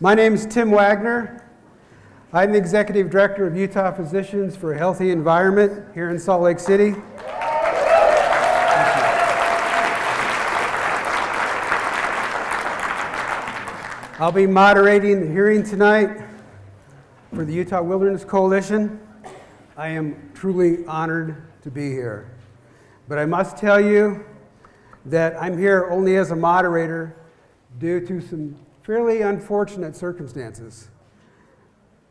My name is Tim Wagner. I'm the Executive Director of Utah Physicians for a Healthy Environment here in Salt Lake City. I'll be moderating the hearing tonight for the Utah Wilderness Coalition. I am truly honored to be here. But I must tell you that I'm here only as a moderator due to some fairly unfortunate circumstances.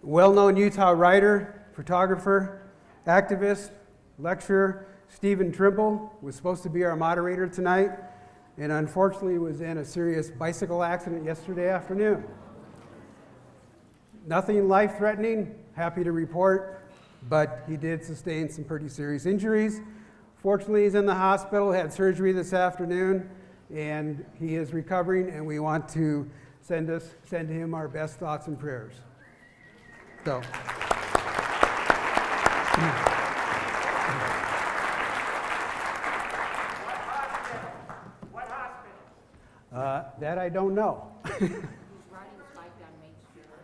Well-known Utah writer, photographer, activist, lecturer, Stephen Trimble was supposed to be our moderator tonight, and unfortunately was in a serious bicycle accident yesterday afternoon. Nothing life-threatening, happy to report, but he did sustain some pretty serious injuries. Fortunately, he's in the hospital, had surgery this afternoon, and he is recovering, and we want to send him our best thoughts and prayers. So. What hospital? That I don't know. He was riding his bike down Main Street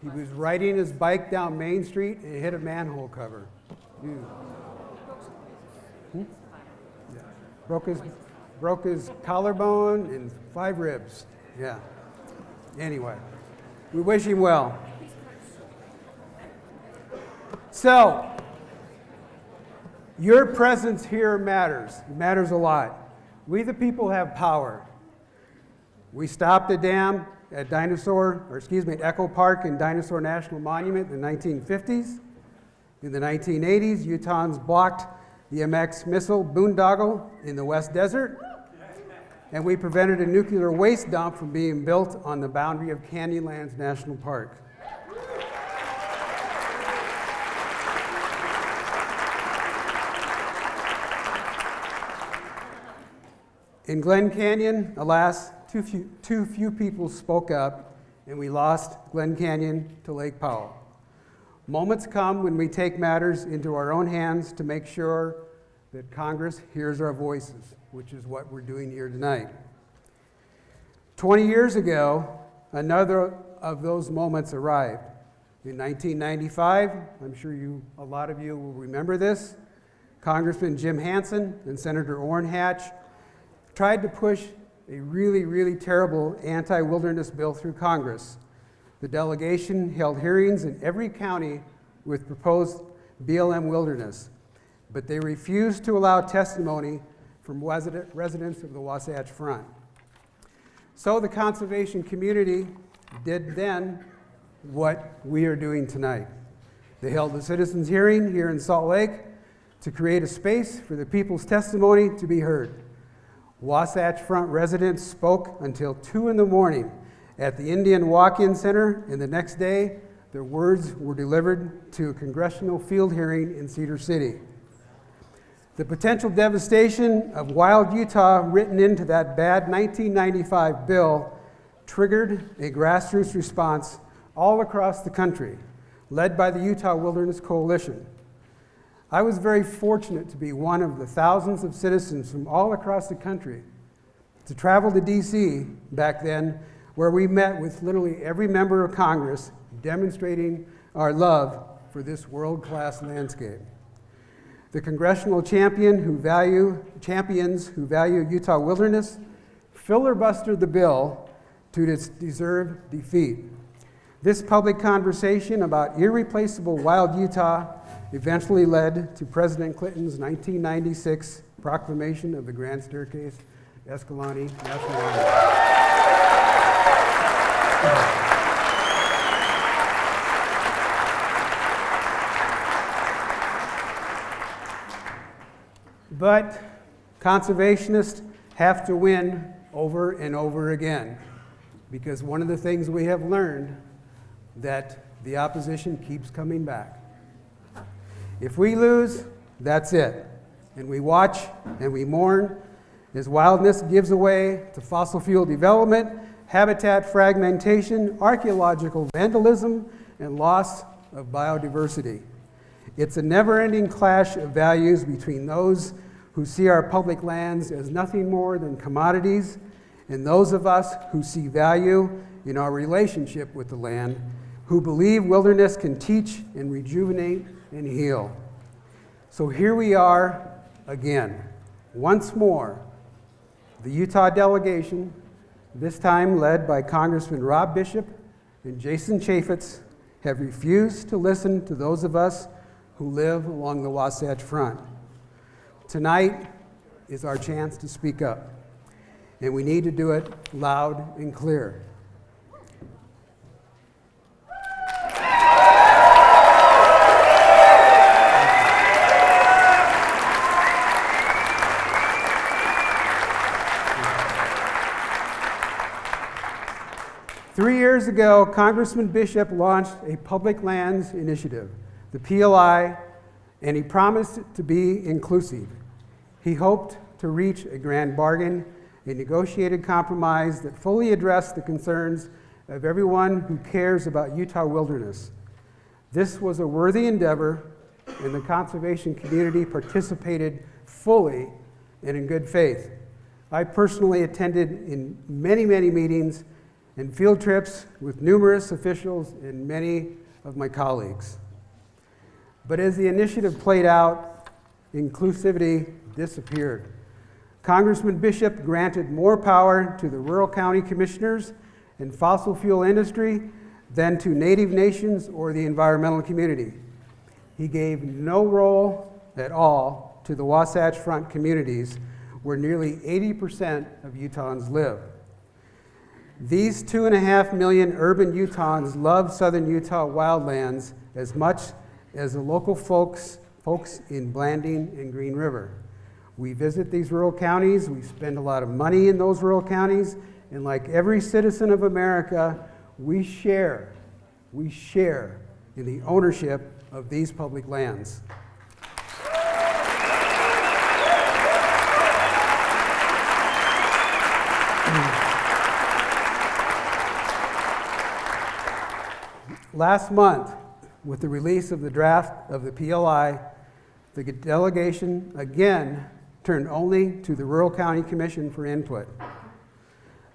and He was riding his bike down Main Street and hit a manhole cover. Yeah. Broke his collarbone and 5 ribs. Yeah. Anyway, we wish him well. So, your presence here matters. It matters a lot. We the people have power. We stopped a dam at Echo Park and Dinosaur National Monument in the 1950s. In the 1980s, Utahns blocked the MX missile boondoggle in the West Desert. And we prevented a nuclear waste dump from being built on the boundary of Canyonlands National Park. In Glen Canyon, alas, too few people spoke up, and we lost Glen Canyon to Lake Powell. Moments come when we take matters into our own hands to make sure that Congress hears our voices, which is what we're doing here tonight. 20 years ago, another of those moments arrived. In 1995, I'm sure a lot of you will remember this, Congressman Jim Hansen and Senator Orrin Hatch tried to push a really, really terrible anti-wilderness bill through Congress. The delegation held hearings in every county with proposed BLM wilderness, but they refused to allow testimony from residents of the Wasatch Front. So the conservation community did then what we are doing tonight. They held a citizens' hearing here in Salt Lake to create a space for the people's testimony to be heard. Wasatch Front residents spoke until 2 in the morning at the Indian Walk-In Center, and the next day, their words were delivered to a congressional field hearing in Cedar City. The potential devastation of wild Utah written into that bad 1995 bill triggered a grassroots response all across the country, led by the Utah Wilderness Coalition. I was very fortunate to be one of the thousands of citizens from all across the country to travel to DC back then, where we met with literally every member of Congress demonstrating our love for this world-class landscape. The congressional champions who value Utah wilderness filibustered the bill to its deserved defeat. This public conversation about irreplaceable wild Utah eventually led to President Clinton's 1996 proclamation of the Grand Staircase Escalante National Monument. But conservationists have to win over and over again, because one of the things we have learned that the opposition keeps coming back. If we lose, that's it. And we watch and we mourn as wildness gives way to fossil fuel development, habitat fragmentation, archaeological vandalism, and loss of biodiversity. It's a never-ending clash of values between those who see our public lands as nothing more than commodities and those of us who see value in our relationship with the land, who believe wilderness can teach and rejuvenate and heal. So here we are again, once more. The Utah delegation, this time led by Congressman Rob Bishop and Jason Chaffetz, have refused to listen to those of us who live along the Wasatch Front. Tonight is our chance to speak up, and we need to do it loud and clear. Three years ago, Congressman Bishop launched a public lands initiative, the PLI, and he promised it to be inclusive. He hoped to reach a grand bargain, a negotiated compromise that fully addressed the concerns of everyone who cares about Utah wilderness. This was a worthy endeavor, and the conservation community participated fully and in good faith. I personally attended in many, many meetings and field trips with numerous officials and many of my colleagues. But as the initiative played out, inclusivity disappeared. Congressman Bishop granted more power to the rural county commissioners and fossil fuel industry than to Native nations or the environmental community. He gave no role at all to the Wasatch Front communities, where nearly 80% of Utahns live. These 2.5 million urban Utahns love southern Utah wildlands as much as the local folks in Blanding and Green River. We visit these rural counties, we spend a lot of money in those rural counties, and like every citizen of America, we share in the ownership of these public lands. Last month, with the release of the draft of the PLI, the delegation again turned only to the Rural County Commission for input.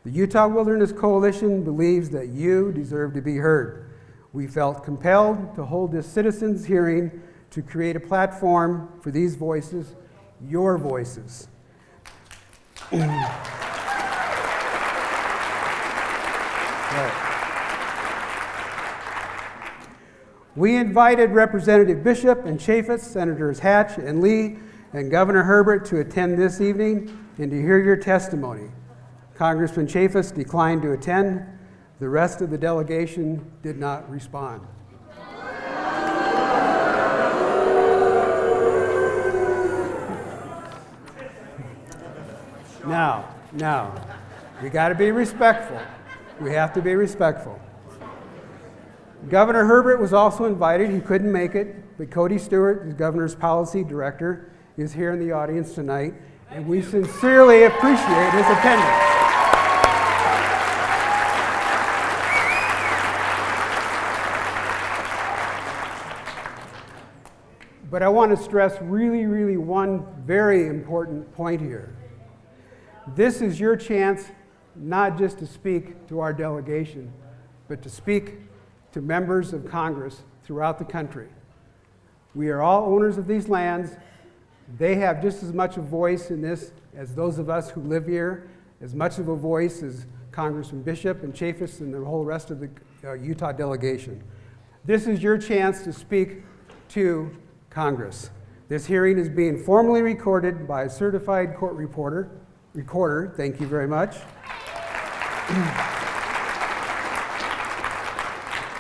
The Utah Wilderness Coalition believes that you deserve to be heard. We felt compelled to hold this citizens' hearing to create a platform for these voices, your voices. Right. We invited Representative Bishop and Chaffetz, Senators Hatch and Lee, and Governor Herbert to attend this evening and to hear your testimony. Congressman Chaffetz declined to attend. The rest of the delegation did not respond. Now, we got to be respectful. We have to be respectful. Governor Herbert was also invited. He couldn't make it, but Cody Stewart, the governor's policy director, is here in the audience tonight, and we sincerely appreciate his attendance. But I want to stress really one very important point here. This is your chance not just to speak to our delegation, but to speak to members of Congress throughout the country. We are all owners of these lands. They have just as much a voice in this as those of us who live here, as much of a voice as Congressman Bishop and Chaffetz and the whole rest of the Utah delegation. This is your chance to speak to Congress. This hearing is being formally recorded by a certified court recorder. Thank you very much.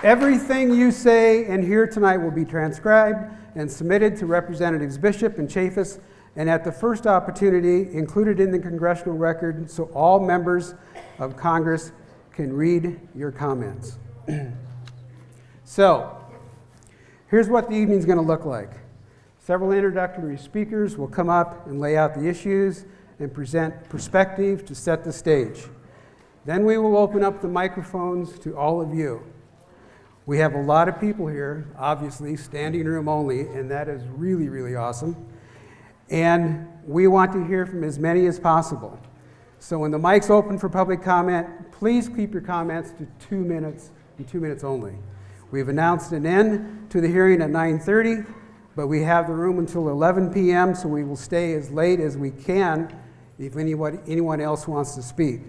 Everything you say and hear tonight will be transcribed and submitted to Representatives Bishop and Chaffetz, and at the first opportunity included in the congressional record so all members of Congress can read your comments. So, here's what the evening's going to look like. Several introductory speakers will come up and lay out the issues and present perspective to set the stage. Then we will open up the microphones to all of you. We have a lot of people here, obviously, standing room only, and that is really awesome. And we want to hear from as many as possible. So when the mic's open for public comment, please keep your comments to 2 minutes and 2 minutes only. We've announced an end to the hearing at 9:30, but we have the room until 11 p.m., so we will stay as late as we can if anyone else wants to speak.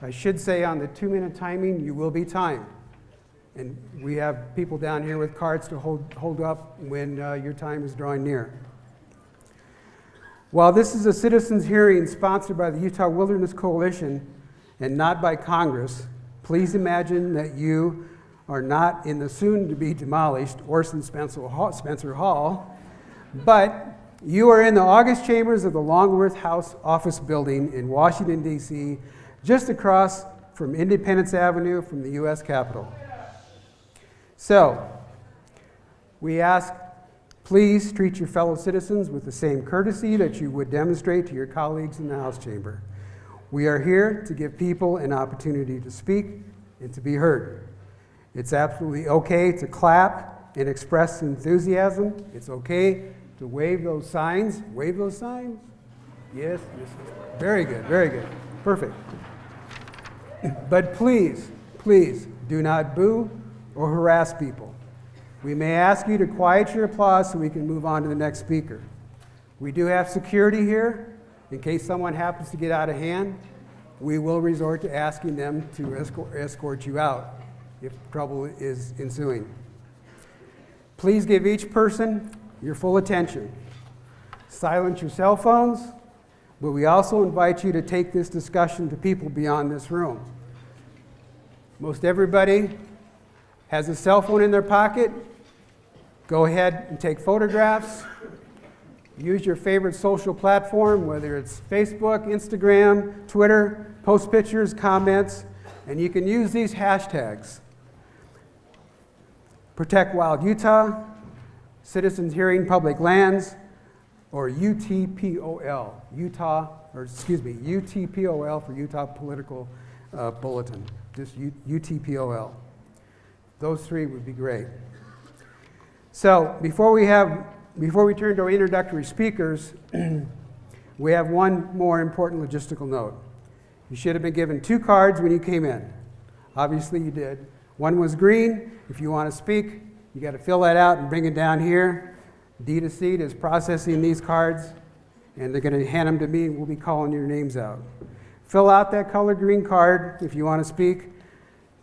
I should say on the 2-minute timing, you will be timed. And we have people down here with cards to hold up when your time is drawing near. While this is a citizens' hearing sponsored by the Utah Wilderness Coalition and not by Congress, please imagine that you are not in the soon-to-be demolished Orson Spencer Hall, but you are in the August chambers of the Longworth House office building in Washington, D.C., just across from Independence Avenue from the U.S. Capitol. So, we ask, please treat your fellow citizens with the same courtesy that you would demonstrate to your colleagues in the House chamber. We are here to give people an opportunity to speak and to be heard. It's absolutely okay to clap and express enthusiasm. It's okay to wave those signs. Wave those signs? Yes, yes. Very good, very good. Perfect. But please, please do not boo or harass people. We may ask you to quiet your applause so we can move on to the next speaker. We do have security here. In case someone happens to get out of hand, we will resort to asking them to escort you out if trouble is ensuing. Please give each person your full attention. Silence your cell phones, but we also invite you to take this discussion to people beyond this room. Most everybody has a cell phone in their pocket. Go ahead and take photographs. Use your favorite social platform, whether it's Facebook, Instagram, Twitter, post pictures, comments, and you can use these hashtags. Protect Wild Utah, Citizens Hearing Public Lands, or UTPOL, UTPOL for Utah Political Bulletin, just UTPOL. Those three would be great. So before we turn to our introductory speakers, we have one more important logistical note. You should have been given 2 cards when you came in. Obviously you did. One was green. If you want to speak, you got to fill that out and bring it down here. Dita Seed is processing these cards, and they're going to hand them to me, and we'll be calling your names out. Fill out that color green card if you want to speak.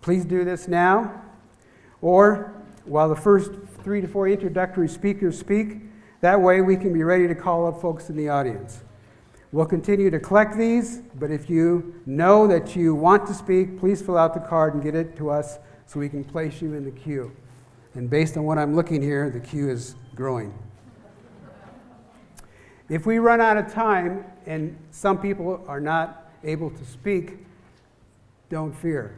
Please do this now, or while the first 3 to 4 introductory speakers speak. That way we can be ready to call up folks in the audience. We'll continue to collect these, but if you know that you want to speak, please fill out the card and get it to us so we can place you in the queue. And based on what I'm looking here, the queue is growing. If we run out of time and some people are not able to speak, don't fear.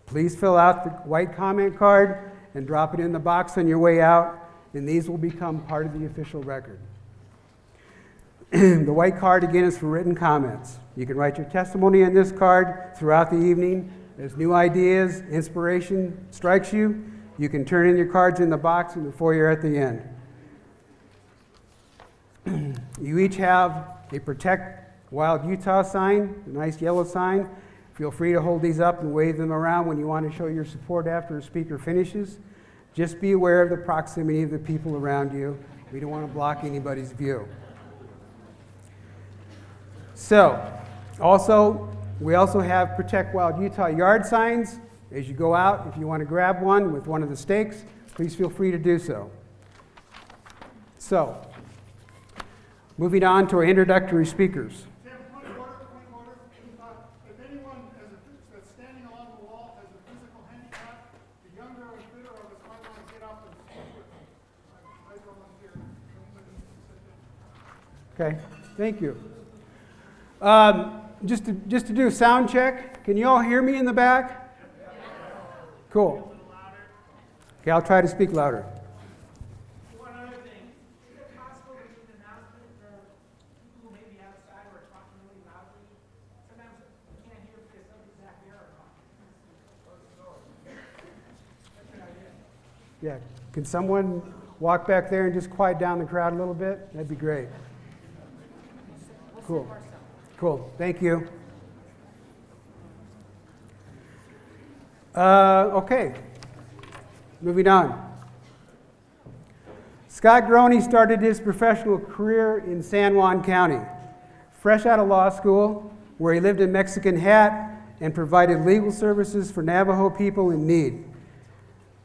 Please fill out the white comment card and drop it in the box on your way out, and these will become part of the official record. The white card, again, is for written comments. You can write your testimony on this card throughout the evening. As new ideas, inspiration strikes you, you can turn in your cards in the box in the foyer at the end. You each have a Protect Wild Utah sign, a nice yellow sign. Feel free to hold these up and wave them around when you want to show your support after a speaker finishes. Just be aware of the proximity of the people around you. We don't want to block anybody's view. So, we also have Protect Wild Utah yard signs. As you go out, if you want to grab one with one of the stakes, please feel free to do so. So, moving on to our introductory speakers. Tim, point of order. If anyone that's standing along the wall has a physical handicap, the younger or fitter of us might want to get up and speak with them. I volunteer. Okay, thank you. Just to do a sound check, can you all hear me in the back? Cool. Okay, I'll try to speak louder. One other thing, is it possible to do an announcement for people who may be outside or talking really loudly? Sometimes you can't hear because somebody's back there or not. Close the door. That's a good idea. Yeah, can someone walk back there and just quiet down the crowd a little bit? That'd be great. Cool. Cool, thank you. Okay, moving on. Scott Groney started his professional career in San Juan County. Fresh out of law school, where he lived in Mexican Hat and provided legal services for Navajo people in need.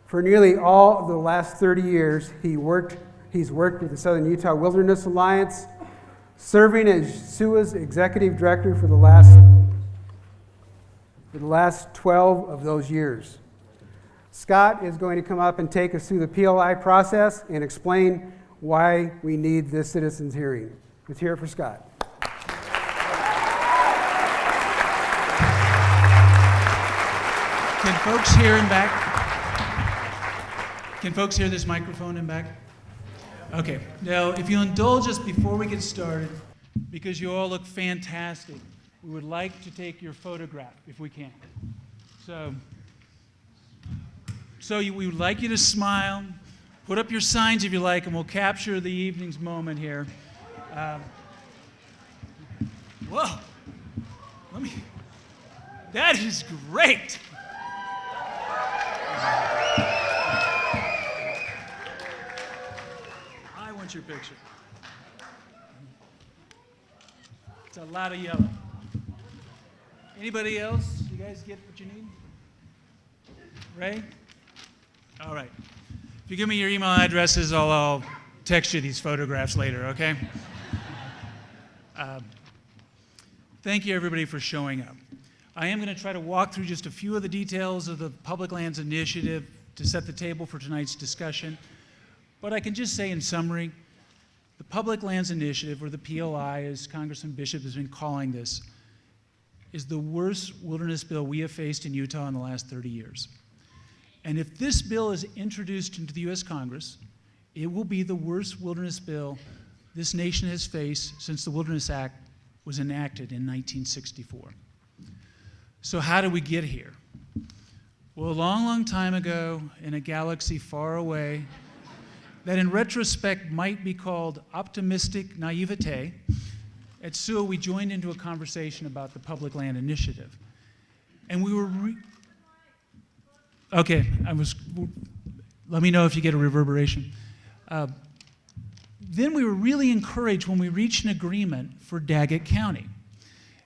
For nearly all of the last 30 years, he's worked with the Southern Utah Wilderness Alliance, serving as SUA's executive director for the last 12 of those years. Scott is going to come up and take us through the PLI process and explain why we need this citizens hearing. Let's hear it for Scott. Can folks hear in back? Can folks hear this microphone in back? Okay. Now, if you'll indulge us before we get started, because you all look fantastic, we would like to take your photograph if we can. We would like you to smile, put up your signs if you like, and we'll capture the evening's moment here. Whoa, that is great. I want your picture. It's a lot of yellow. Anybody else? You guys get what you need? Ray? All right. If you give me your email addresses, I'll text you these photographs later, okay? Thank you, everybody, for showing up. I am going to try to walk through just a few of the details of the Public Lands Initiative to set the table for tonight's discussion. But I can just say in summary, the Public Lands Initiative, or the PLI, as Congressman Bishop has been calling this, is the worst wilderness bill we have faced in Utah in the last 30 years. And if this bill is introduced into the U.S. Congress, it will be the worst wilderness bill this nation has faced since the Wilderness Act was enacted in 1964. So how did we get here? Well, a long, long time ago, in a galaxy far away, that in retrospect might be called optimistic naivete, at SUA we joined into a conversation about the Public Land Initiative. And we were let me know if you get a reverberation. Then we were really encouraged when we reached an agreement for Daggett County.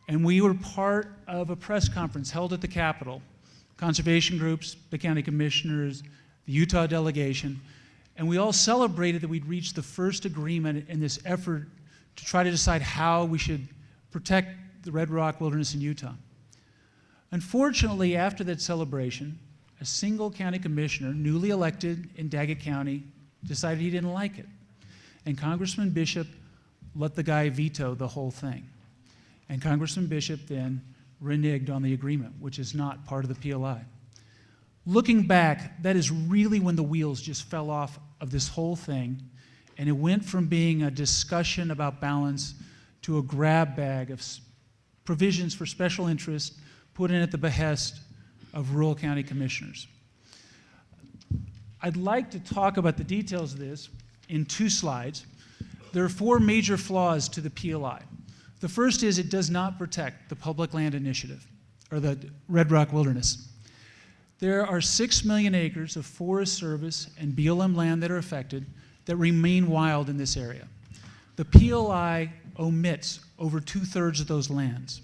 And we were part of a press conference held at the Capitol, conservation groups, the county commissioners, the Utah delegation, and we all celebrated that we'd reached the first agreement in this effort to try to decide how we should protect the Red Rock Wilderness in Utah. Unfortunately, after that celebration, a single county commissioner, newly elected in Daggett County, decided he didn't like it. And Congressman Bishop let the guy veto the whole thing. And Congressman Bishop then reneged on the agreement, which is not part of the PLI. Looking back, that is really when the wheels just fell off of this whole thing, and it went from being a discussion about balance to a grab bag of provisions for special interest put in at the behest of rural county commissioners. I'd like to talk about the details of this in 2 slides. There are 4 major flaws to the PLI. The first is it does not protect the Public Land Initiative, or the Red Rock Wilderness. There are 6 million acres of Forest Service and BLM land that are affected that remain wild in this area. The PLI omits over 2/3 of those lands.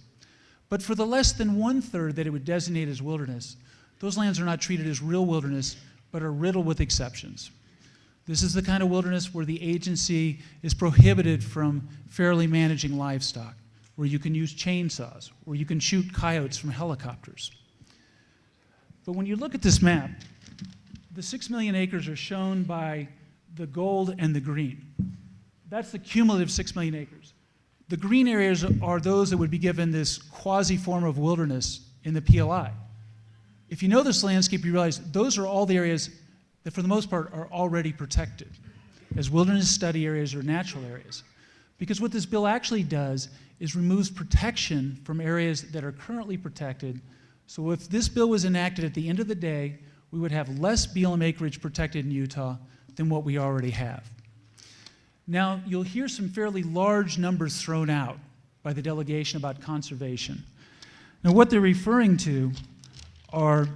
But for the less than 1/3 that it would designate as wilderness, those lands are not treated as real wilderness, but are riddled with exceptions. This is the kind of wilderness where the agency is prohibited from fairly managing livestock, where you can use chainsaws, where you can shoot coyotes from helicopters. But when you look at this map, the 6 million acres are shown by the gold and the green. That's the cumulative 6 million acres. The green areas are those that would be given this quasi-form of wilderness in the PLI. If you know this landscape, you realize those are all the areas that for the most part are already protected as wilderness study areas or natural areas. Because what this bill actually does is removes protection from areas that are currently protected. So if this bill was enacted at the end of the day, we would have less BLM acreage protected in Utah than what we already have. Now, you'll hear some fairly large numbers thrown out by the delegation about conservation. Now, what they're referring to are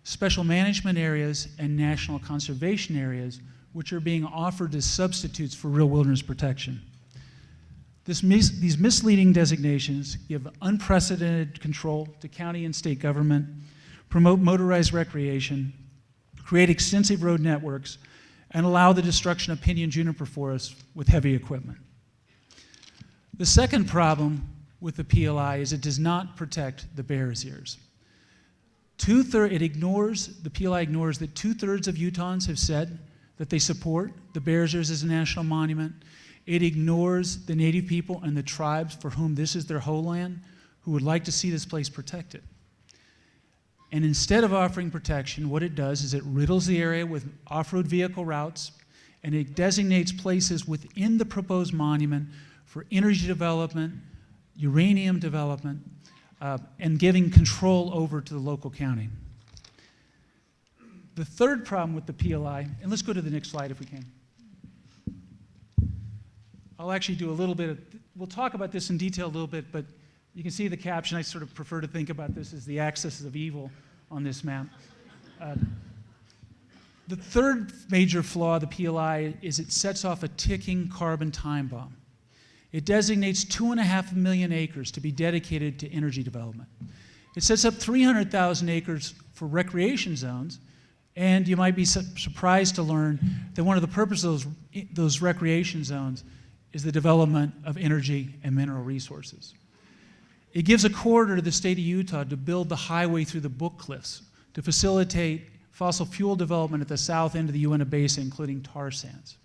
special management areas, and national conservation areas, which are being offered as substitutes for real wilderness protection. These misleading designations give unprecedented control to county and state government, promote motorized recreation, create extensive road networks, and allow the destruction of pinyon juniper forests with heavy equipment. The second problem with the PLI is it does not protect the Bears Ears. The PLI ignores that 2/3 of Utahns have said that they support the Bears Ears as a national monument. It ignores the Native people and the tribes for whom this is their homeland, who would like to see this place protected. And instead of offering protection, what it does is it riddles the area with off-road vehicle routes, and it designates places within the proposed monument for energy development, uranium development, and giving control over to the local county. The third problem with the PLI, and let's go to the next slide if we can. I'll actually do a little bit of, we'll talk about this in detail a little bit, but you can see the caption. I sort of prefer to think about this as the axis of evil on this map. The third major flaw of the PLI is it sets off a ticking carbon time bomb. It designates 2.5 million acres to be dedicated to energy development. It sets up 300,000 acres for recreation zones, and you might be surprised to learn that one of the purposes of those recreation zones is the development of energy and mineral resources. It gives a corridor to the state of Utah to build the highway through the Book Cliffs to facilitate fossil fuel development at the south end of the Uinta Basin, including tar sands.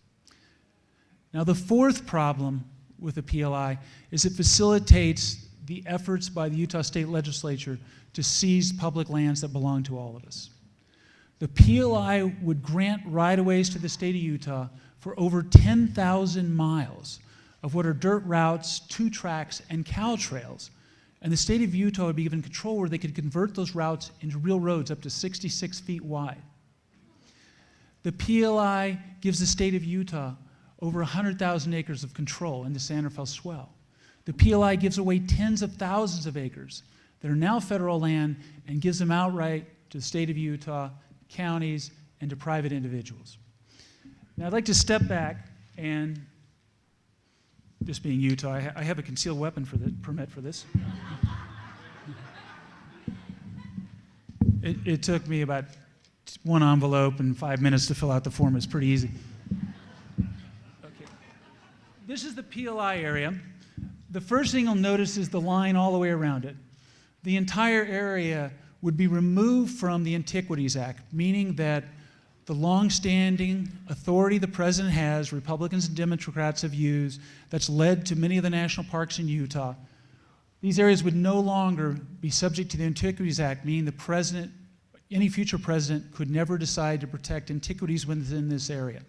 Now, the fourth problem with the PLI is it facilitates the efforts by the Utah State Legislature to seize public lands that belong to all of us. The PLI would grant right-of-ways to the state of Utah for over 10,000 miles of what are dirt routes, 2 tracks, and cow trails. And the state of Utah would be given control where they could convert those routes into real roads up to 66 feet wide. The PLI gives the state of Utah over 100,000 acres of control in the San Rafael Swell. The PLI gives away tens of thousands of acres that are now federal land and gives them outright to the state of Utah, counties, and to private individuals. Now, I'd like to step back and, this being Utah, I have a concealed weapon permit for this. It took me about 1 envelope and 5 minutes to fill out the form. It's pretty easy. Okay. This is the PLI area. The first thing you'll notice is the line all the way around it. The entire area would be removed from the Antiquities Act, meaning that the long-standing authority the president has, Republicans and Democrats have used, that's led to many of the national parks in Utah, these areas would no longer be subject to the Antiquities Act, meaning the president, any future president, could never decide to protect antiquities within this area.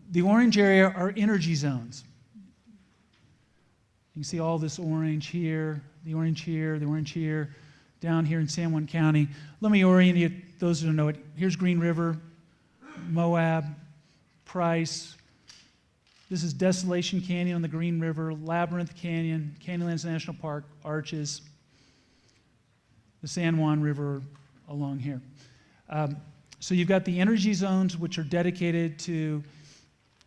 The orange area are energy zones. You can see all this orange here, the orange here, the orange here, down here in San Juan County. Let me orient you, those who don't know it. Here's Green River, Moab, Price. This is Desolation Canyon on the Green River, Labyrinth Canyon, Canyonlands National Park, Arches, the San Juan River along here. So you've got the energy zones, which are dedicated to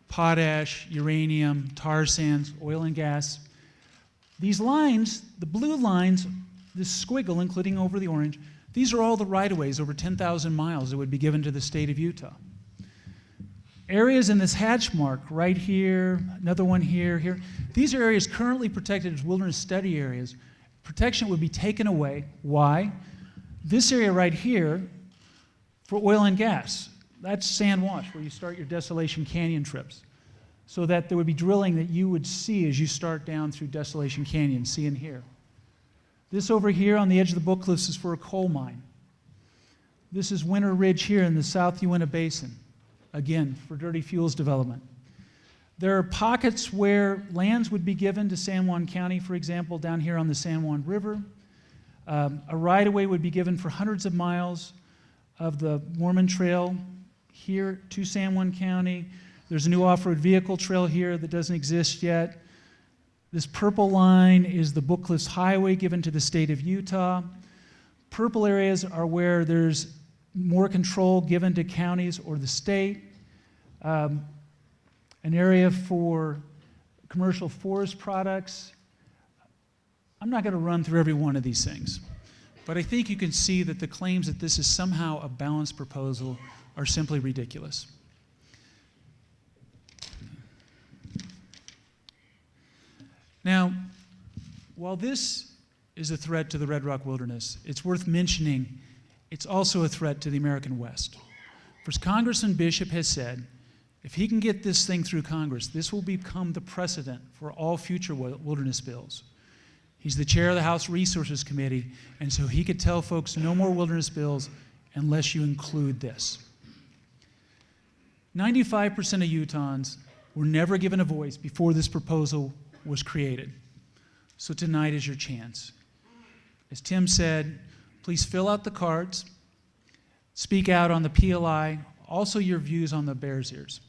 potash, uranium, tar sands, oil and gas. These lines, the blue lines, this squiggle, including over the orange, these are all the right-of-ways, over 10,000 miles that would be given to the state of Utah. Areas in this hatch mark, right here, another one here, here, these are areas currently protected as wilderness study areas. Protection would be taken away. Why? This area right here, for oil and gas, that's Sand Wash, where you start your Desolation Canyon trips. So that there would be drilling that you would see as you start down through Desolation Canyon, see and hear. This over here on the edge of the Book Cliffs is for a coal mine. This is Winter Ridge here in the South Uinta Basin, again, for dirty fuels development. There are pockets where lands would be given to San Juan County, for example, down here on the San Juan River. A right-of-way would be given for hundreds of miles of the Mormon Trail here to San Juan County. There's a new off-road vehicle trail here that doesn't exist yet. This purple line is the Book Cliffs Highway given to the state of Utah. Purple areas are where there's more control given to counties or the state. An area for commercial forest products. I'm not going to run through every one of these things, but I think you can see that the claims that this is somehow a balanced proposal are simply ridiculous. Now, while this is a threat to the Red Rock Wilderness, it's worth mentioning it's also a threat to the American West. First, Congressman Bishop has said, if he can get this thing through Congress, this will become the precedent for all future wilderness bills. He's the chair of the House Resources Committee, and so he could tell folks no more wilderness bills unless you include this. 95% of Utahns were never given a voice before this proposal was created. So tonight is your chance. As Tim said, please fill out the cards, speak out on the PLI, also your views on the Bears Ears.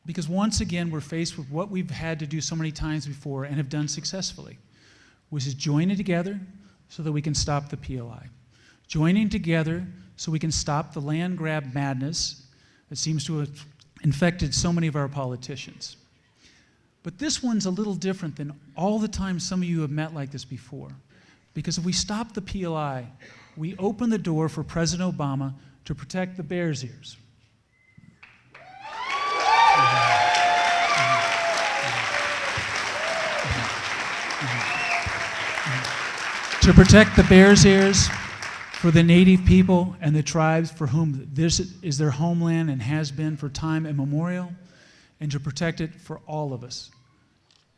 Because once again, we're faced with what we've had to do so many times before and have done successfully, which is joining together so that we can stop the PLI. Joining together so we can stop the land grab madness that seems to have infected so many of our politicians. But this one's a little different than all the times some of you have met like this before. Because if we stop the PLI, we open the door for President Obama to protect the Bears Ears. To protect the Bears Ears for the Native people and the tribes for whom this is their homeland and has been for time immemorial, and to protect it for all of us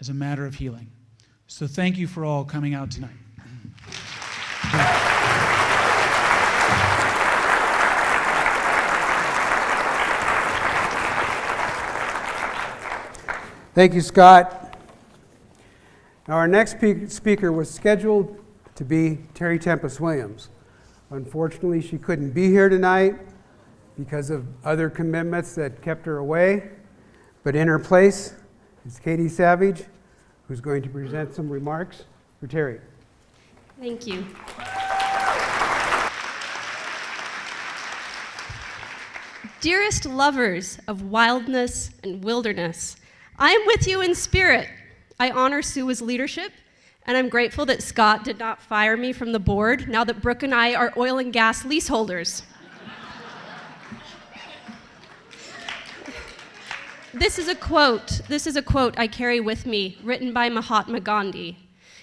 as a matter of healing. So thank you for all coming out tonight. Thank you, Scott. Now, our next speaker was scheduled to be Terry Tempest Williams. Unfortunately, she couldn't be here tonight because of other commitments that kept her away. But in her place is Katie Savage, who's going to present some remarks for Terry. Thank you. Dearest lovers of wildness and wilderness, I am with you in spirit. I honor SUA's leadership, and I'm grateful that Scott did not fire me from the board now that Brooke and I are oil and gas leaseholders. This is a quote I carry with me, written by Mahatma Gandhi.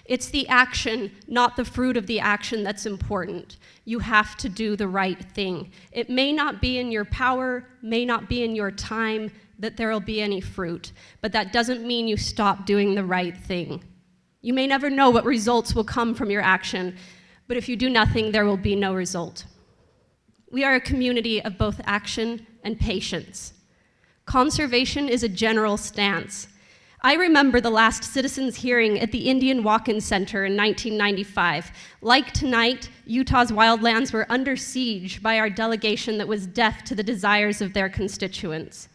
It's the action, not the fruit of the action, that's important. You have to do the right thing. It may not be in your power, may not be in your time that there will be any fruit, but that doesn't mean you stop doing the right thing. You may never know what results will come from your action, but if you do nothing, there will be no result. We are a community of both action and patience. Conservation is a general stance. I remember the last citizens' hearing at the Indian Walk-In Center in 1995. Like tonight, Utah's wildlands were under siege by our delegation that was deaf to the desires of their constituents.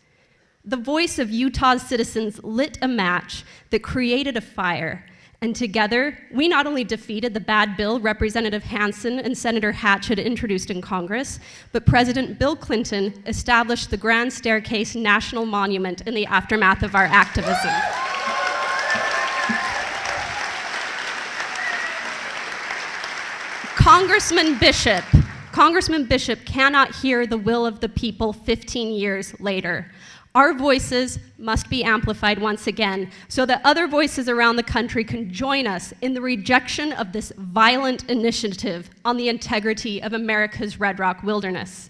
The voice of Utah's citizens lit a match that created a fire, and together, we not only defeated the bad bill Representative Hansen and Senator Hatch had introduced in Congress, but President Bill Clinton established the Grand Staircase National Monument in the aftermath of our activism. Congressman Bishop cannot hear the will of the people 15 years later. Our voices must be amplified once again so that other voices around the country can join us in the rejection of this violent initiative on the integrity of America's Red Rock Wilderness.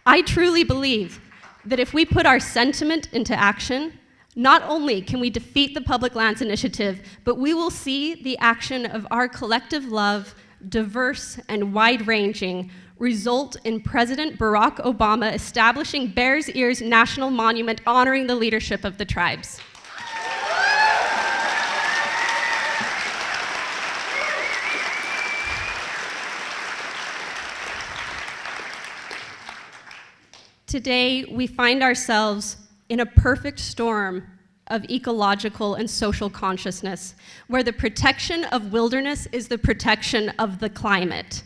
I truly believe that if we put our sentiment into action, not only can we defeat the Public Lands Initiative, but we will see the action of our collective love, diverse and wide-ranging, result in President Barack Obama establishing Bears Ears National Monument honoring the leadership of the tribes. Today, we find ourselves in a perfect storm of ecological and social consciousness, where the protection of wilderness is the protection of the climate.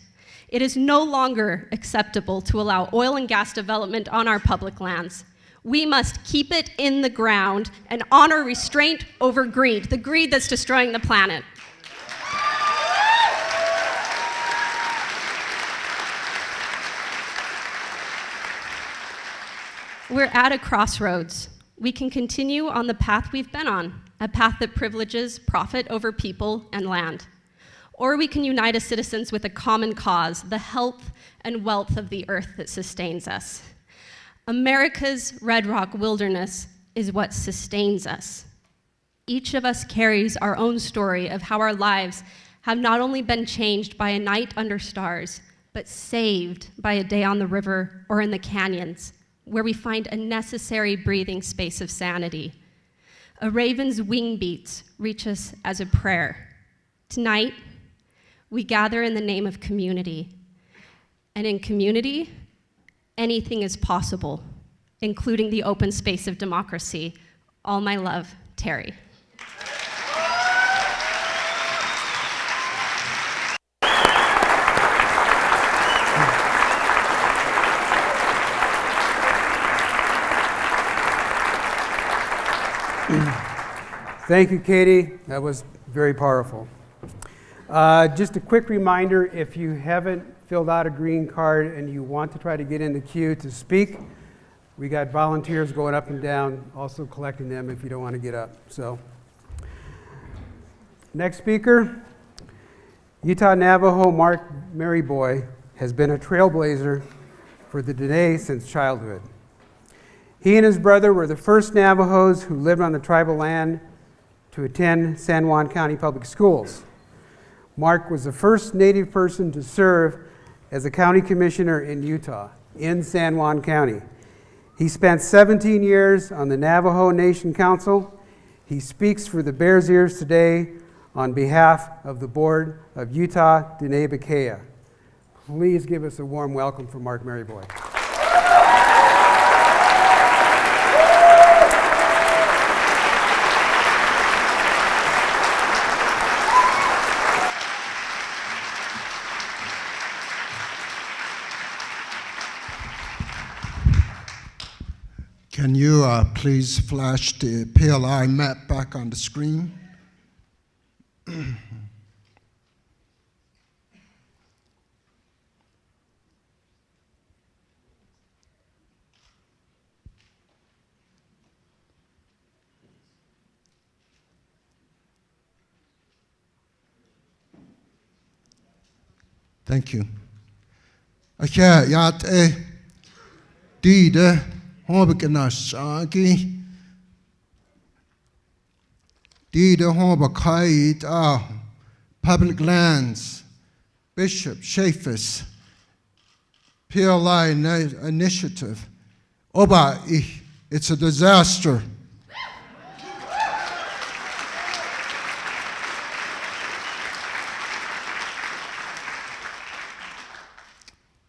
It is no longer acceptable to allow oil and gas development on our public lands. We must keep it in the ground and honor restraint over greed, the greed that's destroying the planet. We're at a crossroads. We can continue on the path we've been on, a path that privileges profit over people and land. Or we can unite as citizens with a common cause, the health and wealth of the earth that sustains us. America's Red Rock wilderness is what sustains us. Each of us carries our own story of how our lives have not only been changed by a night under stars, but saved by a day on the river or in the canyons, where we find a necessary breathing space of sanity. A raven's wing beats reach us as a prayer. Tonight, we gather in the name of community. And in community, anything is possible, including the open space of democracy. All my love, Terry. Thank you, Katie. That was very powerful. Just a quick reminder, if you haven't filled out a green card and you want to try to get in the queue to speak, we got volunteers going up and down, also collecting them if you don't want to get up. So, next speaker, Utah Navajo Mark Maryboy has been a trailblazer for the Dene since childhood. He and his brother were the first Navajos who lived on the tribal land to attend San Juan County Public Schools. Mark was the first Native person to serve as a county commissioner in Utah, in San Juan County. He spent 17 years on the Navajo Nation Council. He speaks for the Bears Ears today on behalf of the Board of Utah Dene Bikea. Please give us a warm welcome for Mark Maryboy. Can you please flash the PLI map back on the screen? Thank you. Okay, yat dide Hobakanashi Dide Hobakait Public Lands, Bishop Chaffetz, PLI Initiative. Oba, it's a disaster.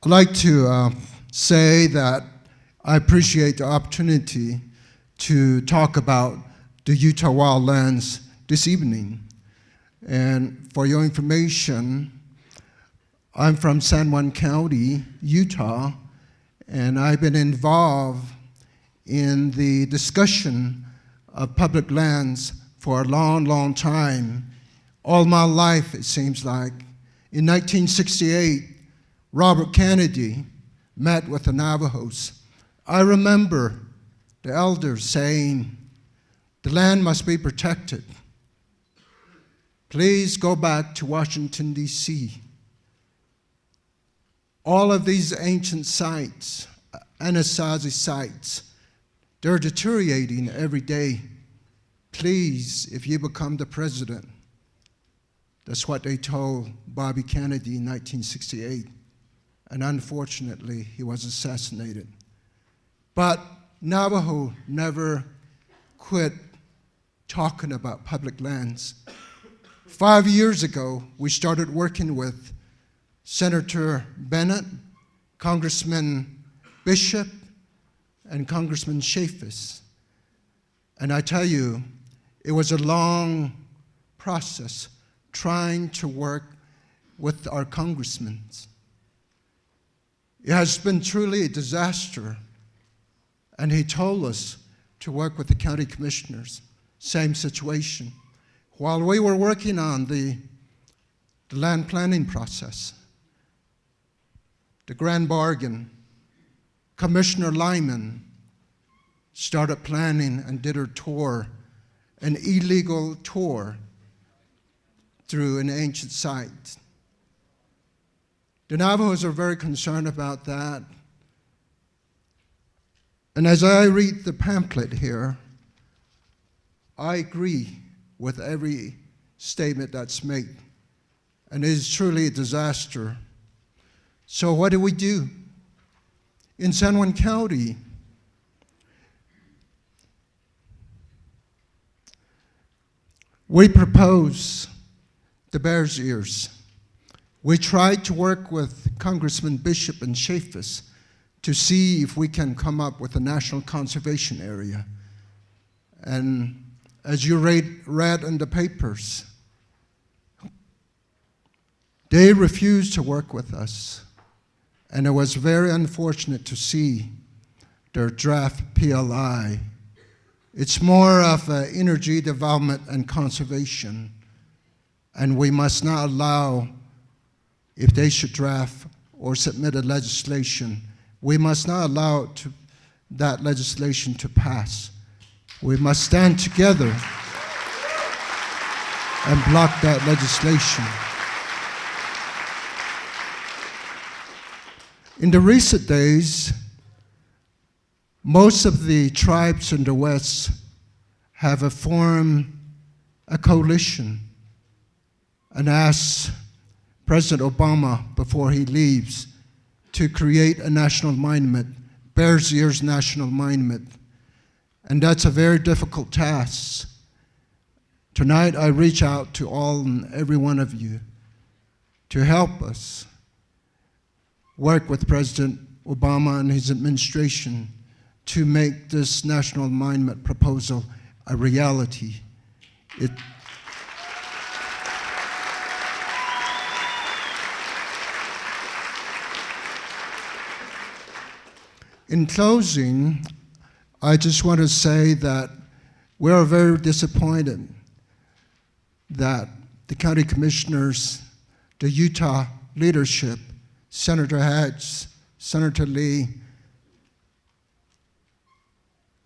I'd like to say that I appreciate the opportunity to talk about the Utah wildlands this evening. And for your information, I'm from San Juan County, Utah, and I've been involved in the discussion of public lands for a long, long time. All my life, it seems like. In 1968, Robert Kennedy met with the Navajos. I remember the elders saying, the land must be protected. Please go back to Washington, D.C. All of these ancient sites, Anasazi sites, they're deteriorating every day. Please, if you become the president, that's what they told Bobby Kennedy in 1968. And unfortunately, he was assassinated. But Navajo never quit talking about public lands. 5 years ago, we started working with Senator Bennett, Congressman Bishop, and Congressman Chaffetz. And I tell you, it was a long process trying to work with our congressmen. It has been truly a disaster. And he told us to work with the county commissioners. Same situation. While we were working on the land planning process, the grand bargain, Commissioner Lyman started planning and did her tour, an illegal tour through an ancient site. The Navajos are very concerned about that. And as I read the pamphlet here, I agree with every statement that's made. And it is truly a disaster. So what do we do? In San Juan County, we propose the Bears Ears. We tried to work with Congressman Bishop and Chaffetz to see if we can come up with a national conservation area. And as you read in the papers, they refused to work with us. And it was very unfortunate to see their draft PLI. It's more of energy development and conservation. And we must not allow, if they should draft or submit a legislation, we must not allow that legislation to pass. We must stand together and block that legislation. In the recent days, most of the tribes in the West have formed a coalition and asked President Obama, before he leaves, to create a national monument, Bears Ears National Monument. And that's a very difficult task. Tonight, I reach out to all and every one of you to help us work with President Obama and his administration to make this national monument proposal a reality. In closing, I just want to say that we are very disappointed that the county commissioners, the Utah leadership, Senator Hatch, Senator Lee,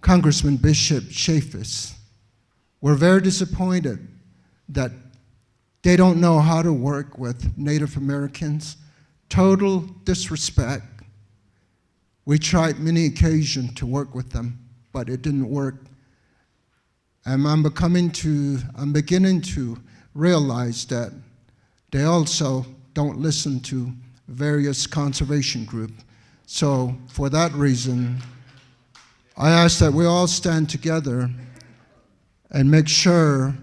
Congressman Bishop Chaffetz, we're very disappointed that they don't know how to work with Native Americans. Total disrespect. We tried many occasions to work with them, but it didn't work. And I'm beginning to realize that they also don't listen to various conservation groups. So for that reason, I ask that we all stand together and make sure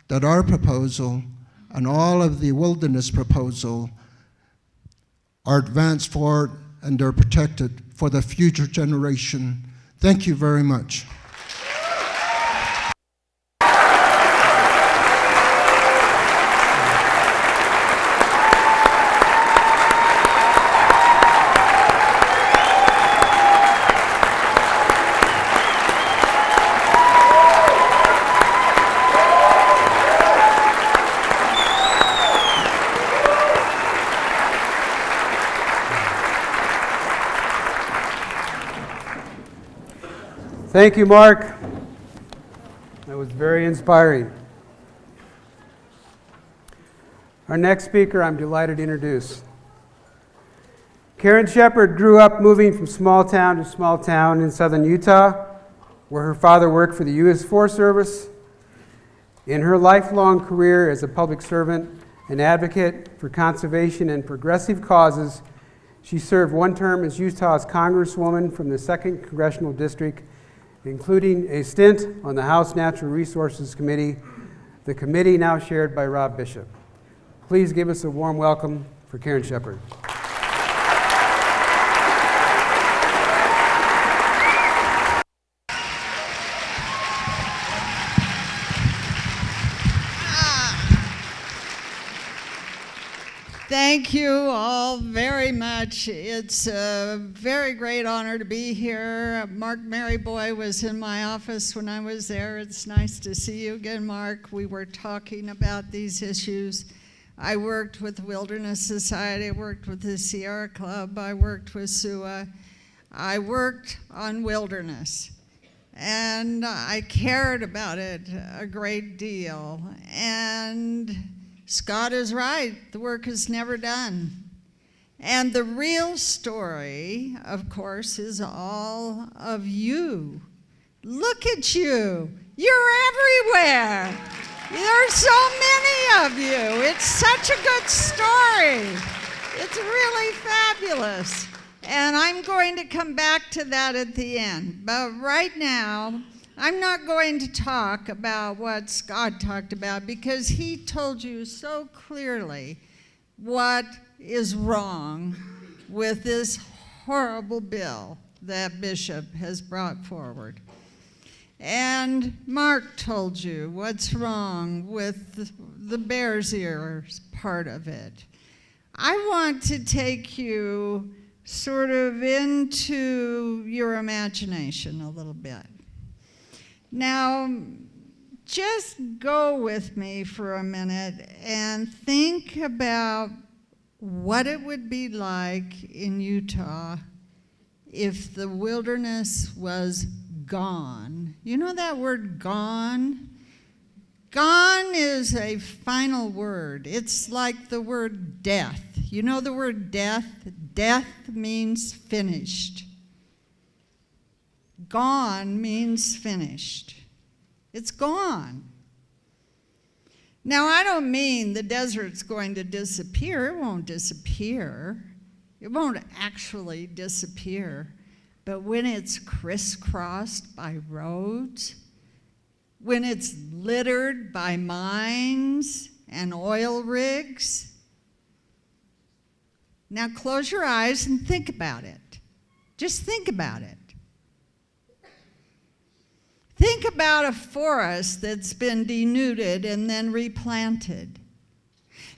that our proposal and all of the wilderness proposal are advanced forward and they're protected for the future generation. Thank you very much. Thank you, Mark. That was very inspiring. Our next speaker, I'm delighted to introduce. Karen Shepard grew up moving from small town to small town in southern Utah, where her father worked for the U.S. Forest Service. In her lifelong career as a public servant and advocate for conservation and progressive causes, she served one term as Utah's Congresswoman from the 2nd Congressional District, including a stint on the House Natural Resources Committee, the committee now chaired by Rob Bishop. Please give us a warm welcome for Karen Shepard. Thank you all very much. It's a very great honor to be here. Mark Maryboy was in my office when I was there. It's nice to see you again, Mark. We were talking about these issues. I worked with the Wilderness Society. I worked with the Sierra Club. I worked with SUA. I worked on wilderness. And I cared about it a great deal. And Scott is right, the work is never done. And the real story, of course, is all of you. Look at you, you're everywhere. There's so many of you. It's such a good story. It's really fabulous. And I'm going to come back to that at the end. But right now, I'm not going to talk about what Scott talked about because he told you so clearly what is wrong with this horrible bill that Bishop has brought forward. And Mark told you what's wrong with the Bears Ears part of it. I want to take you sort of into your imagination a little bit. Now, just go with me for a minute and think about what it would be like in Utah if the wilderness was gone. You know that word gone? Gone is a final word. It's like the word death. You know the word death? Death means finished. Gone means finished. It's gone. Now, I don't mean the desert's going to disappear. It won't disappear. It won't actually disappear. But when it's crisscrossed by roads, when it's littered by mines and oil rigs, now close your eyes and think about it. Just think about it. Think about a forest that's been denuded and then replanted.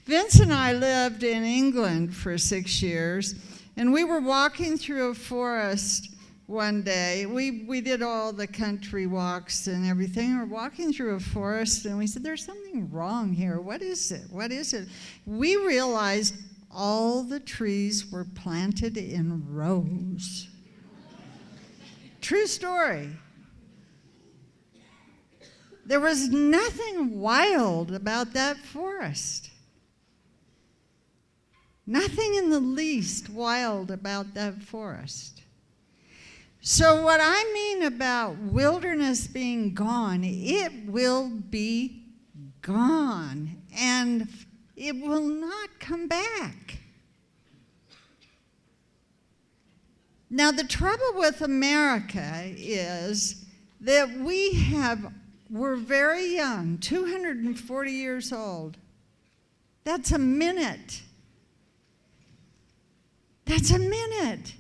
Vince and I lived in England for 6 years, and we were walking through a forest one day. We did all the country walks and everything. We're walking through a forest, and we said, there's something wrong here. What is it? What is it? We realized all the trees were planted in rows. True story. There was nothing wild about that forest. Nothing in the least wild about that forest. So what I mean about wilderness being gone, it will be gone, and it will not come back. Now, the trouble with America is that we're very young, 240 years old. That's a minute. That's a minute.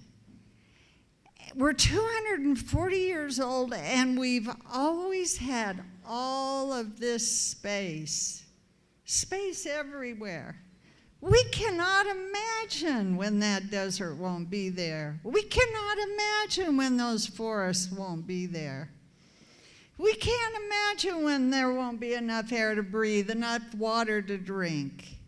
We're 240 years old, and we've always had all of this space everywhere. We cannot imagine when that desert won't be there. We cannot imagine when those forests won't be there. We can't imagine when there won't be enough air to breathe, enough water to drink.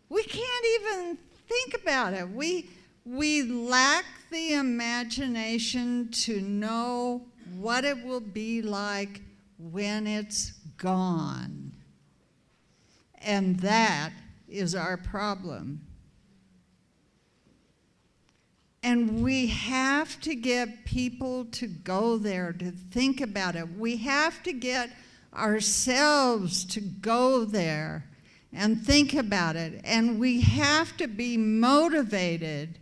We can't even think about it. We lack the imagination to know what it will be like when it's gone. And that is our problem. And we have to get people to go there, to think about it. We have to get ourselves to go there and think about it. And we have to be motivated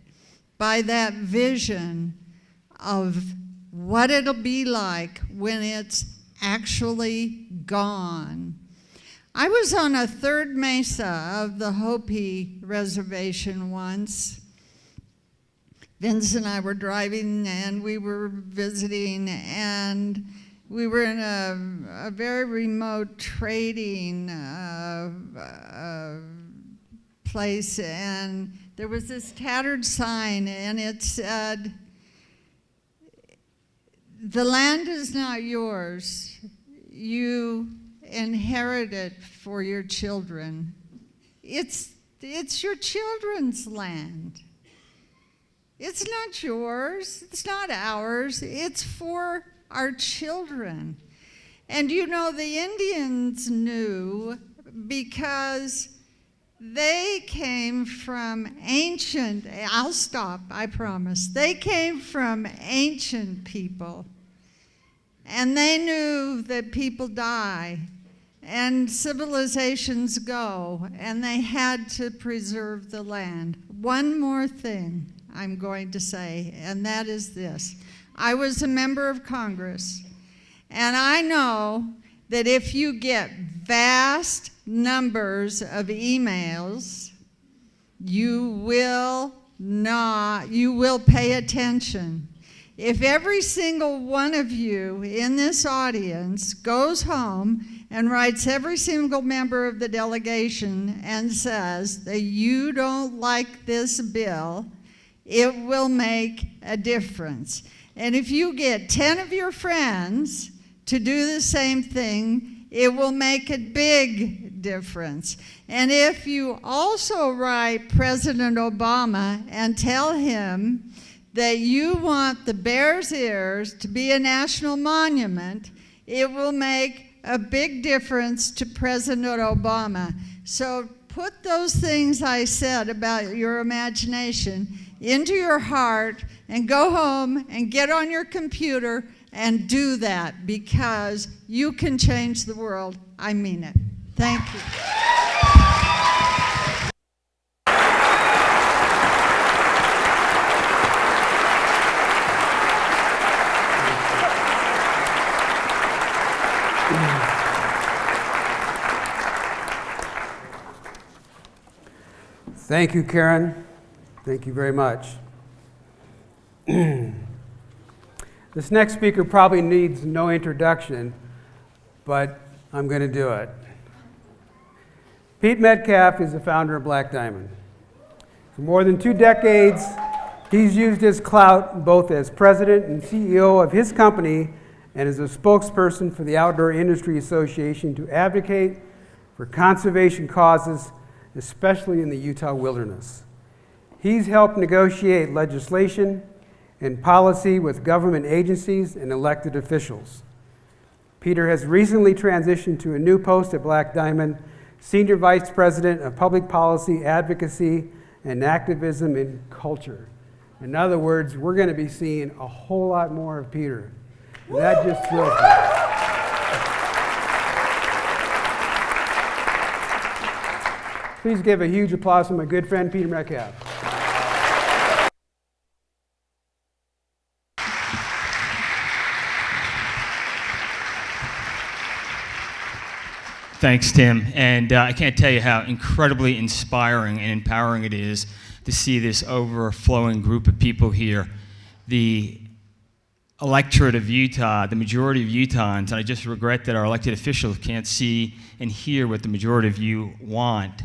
by that vision of what it'll be like when it's actually gone. I was on a third mesa of the Hopi Reservation once. Vince and I were driving, and we were visiting, and we were in a very remote trading place, and there was this tattered sign, and it said, "The land is not yours. You inherit it for your children." It's your children's land. It's not yours. It's not ours. It's for our children. And you know, the Indians knew because they came from ancient, I'll stop, I promise. They came from ancient people. And they knew that people die and civilizations go, and they had to preserve the land. One more thing I'm going to say, and that is this. I was a member of Congress, and I know that if you get vast numbers of emails, you will pay attention. If every single one of you in this audience goes home and writes every single member of the delegation and says that you don't like this bill, it will make a difference. And if you get 10 of your friends to do the same thing, it will make a big difference. And if you also write President Obama and tell him that you want the Bears Ears to be a national monument, it will make a big difference to President Obama. So put those things I said about your imagination into your heart and go home and get on your computer and do that, because you can change the world. I mean it. Thank you. Thank you, Karen. Thank you very much. This next speaker probably needs no introduction, but I'm going to do it. Pete Metcalf is the founder of Black Diamond. For more than 2 decades, he's used his clout both as president and CEO of his company and as a spokesperson for the Outdoor Industry Association to advocate for conservation causes, especially in the Utah wilderness. He's helped negotiate legislation and policy with government agencies and elected officials. Peter has recently transitioned to a new post at Black Diamond, Senior Vice President of Public Policy, Advocacy, and Activism in Culture. In other words, we're going to be seeing a whole lot more of Peter. And that just thrills me. Please give a huge applause to my good friend, Peter Metcalf. Thanks, Tim. And I can't tell you how incredibly inspiring and empowering it is to see this overflowing group of people here. The electorate of Utah, the majority of Utahns, and I just regret that our elected officials can't see and hear what the majority of you want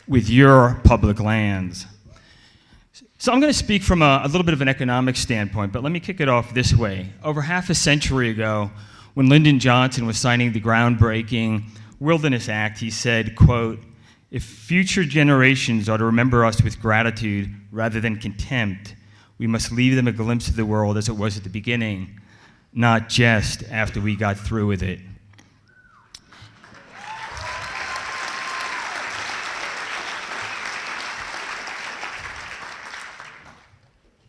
with your public lands. So I'm going to speak from a little bit of an economic standpoint, but let me kick it off this way. Over half a century ago, when Lyndon Johnson was signing the groundbreaking Wilderness Act, he said, quote, "If future generations are to remember us with gratitude rather than contempt, we must leave them a glimpse of the world as it was at the beginning, not just after we got through with it."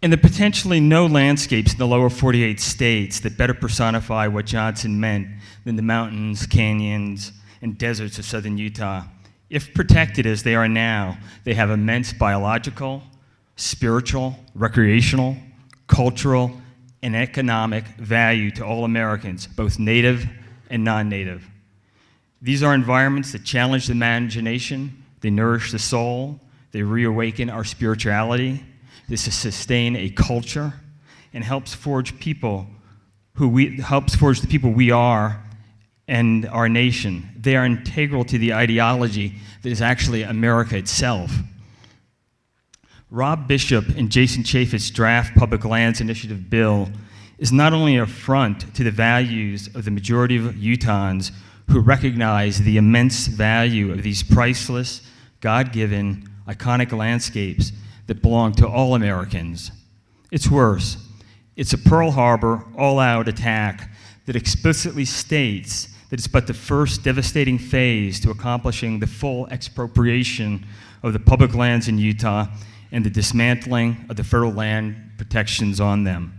And the potentially no landscapes in the lower 48 states that better personify what Johnson meant than the mountains, canyons, and deserts of southern Utah. If protected as they are now, they have immense biological, spiritual, recreational, cultural, and economic value to all Americans, both native and non-native. These are environments that challenge the imagination, they nourish the soul, they reawaken our spirituality, they sustain a culture, and helps forge the people we are and our nation. They are integral to the ideology that is actually America itself. Rob Bishop and Jason Chaffetz's draft Public Lands Initiative bill is not only an affront to the values of the majority of Utahns who recognize the immense value of these priceless, God-given, iconic landscapes that belong to all Americans. It's worse. It's a Pearl Harbor, all-out attack that explicitly states that it's but the first devastating phase to accomplishing the full expropriation of the public lands in Utah and the dismantling of the federal land protections on them.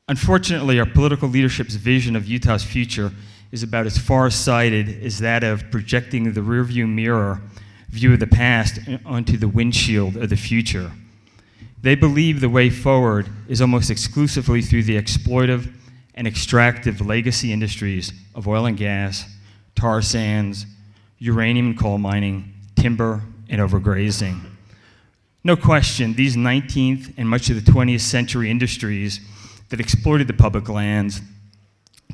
Unfortunately, our political leadership's vision of Utah's future is about as far-sighted as that of projecting the rearview mirror view of the past onto the windshield of the future. They believe the way forward is almost exclusively through the exploitive and extractive legacy industries of oil and gas, tar sands, uranium and coal mining, timber, and overgrazing. No question, these 19th and much of the 20th century industries that exploited the public lands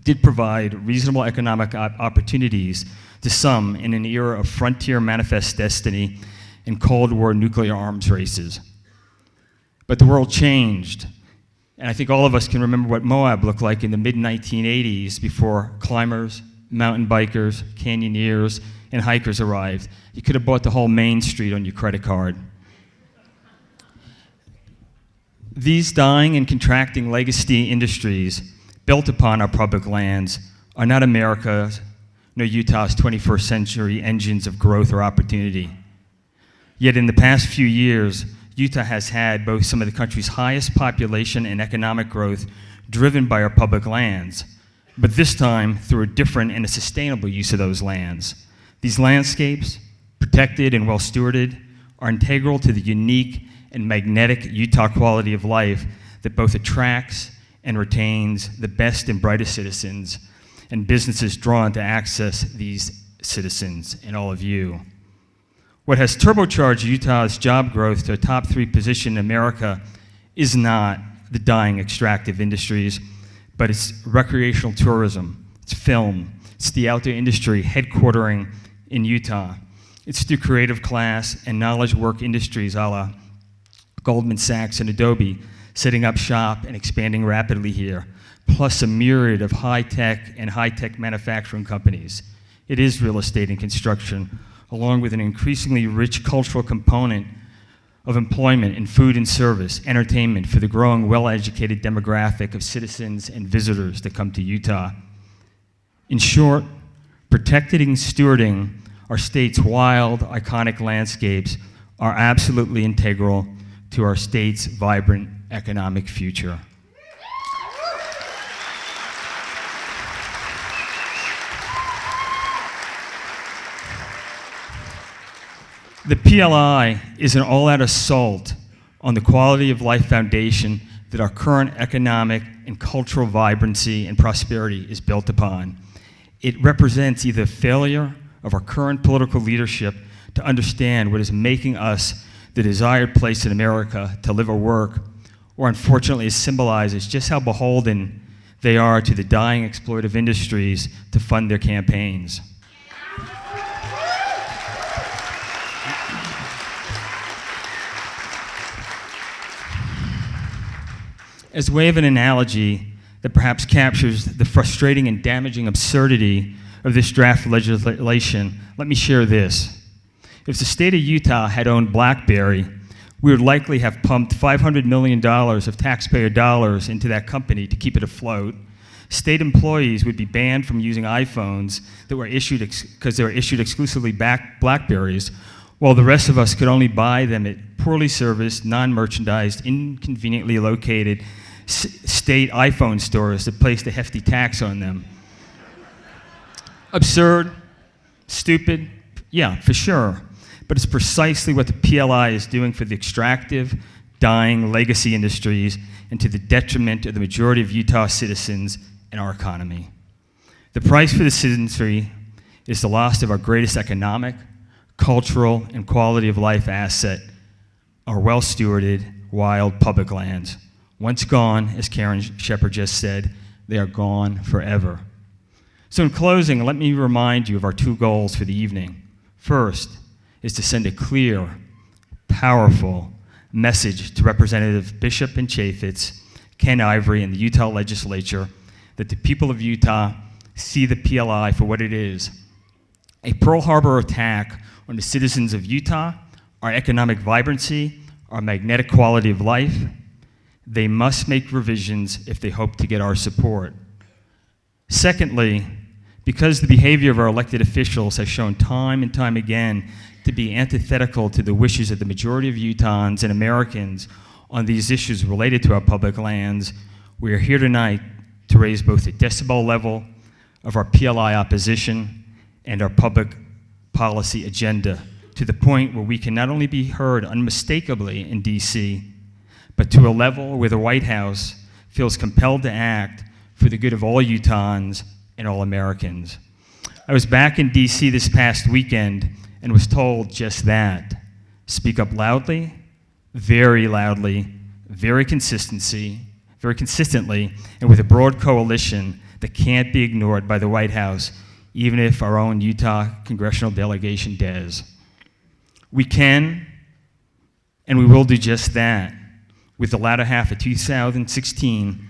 did provide reasonable economic opportunities to some in an era of frontier manifest destiny and Cold War nuclear arms races. But the world changed, and I think all of us can remember what Moab looked like in the mid-1980s before climbers, mountain bikers, canyoneers, and hikers arrived. You could have bought the whole Main Street on your credit card. These dying and contracting legacy industries built upon our public lands are not America's nor Utah's 21st century engines of growth or opportunity. Yet in the past few years, Utah has had both some of the country's highest population and economic growth driven by our public lands, but this time through a different and a sustainable use of those lands. These landscapes, protected and well stewarded, are integral to the unique and magnetic Utah quality of life that both attracts and retains the best and brightest citizens and businesses drawn to access these citizens and all of you. What has turbocharged Utah's job growth to a top 3 position in America is not the dying extractive industries, but it's recreational tourism, it's film, it's the outdoor industry headquartering in Utah. It's through creative class and knowledge work industries a la Goldman Sachs and Adobe setting up shop and expanding rapidly here, plus a myriad of high-tech manufacturing companies. It is real estate and construction, along with an increasingly rich cultural component of employment in food and service, entertainment for the growing well-educated demographic of citizens and visitors that come to Utah. In short, protecting and stewarding our state's wild, iconic landscapes are absolutely integral to our state's vibrant economic future. The PLI is an all-out assault on the quality of life foundation that our current economic and cultural vibrancy and prosperity is built upon. It represents either failure of our current political leadership to understand what is making us the desired place in America to live or work, or unfortunately it symbolizes just how beholden they are to the dying exploitive industries to fund their campaigns. As a way of an analogy that perhaps captures the frustrating and damaging absurdity of this draft legislation, let me share this. If the state of Utah had owned BlackBerry, we would likely have pumped $500 million of taxpayer dollars into that company to keep it afloat. State employees would be banned from using iPhones that were issued because they were issued exclusively BlackBerries, while the rest of us could only buy them at poorly serviced, non-merchandised, inconveniently located state iPhone stores that placed a hefty tax on them. Absurd, stupid, yeah, for sure. But it's precisely what the PLI is doing for the extractive, dying legacy industries and to the detriment of the majority of Utah citizens and our economy. The price for the citizenry is the loss of our greatest economic, cultural, and quality of life asset, our well-stewarded, wild public lands. Once gone, as Karen Shepard just said, they are gone forever. So in closing, let me remind you of our 2 goals for the evening. First is to send a clear, powerful, message to Representative Bishop and Chaffetz, Ken Ivory, and the Utah legislature that the people of Utah see the PLI for what it is: a Pearl Harbor attack on the citizens of Utah, our economic vibrancy, our magnetic quality of life. They must make revisions if they hope to get our support. Secondly, because the behavior of our elected officials has shown time and time again to be antithetical to the wishes of the majority of Utahns and Americans on these issues related to our public lands, we are here tonight to raise both the decibel level of our PLI opposition and our public policy agenda to the point where we can not only be heard unmistakably in DC, but to a level where the White House feels compelled to act for the good of all Utahns and all Americans. I was back in DC this past weekend and was told just that. Speak up loudly, very consistently, and with a broad coalition that can't be ignored by the White House, even if our own Utah congressional delegation does. We can, and we will do just that, with the latter half of 2016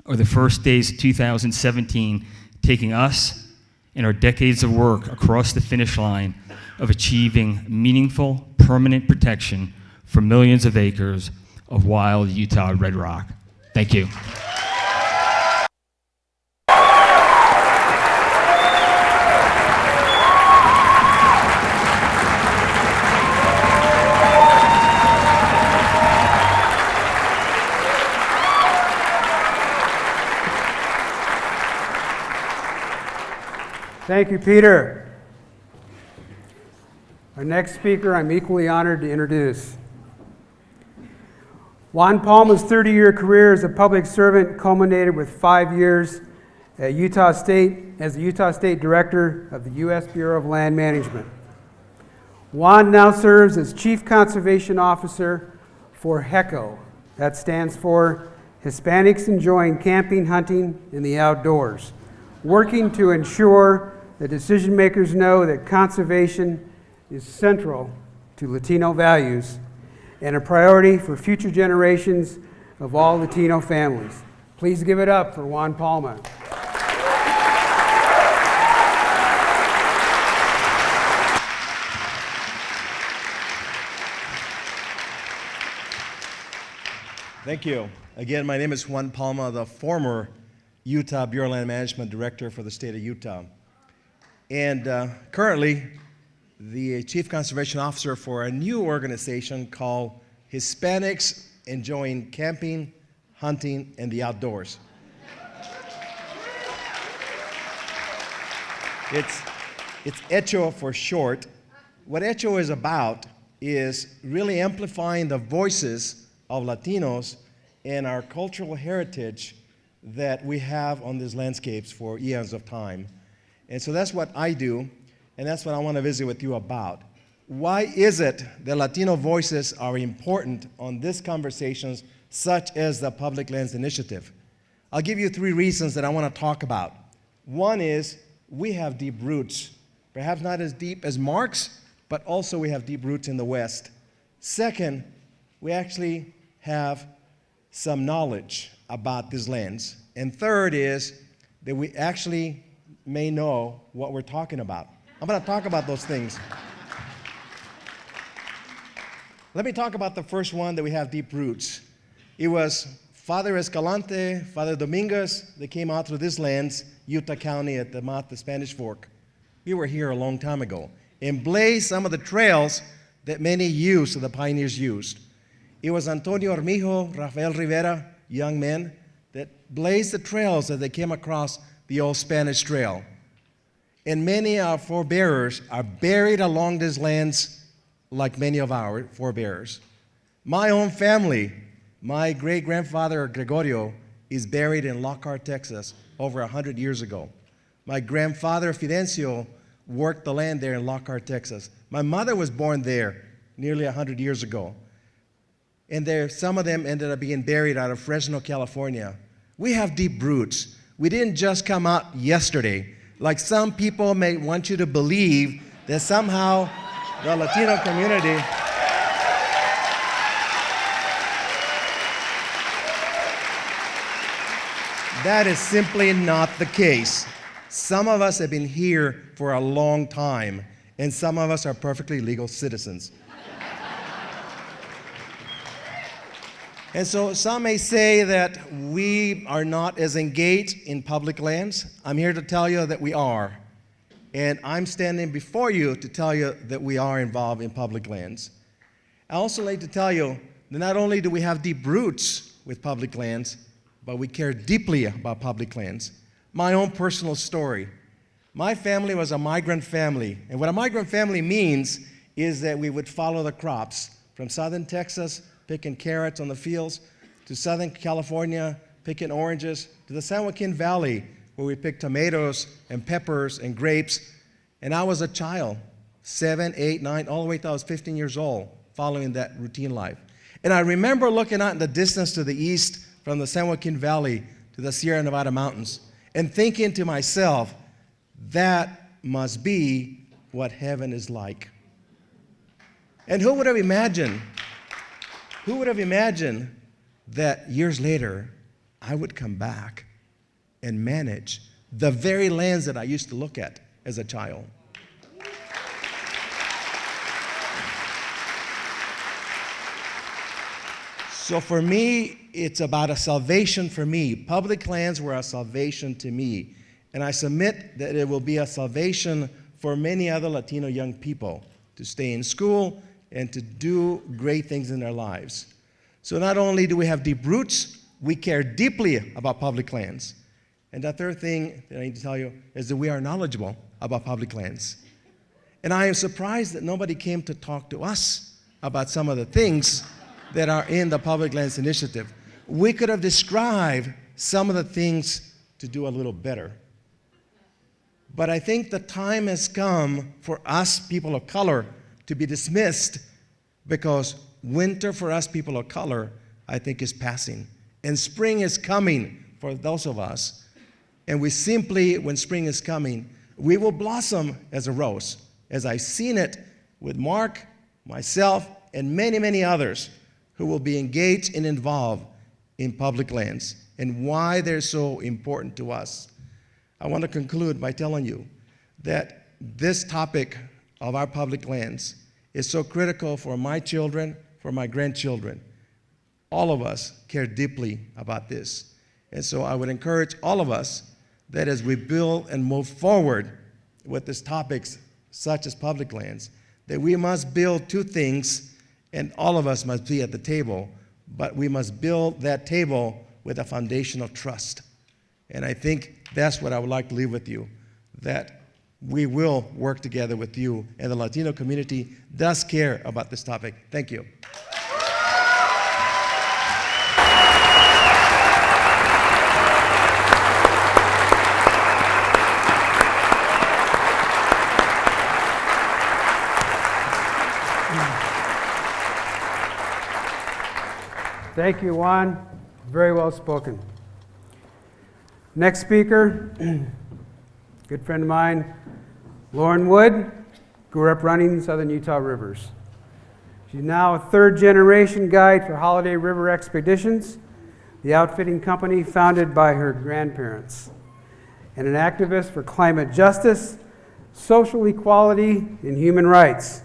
or the first days of 2017 taking us and our decades of work across the finish line of achieving meaningful, permanent protection for millions of acres of wild Utah red rock. Thank you. Thank you, Peter. Our next speaker, I'm equally honored to introduce. Juan Palma's 30-year career as a public servant culminated with 5 years at Utah State as the Utah State Director of the U.S. Bureau of Land Management. Juan now serves as Chief Conservation Officer for HECO. That stands for Hispanics Enjoying Camping, Hunting, and the Outdoors, working to ensure that decision makers know that conservation is central to Latino values and a priority for future generations of all Latino families. Please give it up for Juan Palma. Thank you. Again, my name is Juan Palma, the former Utah Bureau of Land Management Director for the state of Utah. And currently, the Chief Conservation Officer for a new organization called Hispanics Enjoying Camping, Hunting, and the Outdoors. It's HECO for short. What HECO is about is really amplifying the voices of Latinos and our cultural heritage that we have on these landscapes for eons of time. And so that's what I do, and that's what I want to visit with you about. Why is it that Latino voices are important on these conversations, such as the Public Lands Initiative? I'll give you 3 reasons that I want to talk about. One is we have deep roots, perhaps not as deep as Mark's, but also we have deep roots in the West. Second, we actually have some knowledge about these lands. And third is that we actually may know what we're talking about. I'm going to talk about those things. Let me talk about the first one, that we have deep roots. It was Father Escalante, Father Dominguez, that came out through these lands, Utah County at the mouth of the Spanish Fork. We were here a long time ago and blazed some of the trails that many used, so the pioneers used. It was Antonio Armijo, Rafael Rivera, young men, that blazed the trails that they came across the old Spanish Trail. And many of our forebearers are buried along these lands like many of our forebearers. My own family, my great-grandfather Gregorio is buried in Lockhart, Texas, over 100 years ago. My grandfather Fidencio worked the land there in Lockhart, Texas. My mother was born there nearly 100 years ago. And there, some of them ended up being buried out of Fresno, California. We have deep roots. We didn't just come out yesterday. Like some people may want you to believe that somehow the Latino community That is simply not the case. Some of us have been here for a long time, and some of us are perfectly legal citizens. And so some may say that we are not as engaged in public lands. I'm here to tell you that we are. And I'm standing before you to tell you that we are involved in public lands. I also like to tell you that not only do we have deep roots with public lands, but we care deeply about public lands. My own personal story. My family was a migrant family. And what a migrant family means is that we would follow the crops from southern Texas, picking carrots on the fields, to southern California, picking oranges, to the San Joaquin Valley, where we picked tomatoes and peppers and grapes. And I was a child, 7, 8, 9, all the way till I was 15 years old, following that routine life. And I remember looking out in the distance to the east from the San Joaquin Valley to the Sierra Nevada mountains and thinking to myself, that must be what heaven is like. And who would have imagined that years later I would come back and manage the very lands that I used to look at as a child? So for me, it's about a salvation for me. Public lands were a salvation to me. And I submit that it will be a salvation for many other Latino young people to stay in school and to do great things in their lives. So not only do we have deep roots, we care deeply about public lands. And the third thing that I need to tell you is that we are knowledgeable about public lands. And I am surprised that nobody came to talk to us about some of the things that are in the Public Lands Initiative. We could have described some of the things to do a little better. But I think the time has come for us people of color to be dismissed, because winter for us people of color, I think, is passing. And spring is coming for those of us. And we simply, when spring is coming, we will blossom as a rose, as I've seen it with Mark, myself, and many, many others who will be engaged and involved in public lands and why they're so important to us. I want to conclude by telling you that this topic of our public lands is so critical for my children, for my grandchildren. All of us care deeply about this. And so I would encourage all of us that as we build and move forward with these topics, such as public lands, that we must build two things, and all of us must be at the table, but we must build that table with a foundation of trust. And I think that's what I would like to leave with you, that we will work together with you, and the Latino community does care about this topic. Thank you. Thank you, Juan. Very well spoken. Next speaker, good friend of mine, Lauren Wood, grew up running Southern Utah rivers. She's now a third-generation guide for Holiday River Expeditions, the outfitting company founded by her grandparents, and an activist for climate justice, social equality, and human rights.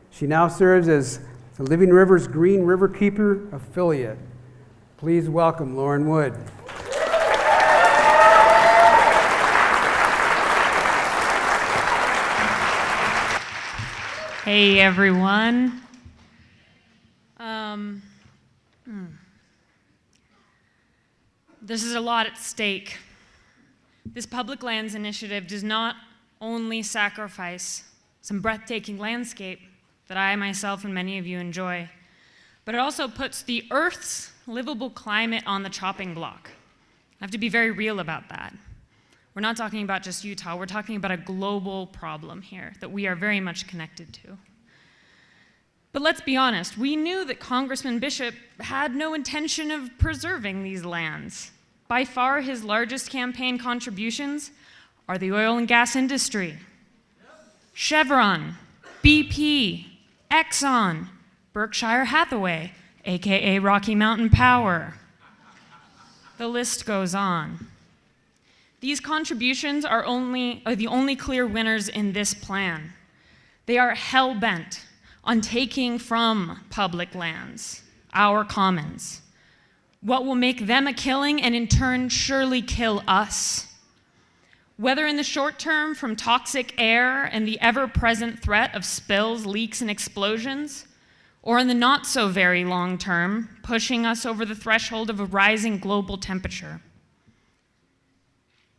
She now serves as the Living Rivers Green River Keeper affiliate. Please welcome Lauren Wood. Hey everyone. This is a lot at stake. This Public Lands Initiative does not only sacrifice some breathtaking landscape that I myself and many of you enjoy, but it also puts the Earth's livable climate on the chopping block. I have to be very real about that. We're not talking about just Utah, we're talking about a global problem here that we are very much connected to. But let's be honest, we knew that Congressman Bishop had no intention of preserving these lands. By far his largest campaign contributions are the oil and gas industry, Chevron, BP, Exxon, Berkshire Hathaway, AKA Rocky Mountain Power. The list goes on. These contributions are the only clear winners in this plan. They are hell-bent on taking from public lands, our commons, what will make them a killing and in turn surely kill us. Whether in the short term from toxic air and the ever-present threat of spills, leaks, and explosions, or in the not so very long term, pushing us over the threshold of a rising global temperature.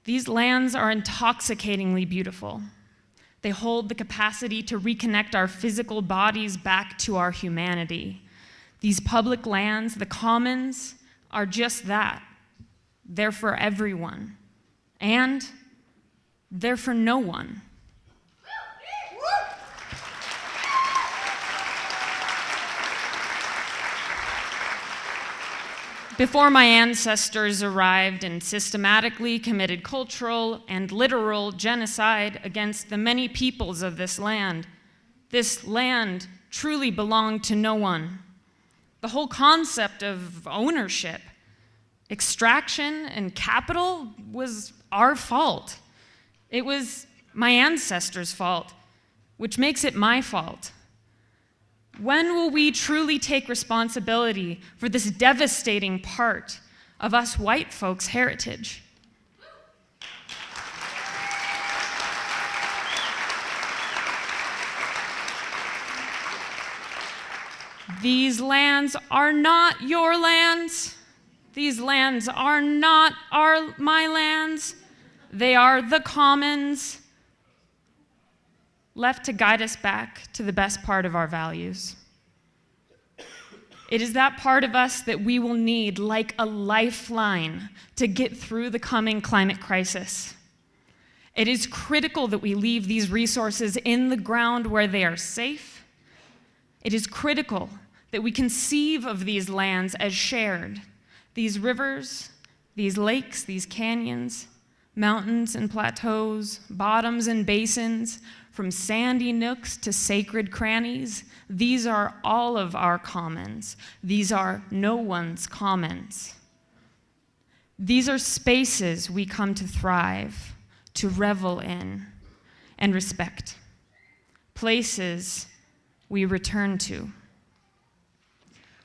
These lands are intoxicatingly beautiful. They hold the capacity to reconnect our physical bodies back to our humanity. These public lands, the commons, are just that. They're for everyone. And they're for no one. Before my ancestors arrived and systematically committed cultural and literal genocide against the many peoples of this land truly belonged to no one. The whole concept of ownership, extraction, and capital was our fault. It was my ancestors' fault, which makes it my fault. When will we truly take responsibility for this devastating part of us white folks' heritage? These lands are not your lands. These lands are not my lands. They are the commons, left to guide us back to the best part of our values. It is that part of us that we will need like a lifeline to get through the coming climate crisis. It is critical that we leave these resources in the ground where they are safe. It is critical that we conceive of these lands as shared. These rivers, these lakes, these canyons, mountains and plateaus, bottoms and basins, from sandy nooks to sacred crannies, these are all of our commons. These are no one's commons. These are spaces we come to thrive, to revel in, and respect. Places we return to.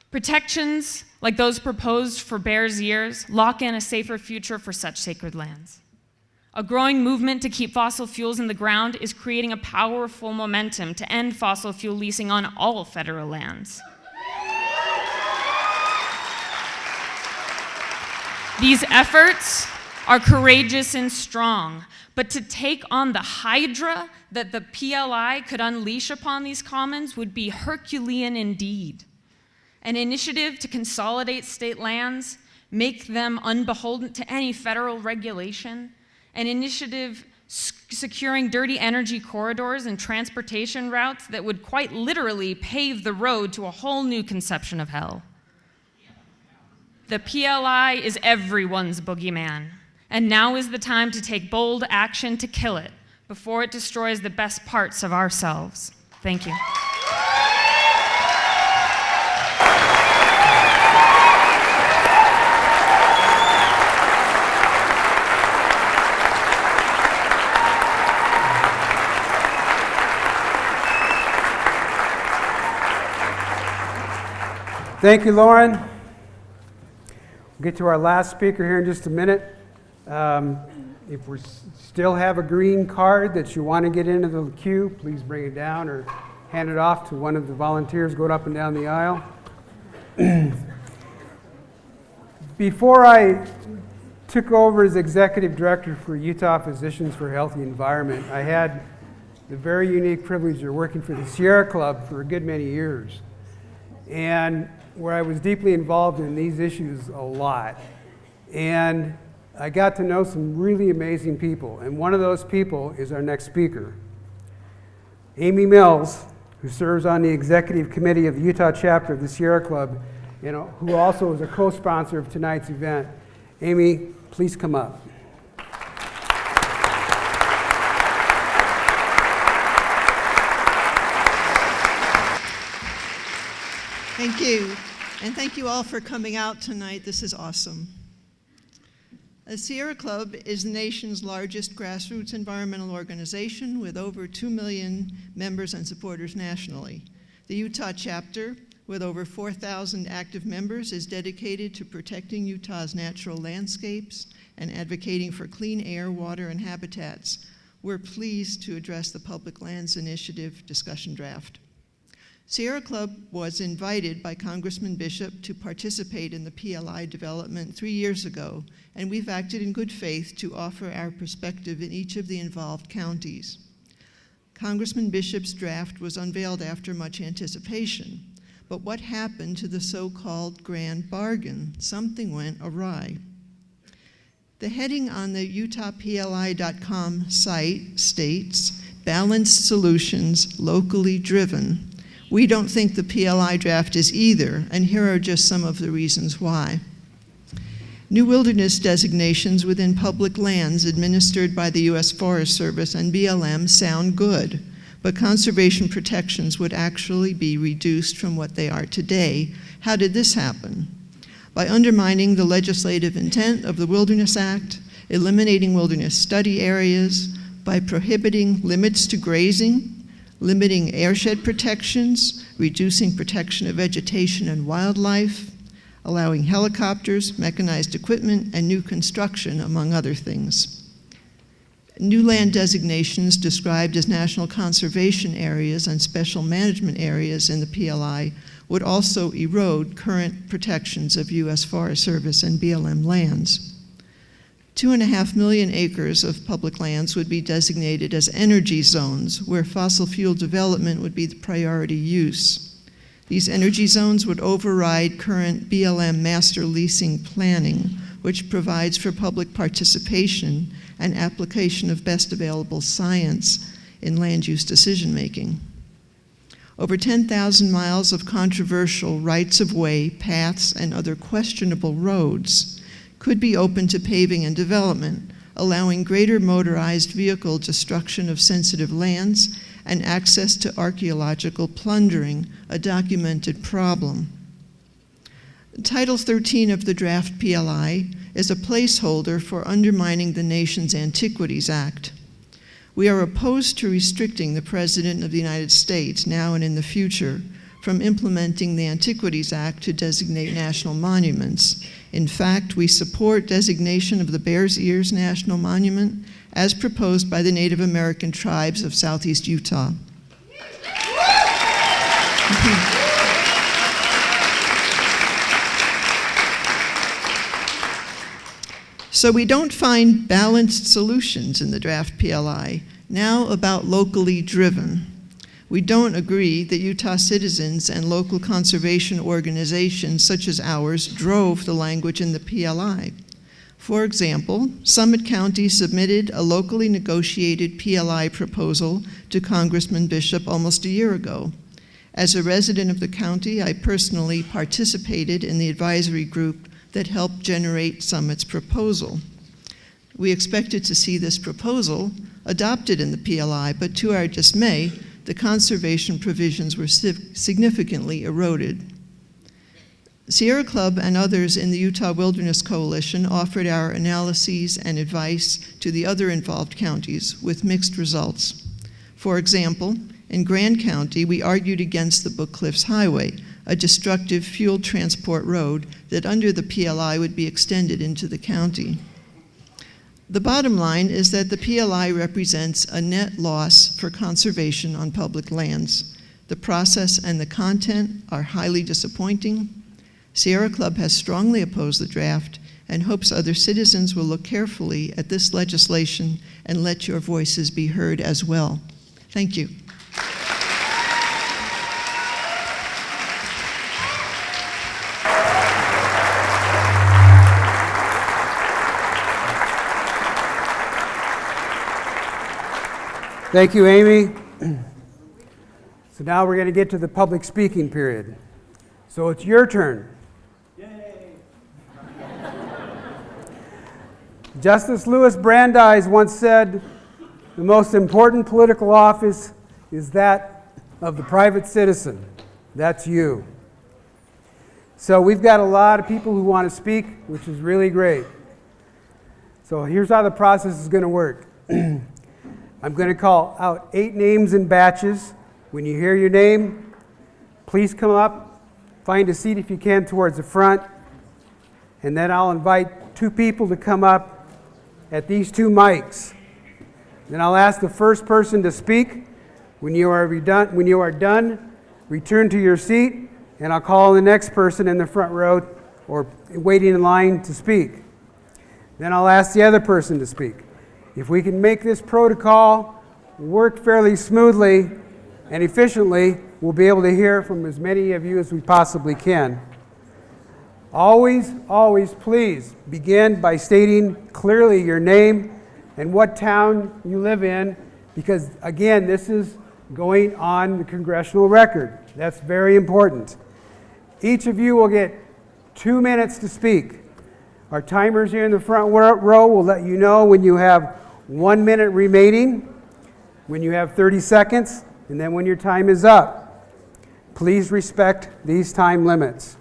Protections like those proposed for Bears Years lock in a safer future for such sacred lands. A growing movement to keep fossil fuels in the ground is creating a powerful momentum to end fossil fuel leasing on all federal lands. These efforts are courageous and strong, but to take on the hydra that the PLI could unleash upon these commons would be Herculean indeed. An initiative to consolidate state lands, make them unbeholden to any federal regulation, an initiative securing dirty energy corridors and transportation routes that would quite literally pave the road to a whole new conception of hell. The PLI is everyone's boogeyman, and now is the time to take bold action to kill it before it destroys the best parts of ourselves. Thank you. Thank you, Lauren. We'll get to our last speaker here in just a minute. If we still have a green card that you want to get into the queue, please bring it down or hand it off to one of the volunteers going up and down the aisle. Before I took over as executive director for Utah Physicians for a Healthy Environment, I had the very unique privilege of working for the Sierra Club for a good many years, and where I was deeply involved in these issues a lot. And I got to know some really amazing people, and one of those people is our next speaker. Amy Mills, who serves on the executive committee of the Utah chapter of the Sierra Club, who also is a co-sponsor of tonight's event. Amy, please come up. Thank you. And thank you all for coming out tonight. This is awesome. The Sierra Club is the nation's largest grassroots environmental organization with over 2 million members and supporters nationally. The Utah chapter, with over 4,000 active members, is dedicated to protecting Utah's natural landscapes and advocating for clean air, water, and habitats. We're pleased to address the Public Lands Initiative discussion draft. Sierra Club was invited by Congressman Bishop to participate in the PLI development 3 years ago, and we've acted in good faith to offer our perspective in each of the involved counties. Congressman Bishop's draft was unveiled after much anticipation, but what happened to the so-called grand bargain? Something went awry. The heading on the utahpli.com site states, "Balanced solutions, locally driven." We don't think the PLI draft is either, and here are just some of the reasons why. New wilderness designations within public lands administered by the U.S. Forest Service and BLM sound good, but conservation protections would actually be reduced from what they are today. How did this happen? By undermining the legislative intent of the Wilderness Act, eliminating wilderness study areas, by prohibiting limits to grazing, limiting airshed protections, reducing protection of vegetation and wildlife, allowing helicopters, mechanized equipment, and new construction, among other things. New land designations described as national conservation areas and special management areas in the PLI would also erode current protections of U.S. Forest Service and BLM lands. 2.5 million acres of public lands would be designated as energy zones, where fossil fuel development would be the priority use. These energy zones would override current BLM master leasing planning, which provides for public participation and application of best available science in land use decision-making. Over 10,000 miles of controversial rights-of-way, paths, and other questionable roads could be open to paving and development, allowing greater motorized vehicle destruction of sensitive lands and access to archaeological plundering, a documented problem. Title 13 of the draft PLI is a placeholder for undermining the nation's Antiquities Act. We are opposed to restricting the President of the United States, now and in the future, from implementing the Antiquities Act to designate national monuments. In fact, we support designation of the Bears Ears National Monument as proposed by the Native American tribes of Southeast Utah. So we don't find balanced solutions in the draft PLI. Now about locally driven. We don't agree that Utah citizens and local conservation organizations such as ours drove the language in the PLI. For example, Summit County submitted a locally negotiated PLI proposal to Congressman Bishop almost a year ago. As a resident of the county, I personally participated in the advisory group that helped generate Summit's proposal. We expected to see this proposal adopted in the PLI, but to our dismay, the conservation provisions were significantly eroded. Sierra Club and others in the Utah Wilderness Coalition offered our analyses and advice to the other involved counties with mixed results. For example, in Grand County, we argued against the Book Cliffs Highway, a destructive fuel transport road that under the PLI would be extended into the county. The bottom line is that the PLI represents a net loss for conservation on public lands. The process and the content are highly disappointing. Sierra Club has strongly opposed the draft and hopes other citizens will look carefully at this legislation and let your voices be heard as well. Thank you. Thank you, Amy. So now we're going to get to the public speaking period. So it's your turn. Yay. Justice Louis Brandeis once said, "The most important political office is that of the private citizen." That's you. So we've got a lot of people who want to speak, which is really great. So here's how the process is going to work. I'm going to call out 8 names in batches. When you hear your name, please come up, find a seat if you can towards the front, and then I'll invite 2 people to come up at these 2 mics. Then I'll ask the first person to speak. When you are done, return to your seat, and I'll call the next person in the front row or waiting in line to speak. Then I'll ask the other person to speak. If we can make this protocol work fairly smoothly and efficiently, we'll be able to hear from as many of you as we possibly can. Always, always please begin by stating clearly your name and what town you live in, because again, this is going on the congressional record. That's very important. Each of you will get 2 minutes to speak. Our timers here in the front row will let you know when you have 1 minute remaining, when you have 30 seconds, and then when your time is up. Please respect these time limits.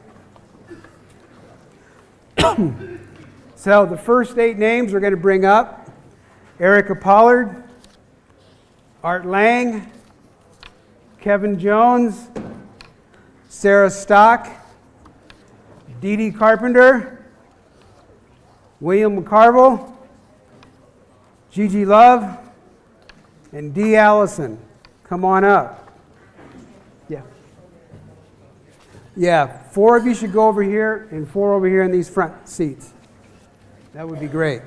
So the first 8 names we're going to bring up: Erica Pollard, Art Lang, Kevin Jones, Sarah Stock, Dee Dee Carpenter, William McCarville, Gigi Love, and Dee Allison. Come on up. Yeah, 4 of you should go over here and 4 over here in these front seats. That would be great.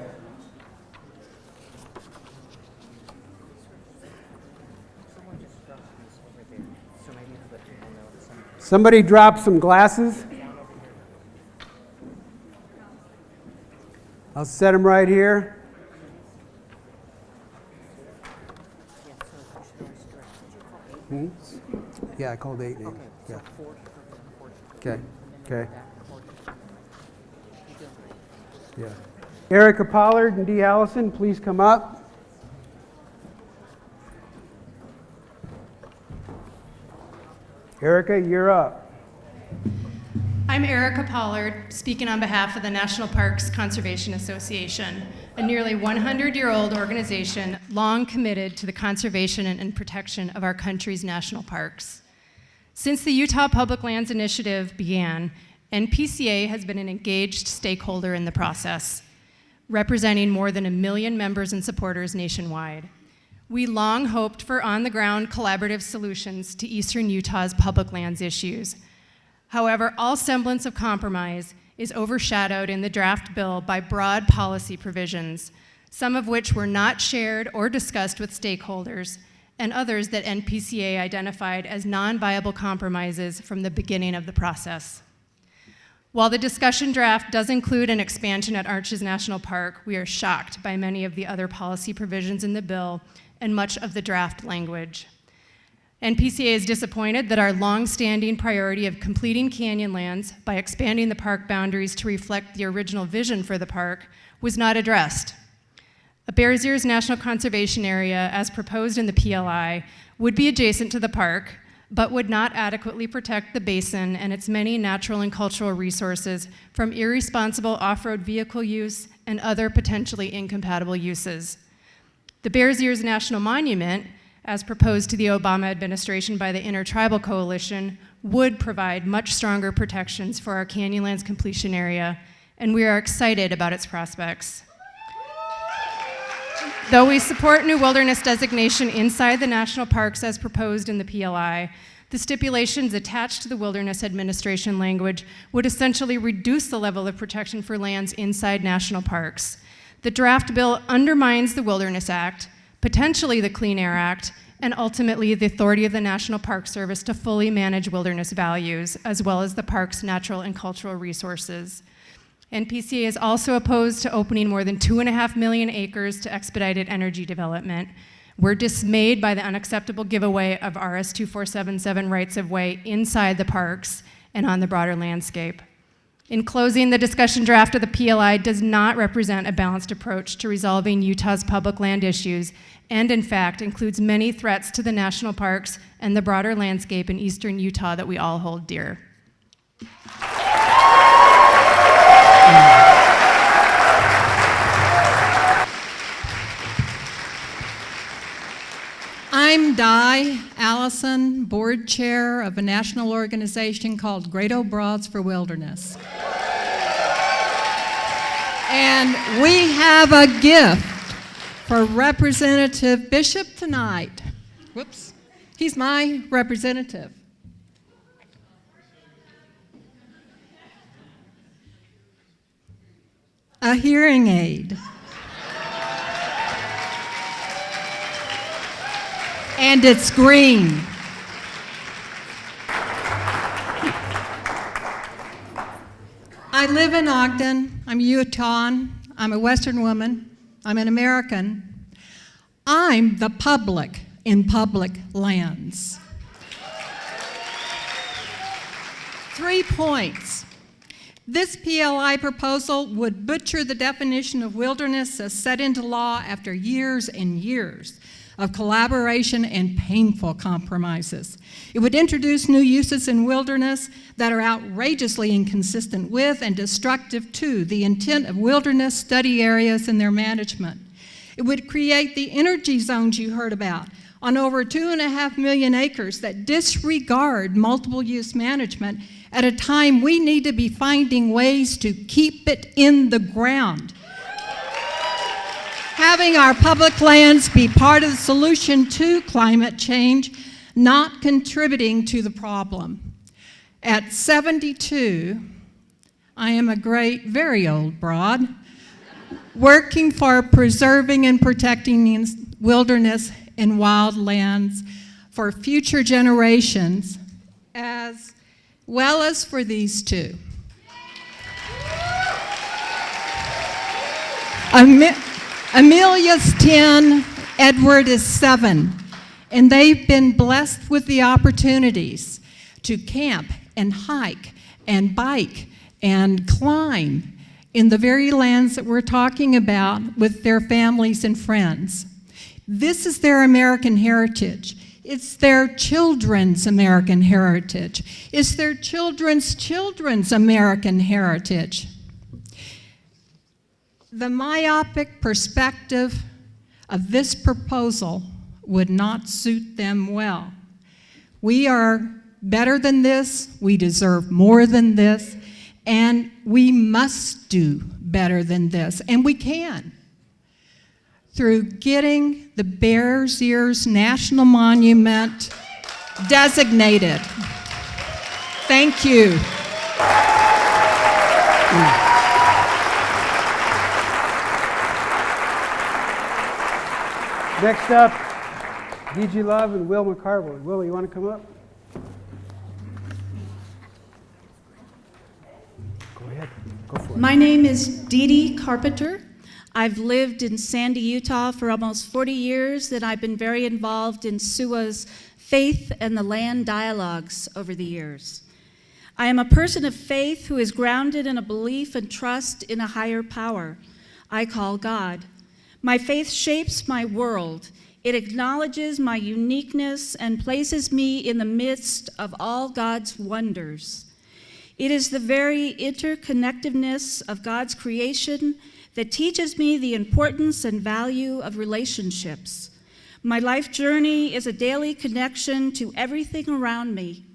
Somebody drop some glasses. I'll set them right here. Yeah, I called 8 names. Yeah. Okay. Yeah. Erica Pollard and Dee Allison, please come up. Erica, you're up. I'm Erica Pollard, speaking on behalf of the National Parks Conservation Association, a nearly 100-year-old organization long committed to the conservation and protection of our country's national parks. Since the Utah Public Lands Initiative began, NPCA has been an engaged stakeholder in the process, representing more than 1 million members and supporters nationwide. We long hoped for on-the-ground collaborative solutions to Eastern Utah's public lands issues. However, all semblance of compromise is overshadowed in the draft bill by broad policy provisions, some of which were not shared or discussed with stakeholders, and others that NPCA identified as non-viable compromises from the beginning of the process. While the discussion draft does include an expansion at Arches National Park, we are shocked by many of the other policy provisions in the bill and much of the draft language. NPCA is disappointed that our long-standing priority of completing Canyonlands by expanding the park boundaries to reflect the original vision for the park was not addressed. A Bears Ears National Conservation Area, as proposed in the PLI, would be adjacent to the park, but would not adequately protect the basin and its many natural and cultural resources from irresponsible off-road vehicle use and other potentially incompatible uses. The Bears Ears National Monument, as proposed to the Obama administration by the Intertribal Coalition, would provide much stronger protections for our Canyonlands completion area, and we are excited about its prospects. Though we support new wilderness designation inside the national parks as proposed in the PLI, the stipulations attached to the Wilderness Administration language would essentially reduce the level of protection for lands inside national parks. The draft bill undermines the Wilderness Act, potentially the Clean Air Act, and ultimately the authority of the National Park Service to fully manage wilderness values, as well as the park's natural and cultural resources. NPCA is also opposed to opening more than 2.5 million acres to expedited energy development. We're dismayed by the unacceptable giveaway of RS 2477 rights-of-way inside the parks and on the broader landscape. In closing, the discussion draft of the PLI does not represent a balanced approach to resolving Utah's public land issues, and in fact includes many threats to the national parks and the broader landscape in eastern Utah that we all hold dear. I'm Di Allison, board chair of a national organization called Great O'Broads for Wilderness. And we have a gift for Representative Bishop tonight. Whoops, he's my representative. A hearing aid. And it's green. I live in Ogden. I'm Utahn. I'm a Western woman. I'm an American. I'm the public in public lands. 3 points. This PLI proposal would butcher the definition of wilderness as set into law after years and years of collaboration and painful compromises. It would introduce new uses in wilderness that are outrageously inconsistent with and destructive to the intent of wilderness study areas and their management. It would create the energy zones you heard about on over 2.5 million acres that disregard multiple use management at a time we need to be finding ways to keep it in the ground. Having our public lands be part of the solution to climate change, not contributing to the problem. At 72, I am a great, very old broad, working for preserving and protecting wilderness and wildlands for future generations, as well as for these two. Amelia's 10, Edward is 7, and they've been blessed with the opportunities to camp and hike and bike and climb in the very lands that we're talking about with their families and friends. This is their American heritage. It's their children's American heritage. It's their children's children's American heritage. The myopic perspective of this proposal would not suit them well. We are better than this, we deserve more than this, and we must do better than this, and we can. Through getting the Bears Ears National Monument designated. Thank you. Next up, D.G. Love and Will McCarville. Will, you want to come up? Go ahead. Go for it. My name is Dee Dee Carpenter. I've lived in Sandy, Utah for almost 40 years, and I've been very involved in SUA's faith and the land dialogues over the years. I am a person of faith who is grounded in a belief and trust in a higher power I call God. My faith shapes my world. It acknowledges my uniqueness and places me in the midst of all God's wonders. It is the very interconnectedness of God's creation that teaches me the importance and value of relationships. My life journey is a daily connection to everything around me.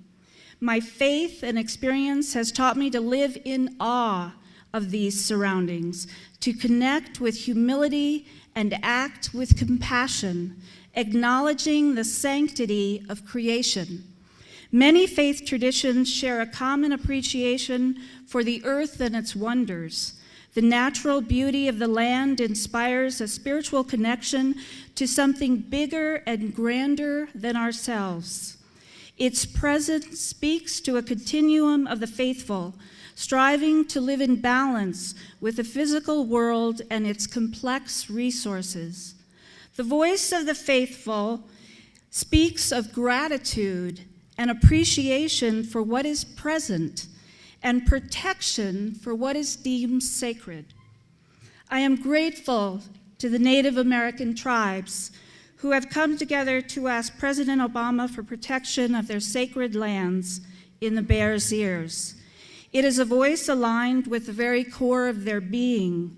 My faith and experience has taught me to live in awe of these surroundings, to connect with humility and act with compassion, acknowledging the sanctity of creation. Many faith traditions share a common appreciation for the earth and its wonders. The natural beauty of the land inspires a spiritual connection to something bigger and grander than ourselves. Its presence speaks to a continuum of the faithful, striving to live in balance with the physical world and its complex resources. The voice of the faithful speaks of gratitude and appreciation for what is present and protection for what is deemed sacred. I am grateful to the Native American tribes who have come together to ask President Obama for protection of their sacred lands in the Bears Ears. It is a voice aligned with the very core of their being,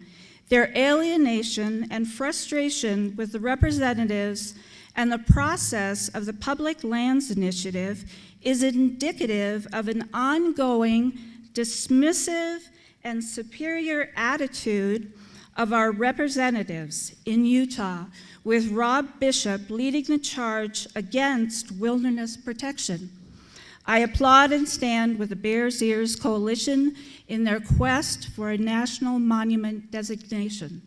their alienation and frustration with the representatives and the process of the Public Lands Initiative is indicative of an ongoing, dismissive, and superior attitude of our representatives in Utah, with Rob Bishop leading the charge against wilderness protection. I applaud and stand with the Bears Ears Coalition in their quest for a national monument designation.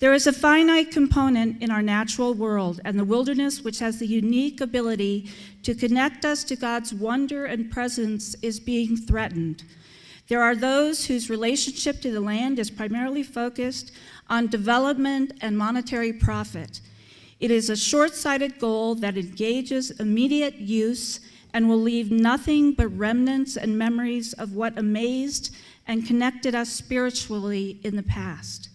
There is a finite component in our natural world and the wilderness which has the unique ability to connect us to God's wonder and presence is being threatened. There are those whose relationship to the land is primarily focused on development and monetary profit. It is a short-sighted goal that engages immediate use and will leave nothing but remnants and memories of what amazed and connected us spiritually in the past.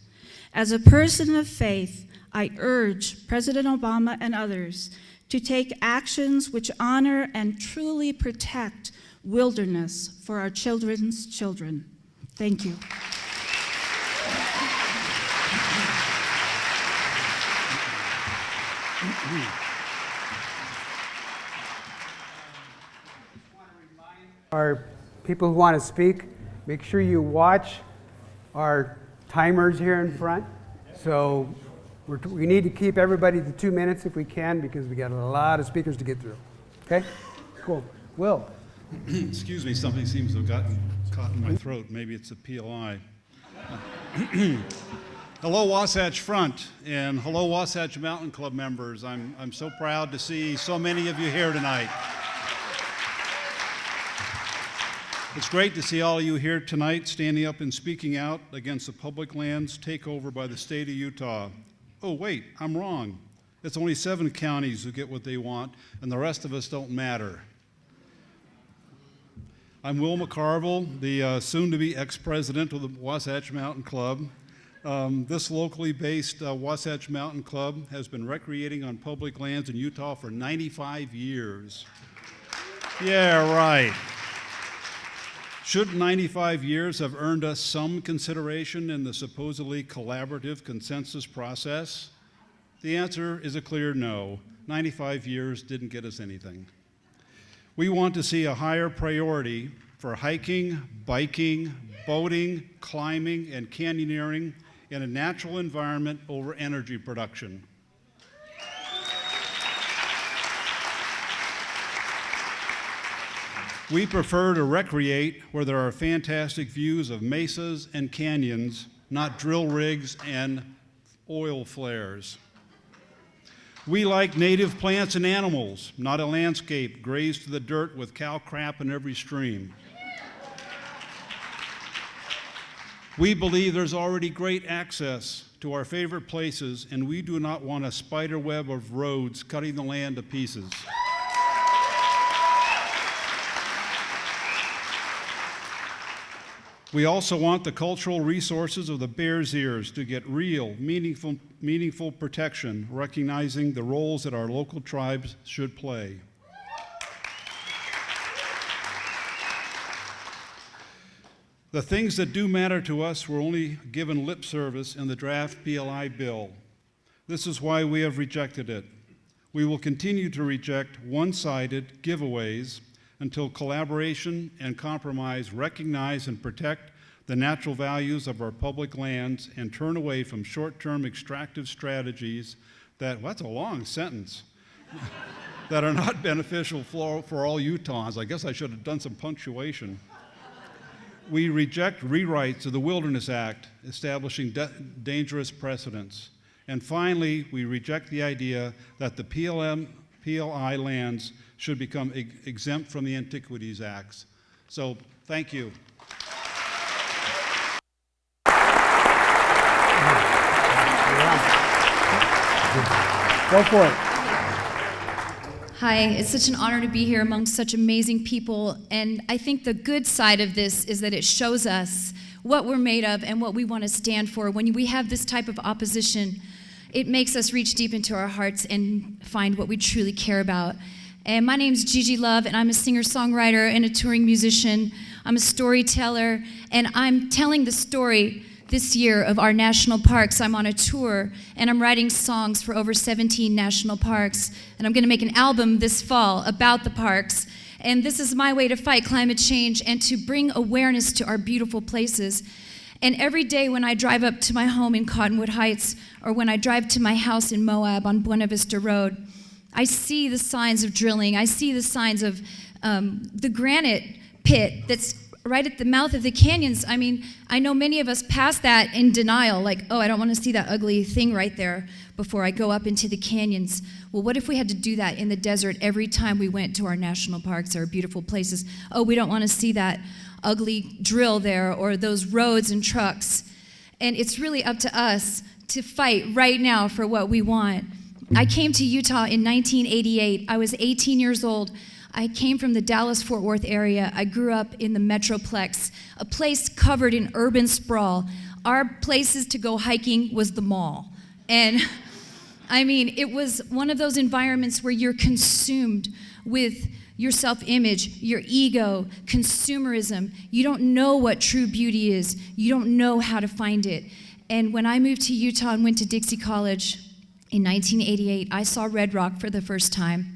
As a person of faith, I urge President Obama and others to take actions which honor and truly protect wilderness for our children's children. Thank you. Our people who want to speak, make sure you watch our timers here in front. So we need to keep everybody to 2 minutes if we can, because we got a lot of speakers to get through. Okay? Cool. Will. Excuse me, something seems to have gotten caught in my throat. Maybe it's a PLI. Hello, Wasatch Front, and hello, Wasatch Mountain Club members. I'm so proud to see so many of you here tonight. It's great to see all of you here tonight standing up and speaking out against the public lands takeover by the state of Utah. Oh, wait, I'm wrong. It's only 7 counties who get what they want, and the rest of us don't matter. I'm Will McCarville, the soon-to-be ex-president of the Wasatch Mountain Club. This locally based Wasatch Mountain Club has been recreating on public lands in Utah for 95 years. Yeah, right. Should 95 years have earned us some consideration in the supposedly collaborative consensus process? The answer is a clear no. 95 years didn't get us anything. We want to see a higher priority for hiking, biking, boating, climbing, and canyoneering in a natural environment over energy production. We prefer to recreate where there are fantastic views of mesas and canyons, not drill rigs and oil flares. We like native plants and animals, not a landscape grazed to the dirt with cow crap in every stream. We believe there's already great access to our favorite places, and we do not want a spider web of roads cutting the land to pieces. We also want the cultural resources of the Bears Ears to get real, meaningful protection, recognizing the roles that our local tribes should play. The things that do matter to us were only given lip service in the draft PLI bill. This is why we have rejected it. We will continue to reject one-sided giveaways until collaboration and compromise recognize and protect the natural values of our public lands and turn away from short-term extractive strategies that, well, that's a long sentence, that are not beneficial for all Utahns. I guess I should have done some punctuation. We reject rewrites of the Wilderness Act, establishing dangerous precedents. And finally, we reject the idea that the PLI lands should become exempt from the Antiquities Acts. So, thank you. Go for it. Hi, it's such an honor to be here among such amazing people, and I think the good side of this is that it shows us what we're made of and what we want to stand for. When we have this type of opposition, it makes us reach deep into our hearts and find what we truly care about. And my name's Gigi Love, and I'm a singer-songwriter and a touring musician. I'm a storyteller, and I'm telling the story this year of our national parks. I'm on a tour, and I'm writing songs for over 17 national parks, and I'm going to make an album this fall about the parks. And this is my way to fight climate change and to bring awareness to our beautiful places. And every day when I drive up to my home in Cottonwood Heights, or when I drive to my house in Moab on Buena Vista Road, I see the signs of drilling. I see the signs of the granite pit that's right at the mouth of the canyons. I mean, I know many of us pass that in denial, like, oh, I don't want to see that ugly thing right there before I go up into the canyons. Well, what if we had to do that in the desert every time we went to our national parks, our beautiful places? Oh, we don't want to see that ugly drill there or those roads and trucks. And it's really up to us to fight right now for what we want. I came to Utah in 1988. I was 18 years old. I came from the Dallas-Fort Worth area. I grew up in the Metroplex, a place covered in urban sprawl. Our places to go hiking was the mall. And I mean, it was one of those environments where you're consumed with your self-image, your ego, consumerism. You don't know what true beauty is. You don't know how to find it. And when I moved to Utah and went to Dixie College in 1988, I saw Red Rock for the first time.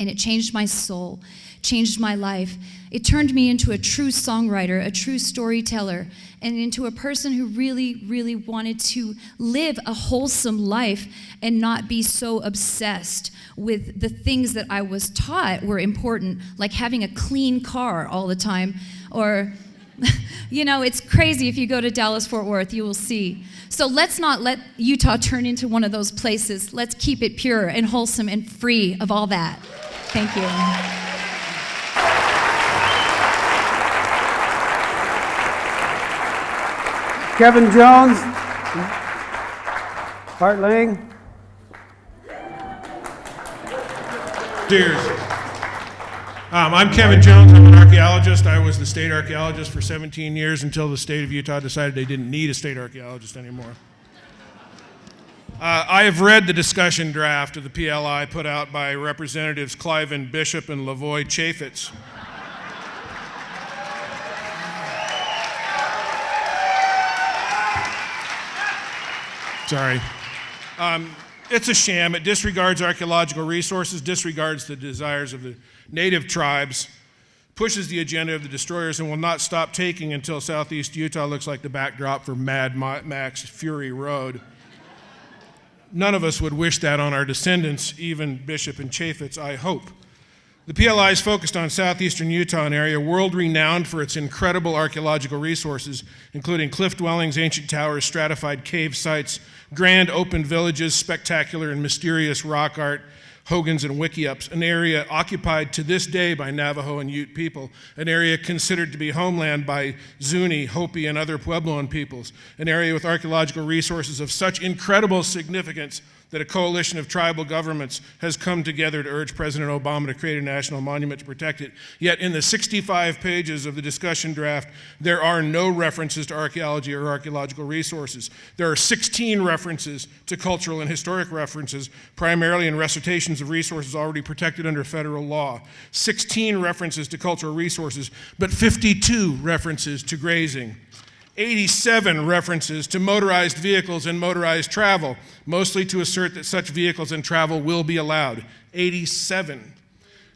And it changed my soul, changed my life. It turned me into a true songwriter, a true storyteller, and into a person who really, really wanted to live a wholesome life and not be so obsessed with the things that I was taught were important, like having a clean car all the time. Or, you know, it's crazy. If you go to Dallas-Fort Worth, you will see. So let's not let Utah turn into one of those places. Let's keep it pure and wholesome and free of all that. Thank you. Kevin Jones, Bart Lang. Cheers. I'm Kevin Jones. I'm an archaeologist. I was the state archaeologist for 17 years until the state of Utah decided they didn't need a state archaeologist anymore. I have read the discussion draft of the PLI put out by Representatives Cliven Bishop and Lavoy Chaffetz. Sorry. It's a sham. It disregards archaeological resources, disregards the desires of the native tribes, pushes the agenda of the destroyers, and will not stop taking until southeast Utah looks like the backdrop for Mad Max Fury Road. None of us would wish that on our descendants, even Bishop and Chaffetz, I hope. The PLI is focused on southeastern Utah, an area world-renowned for its incredible archaeological resources, including cliff dwellings, ancient towers, stratified cave sites, grand open villages, spectacular and mysterious rock art, Hogans and Wickiups, an area occupied to this day by Navajo and Ute people, an area considered to be homeland by Zuni, Hopi, and other Puebloan peoples, an area with archaeological resources of such incredible significance that a coalition of tribal governments has come together to urge President Obama to create a national monument to protect it. Yet in the 65 pages of the discussion draft, there are no references to archaeology or archaeological resources. There are 16 references to cultural and historic references, primarily in recitations of resources already protected under federal law. 16 references to cultural resources, but 52 references to grazing. 87 references to motorized vehicles and motorized travel, mostly to assert that such vehicles and travel will be allowed. 87.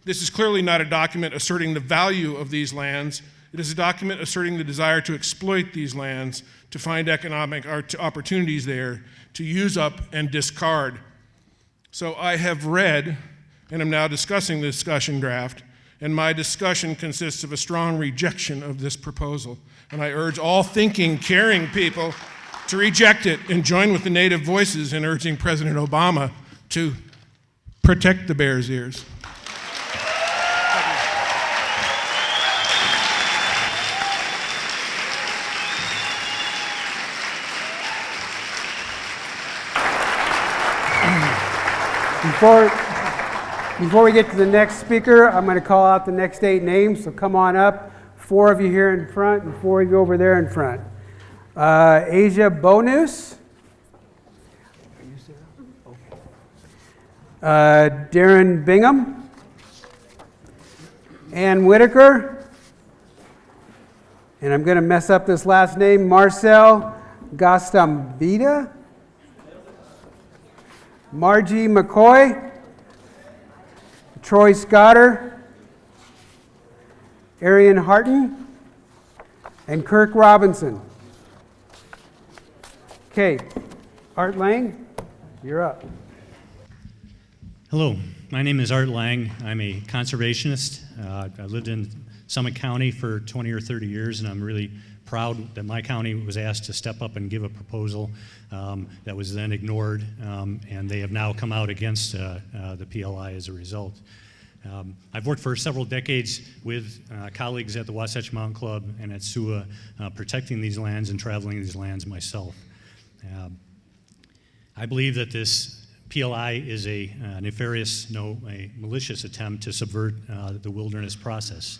This is clearly not a document asserting the value of these lands. It is a document asserting the desire to exploit these lands, to find economic opportunities there, to use up and discard. So I have read, and am now discussing the discussion draft, and my discussion consists of a strong rejection of this proposal. And I urge all thinking, caring people to reject it and join with the native voices in urging President Obama to protect the Bears' ears. Before we get to the next speaker, I'm going to call out the next 8 names, so come on up. 4 of you here in front and 4 of you over there in front. Asia Bonus. Darren Bingham. Ann Whitaker. And I'm going to mess up this last name, Marcel Gastambida, Margie McCoy, Troy Scotter, Arian Harton, and Kirk Robinson. Okay, Art Lang, you're up. Hello, my name is Art Lang. I'm a conservationist. I lived in Summit County for 20 or 30 years, and I'm really proud that my county was asked to step up and give a proposal that was then ignored, and they have now come out against the PLI as a result. I've worked for several decades with colleagues at the Wasatch Mountain Club and at SUA protecting these lands and traveling these lands myself. I believe that this PLI is a nefarious, a malicious attempt to subvert the wilderness process.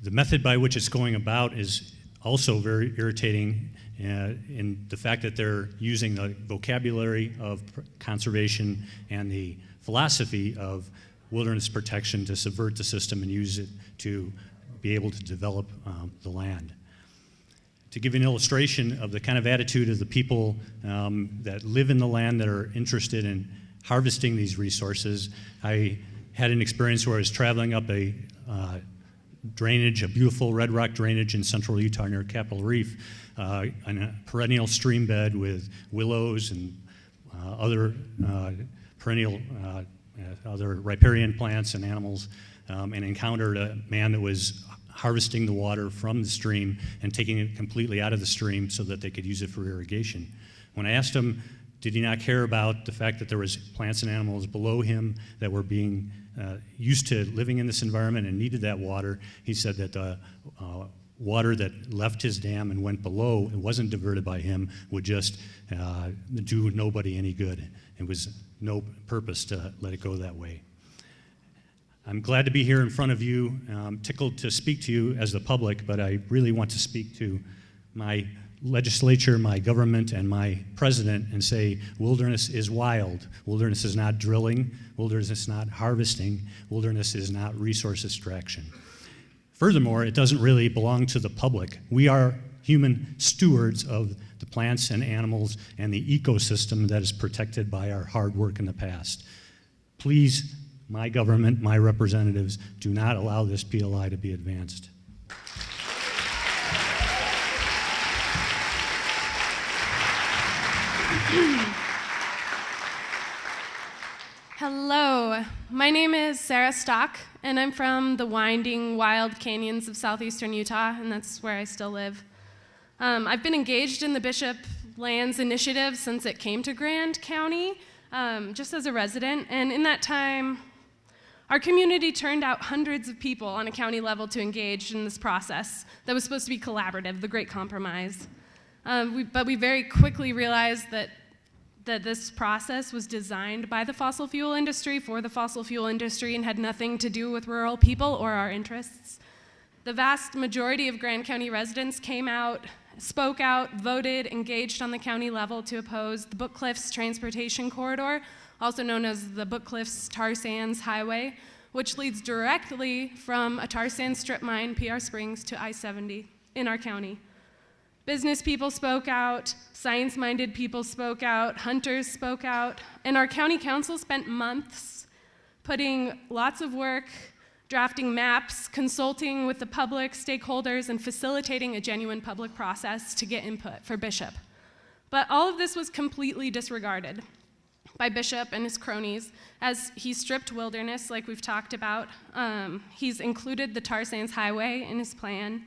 The method by which it's going about is also very irritating in the fact that they're using the vocabulary of conservation and the philosophy of wilderness protection to subvert the system and use it to be able to develop the land. To give you an illustration of the kind of attitude of the people that live in the land that are interested in harvesting these resources, I had an experience where I was traveling up a drainage, a beautiful red rock drainage in central Utah near Capitol Reef, on a perennial stream bed with willows and other perennial, other riparian plants and animals, and encountered a man that was harvesting the water from the stream and taking it completely out of the stream so that they could use it for irrigation. When I asked him, did he not care about the fact that there was plants and animals below him that were being used to living in this environment and needed that water, he said that the water that left his dam and went below, it wasn't diverted by him, would just do nobody any good. It was no purpose to let it go that way. I'm glad to be here in front of you, tickled to speak to you as the public, but I really want to speak to my legislature, my government, and my president and say wilderness is wild. Wilderness is not drilling. Wilderness is not harvesting. Wilderness is not resource extraction. Furthermore, it doesn't really belong to the public. We are human stewards of the plants and animals and the ecosystem that is protected by our hard work in the past. Please, my government, my representatives, do not allow this PLI to be advanced. Hello, my name is Sarah Stock, and I'm from the winding, wild canyons of southeastern Utah, and that's where I still live. I've been engaged in the Bishop Lands Initiative since it came to Grand County, just as a resident, and in that time, our community turned out hundreds of people on a county level to engage in this process that was supposed to be collaborative, the Great Compromise. But we very quickly realized that this process was designed by the fossil fuel industry for the fossil fuel industry and had nothing to do with rural people or our interests. The vast majority of Grand County residents came out, spoke out, voted, engaged on the county level to oppose the Book Cliffs Transportation Corridor, also known as the Book Cliffs Tar Sands Highway, which leads directly from a tar sand strip mine, PR Springs, to I-70 in our county. Business people spoke out, science-minded people spoke out, hunters spoke out, and our county council spent months putting lots of work, drafting maps, consulting with the public, stakeholders, and facilitating a genuine public process to get input for Bishop. But all of this was completely disregarded by Bishop and his cronies as he stripped wilderness, like we've talked about. He's included the Tar Sands Highway in his plan.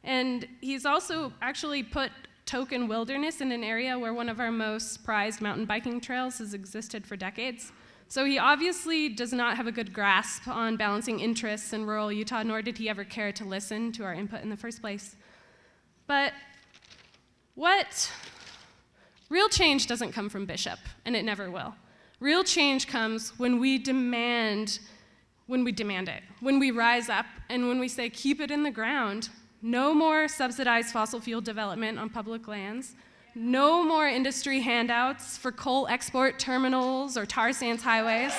And he's also actually put token wilderness in an area where one of our most prized mountain biking trails has existed for decades. So he obviously does not have a good grasp on balancing interests in rural Utah, nor did he ever care to listen to our input in the first place. But real change doesn't come from Bishop, and it never will. Real change comes when we demand it, when we rise up, and when we say, keep it in the ground. No more subsidized fossil fuel development on public lands. No more industry handouts for coal export terminals or tar sands highways.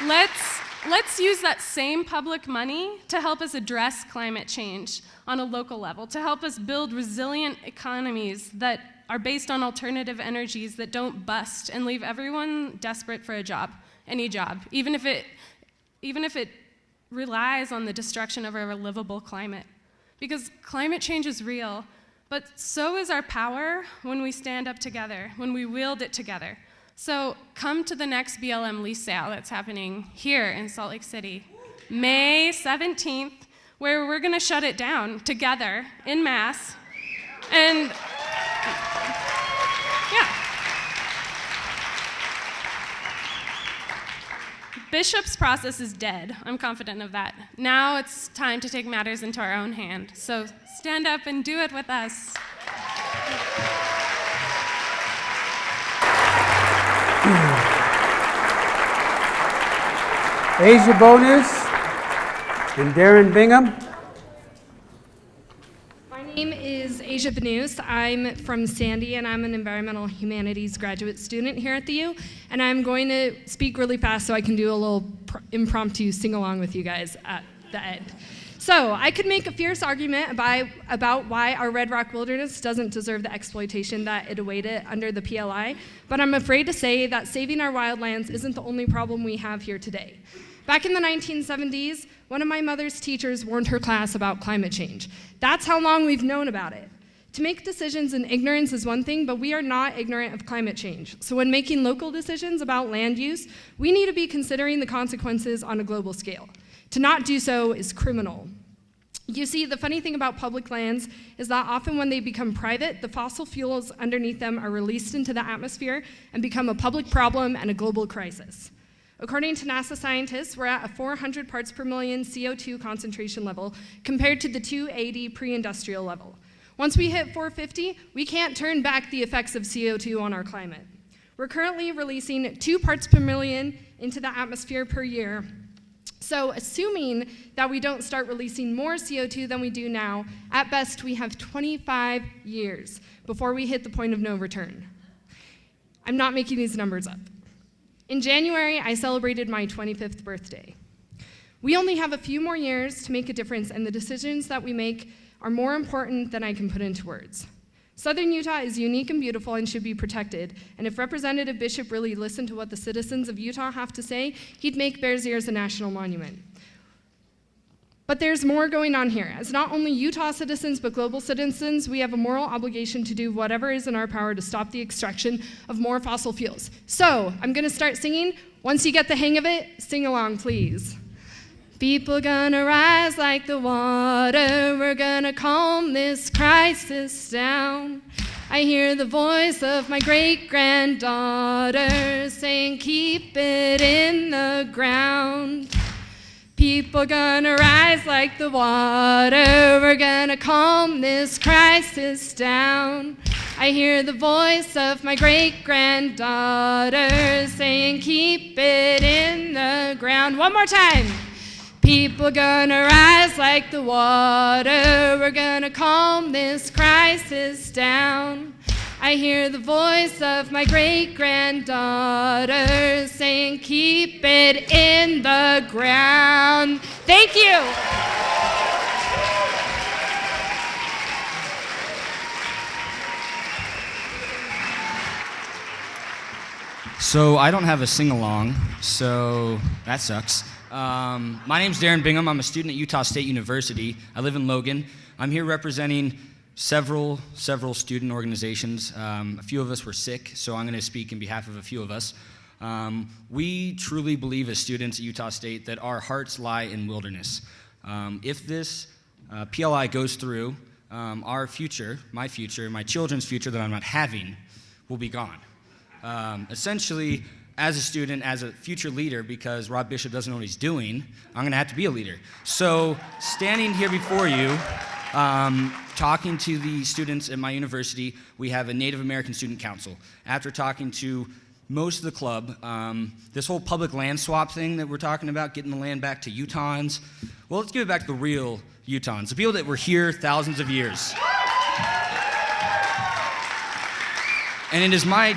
let's use that same public money to help us address climate change on a local level, to help us build resilient economies that are based on alternative energies that don't bust and leave everyone desperate for a job, any job, even if it relies on the destruction of our livable climate. Because climate change is real, but so is our power when we stand up together, when we wield it together. So come to the next BLM lease sale that's happening here in Salt Lake City, May 17th, where we're gonna shut it down together, en masse. And yeah. Bishop's process is dead. I'm confident of that. Now it's time to take matters into our own hand. So stand up and do it with us. Asia Bonus and Darren Bingham. My name is Asia Banus. I'm from Sandy, and I'm an environmental humanities graduate student here at the U. And I'm going to speak really fast so I can do a little impromptu sing-along with you guys at the end. So I could make a fierce argument about why our Red Rock Wilderness doesn't deserve the exploitation that it awaited under the PLI, but I'm afraid to say that saving our wildlands isn't the only problem we have here today. Back in the 1970s, one of my mother's teachers warned her class about climate change. That's how long we've known about it. To make decisions in ignorance is one thing, but we are not ignorant of climate change. So when making local decisions about land use, we need to be considering the consequences on a global scale. To not do so is criminal. You see, the funny thing about public lands is that often when they become private, the fossil fuels underneath them are released into the atmosphere and become a public problem and a global crisis. According to NASA scientists, we're at a 400 parts per million CO2 concentration level compared to the 280 pre-industrial level. Once we hit 450, we can't turn back the effects of CO2 on our climate. We're currently releasing 2 parts per million into the atmosphere per year. So assuming that we don't start releasing more CO2 than we do now, at best we have 25 years before we hit the point of no return. I'm not making these numbers up. In January, I celebrated my 25th birthday. We only have a few more years to make a difference, and the decisions that we make are more important than I can put into words. Southern Utah is unique and beautiful and should be protected, and if Representative Bishop really listened to what the citizens of Utah have to say, he'd make Bears Ears a national monument. But there's more going on here. As not only Utah citizens, but global citizens, we have a moral obligation to do whatever is in our power to stop the extraction of more fossil fuels. So, I'm gonna start singing. Once you get the hang of it, sing along, please. People gonna rise like the water, we're gonna calm this crisis down. I hear the voice of my great-granddaughter saying, keep it in the ground. People gonna rise like the water, we're gonna calm this crisis down. I hear the voice of my great-granddaughter saying, keep it in the ground. One more time. People gonna rise like the water, we're gonna calm this crisis down. I hear the voice of my great-granddaughter saying, keep it in the ground. Thank you. So I don't have a sing-along, so that sucks. My name's Darren Bingham. I'm a student at Utah State University. I live in Logan. I'm here representing several student organizations. A few of us were sick, so I'm going to speak in behalf of a few of us. We truly believe as students at Utah State that our hearts lie in wilderness. If this PLI goes through, our future, my children's future that I'm not having, will be gone. Essentially, as a student, as a future leader, because Rob Bishop doesn't know what he's doing, I'm going to have to be a leader. So standing here before you, talking to the students at my university, we have a Native American Student Council. After talking to most of the club, this whole public land swap thing that we're talking about, getting the land back to Utahns, well, let's give it back to the real Utahns, the people that were here thousands of years. And it is my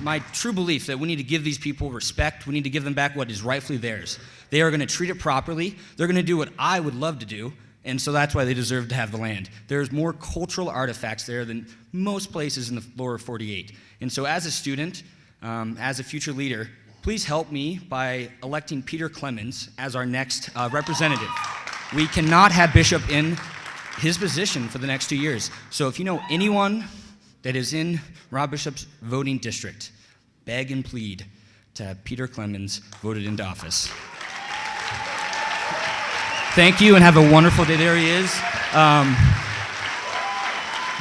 my true belief that we need to give these people respect. We need to give them back what is rightfully theirs. They are going to treat it properly. They're going to do what I would love to do, and so that's why they deserve to have the land. There's more cultural artifacts there than most places in the lower 48. And so as a student, as a future leader, please help me by electing Peter Clemens as our next representative. We cannot have Bishop in his position for the next 2 years. So if you know anyone that is in Rob Bishop's voting district, beg and plead to have Peter Clemens voted into office. Thank you and have a wonderful day. There he is.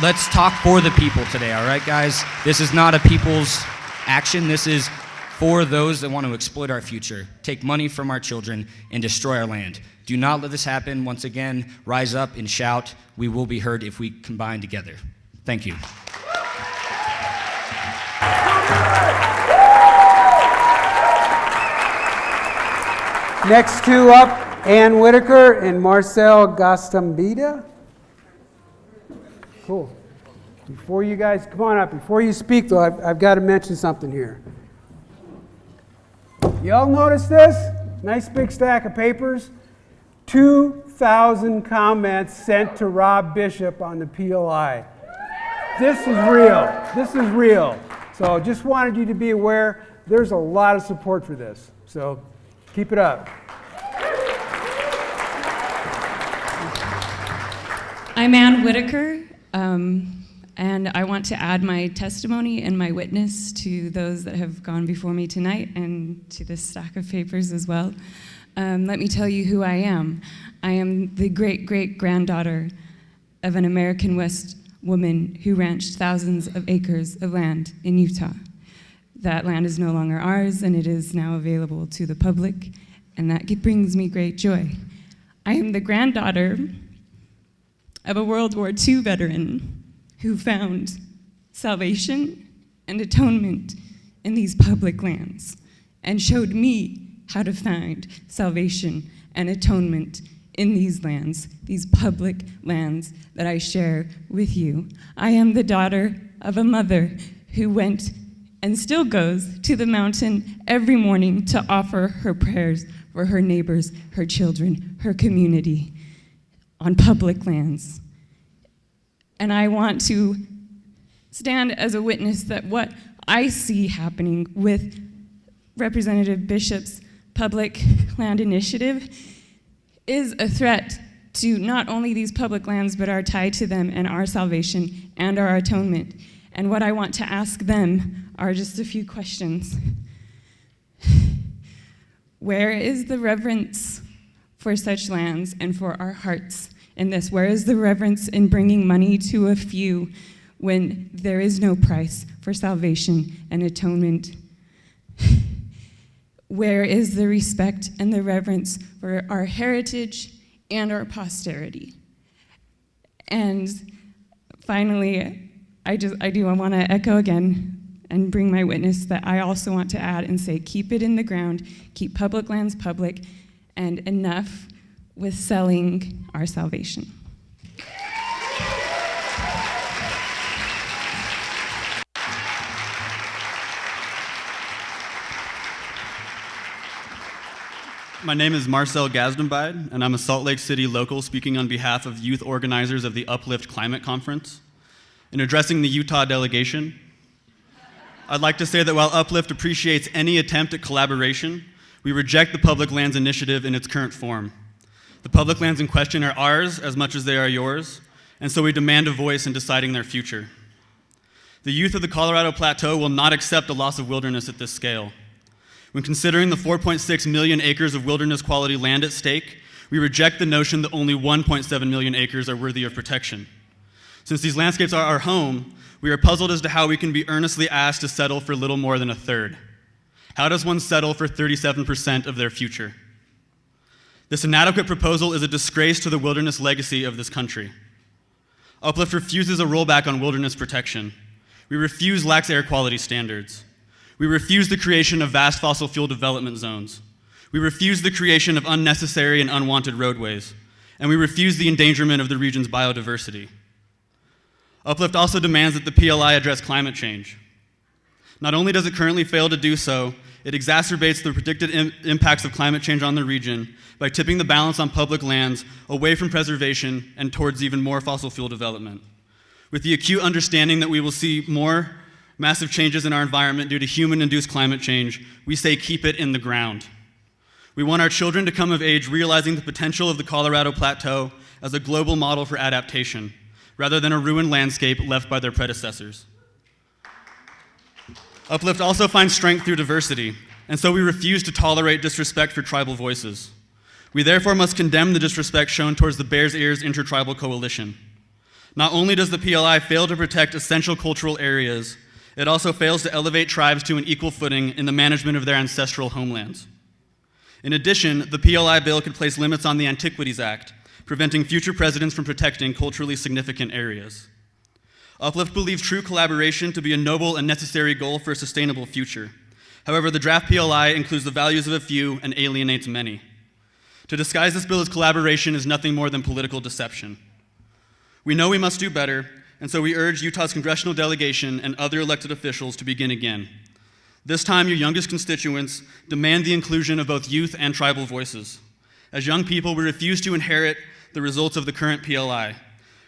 Let's talk for the people today, all right, guys? This is not a people's action. This is for those that want to exploit our future, take money from our children, and destroy our land. Do not let this happen. Once again, rise up and shout. We will be heard if we combine together. Thank you. Next two up, Ann Whitaker and Marcel Gastambida. Cool. Before you guys, come on up. Before you speak, though, I've got to mention something here. Y'all notice this? Nice big stack of papers. 2,000 comments sent to Rob Bishop on the PLI. This is real. This is real. So just wanted you to be aware there's a lot of support for this. So keep it up. I'm Ann Whitaker, and I want to add my testimony and my witness to those that have gone before me tonight and to this stack of papers as well. Let me tell you who I am. I am the great-great-granddaughter of an American West woman who ranched thousands of acres of land in Utah. That land is no longer ours, and it is now available to the public, and that brings me great joy. I am the granddaughter of a World War II veteran who found salvation and atonement in these public lands and showed me how to find salvation and atonement in these lands, these public lands that I share with you. I am the daughter of a mother who went and still goes to the mountain every morning to offer her prayers for her neighbors, her children, her community on public lands. And I want to stand as a witness that what I see happening with Representative Bishop's Public Land Initiative is a threat to not only these public lands, but our tie to them and our salvation and our atonement. And what I want to ask them are just a few questions. Where is the reverence for such lands and for our hearts in this? Where is the reverence in bringing money to a few when there is no price for salvation and atonement? Where is the respect and the reverence for our heritage and our posterity? And finally, I want to echo again and bring my witness that I also want to add and say, keep it in the ground, keep public lands public, and enough with selling our salvation. My name is Marcel Gastambide, and I'm a Salt Lake City local speaking on behalf of youth organizers of the Uplift Climate Conference. In addressing the Utah delegation, I'd like to say that while Uplift appreciates any attempt at collaboration, we reject the Public Lands Initiative in its current form. The public lands in question are ours as much as they are yours, and so we demand a voice in deciding their future. The youth of the Colorado Plateau will not accept a loss of wilderness at this scale. When considering the 4.6 million acres of wilderness quality land at stake, we reject the notion that only 1.7 million acres are worthy of protection. Since these landscapes are our home, we are puzzled as to how we can be earnestly asked to settle for little more than a third. How does one settle for 37% of their future? This inadequate proposal is a disgrace to the wilderness legacy of this country. Uplift refuses a rollback on wilderness protection. We refuse lax air quality standards. We refuse the creation of vast fossil fuel development zones. We refuse the creation of unnecessary and unwanted roadways. And we refuse the endangerment of the region's biodiversity. Uplift also demands that the PLI address climate change. Not only does it currently fail to do so, it exacerbates the predicted impacts of climate change on the region by tipping the balance on public lands away from preservation and towards even more fossil fuel development. With the acute understanding that we will see more massive changes in our environment due to human-induced climate change, we say keep it in the ground. We want our children to come of age realizing the potential of the Colorado Plateau as a global model for adaptation, rather than a ruined landscape left by their predecessors. Uplift also finds strength through diversity, and so we refuse to tolerate disrespect for tribal voices. We therefore must condemn the disrespect shown towards the Bears Ears Intertribal Coalition. Not only does the PLI fail to protect essential cultural areas, it also fails to elevate tribes to an equal footing in the management of their ancestral homelands. In addition, the PLI bill could place limits on the Antiquities Act, preventing future presidents from protecting culturally significant areas. Uplift believes true collaboration to be a noble and necessary goal for a sustainable future. However, the draft PLI includes the values of a few and alienates many. To disguise this bill as collaboration is nothing more than political deception. We know we must do better, and so we urge Utah's congressional delegation and other elected officials to begin again. This time, your youngest constituents demand the inclusion of both youth and tribal voices. As young people, we refuse to inherit the results of the current PLI.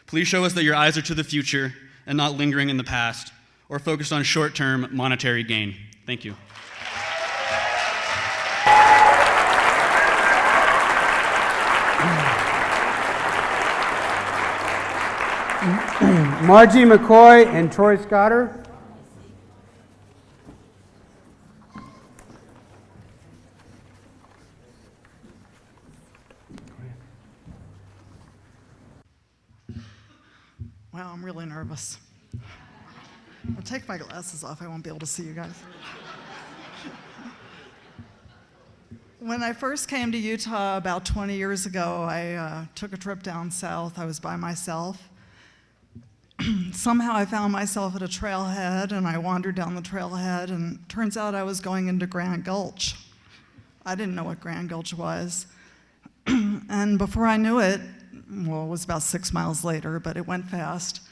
Please show us that your eyes are to the future and not lingering in the past, or focused on short-term monetary gain. Thank you. Margie McCoy and Troy Scotter. Wow, I'm really nervous. I'll take my glasses off. I won't be able to see you guys. When I first came to Utah about 20 years ago, I took a trip down south. I was by myself. Somehow I found myself at a trailhead, and I wandered down the trailhead, and it turns out I was going into Grand Gulch. I didn't know what Grand Gulch was. And before I knew it, well, it was about 6 miles later, but it went fast,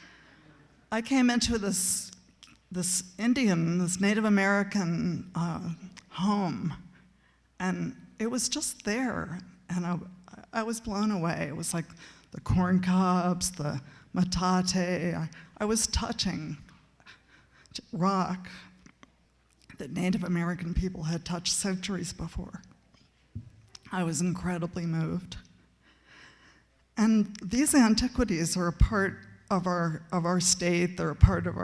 I came into this Indian, this Native American home, and it was just there, and I was blown away. It was like the corn cobs, the metate. I was touching rock that Native American people had touched centuries before. I was incredibly moved. And these antiquities are a part of our state. They're a part of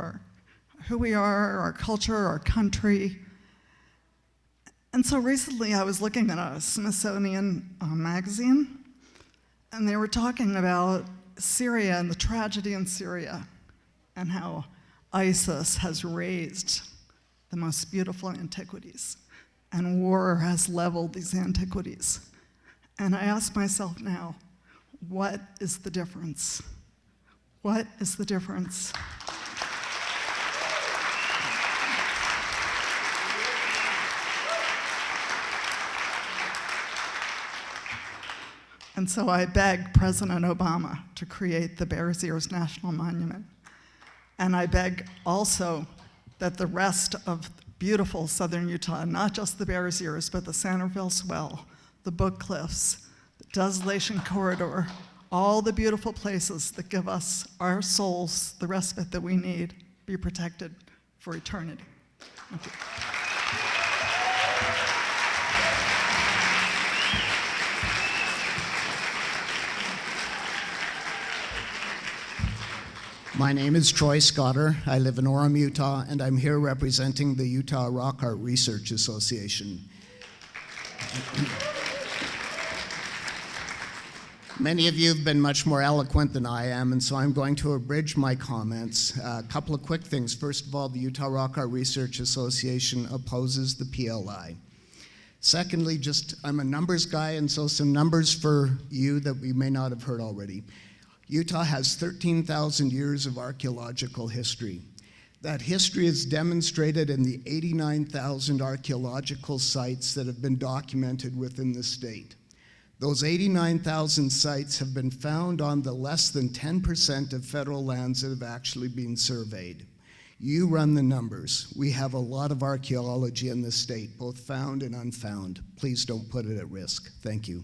who we are, our culture, our country. And so recently I was looking at a Smithsonian magazine, and they were talking about Syria and the tragedy in Syria, and how ISIS has razed the most beautiful antiquities, and war has leveled these antiquities. And I ask myself now, what is the difference? What is the difference? And so I begged President Obama to create the Bears Ears National Monument. And I beg also that the rest of beautiful southern Utah, not just the Bears Ears, but the Santerville Swell, the Book Cliffs, the Desolation Corridor, all the beautiful places that give us, our souls, the respite that we need, be protected for eternity. Thank you. My name is Troy Scotter. I live in Orem, Utah, and I'm here representing the Utah Rock Art Research Association. Many of you have been much more eloquent than I am, and so I'm going to abridge my comments. A couple of quick things. First of all, the Utah Rock Art Research Association opposes the PLI. Secondly, I'm a numbers guy, and so some numbers for you that we may not have heard already. Utah has 13,000 years of archaeological history. That history is demonstrated in the 89,000 archaeological sites that have been documented within the state. Those 89,000 sites have been found on the less than 10% of federal lands that have actually been surveyed. You run the numbers. We have a lot of archaeology in this state, both found and unfound. Please don't put it at risk. Thank you.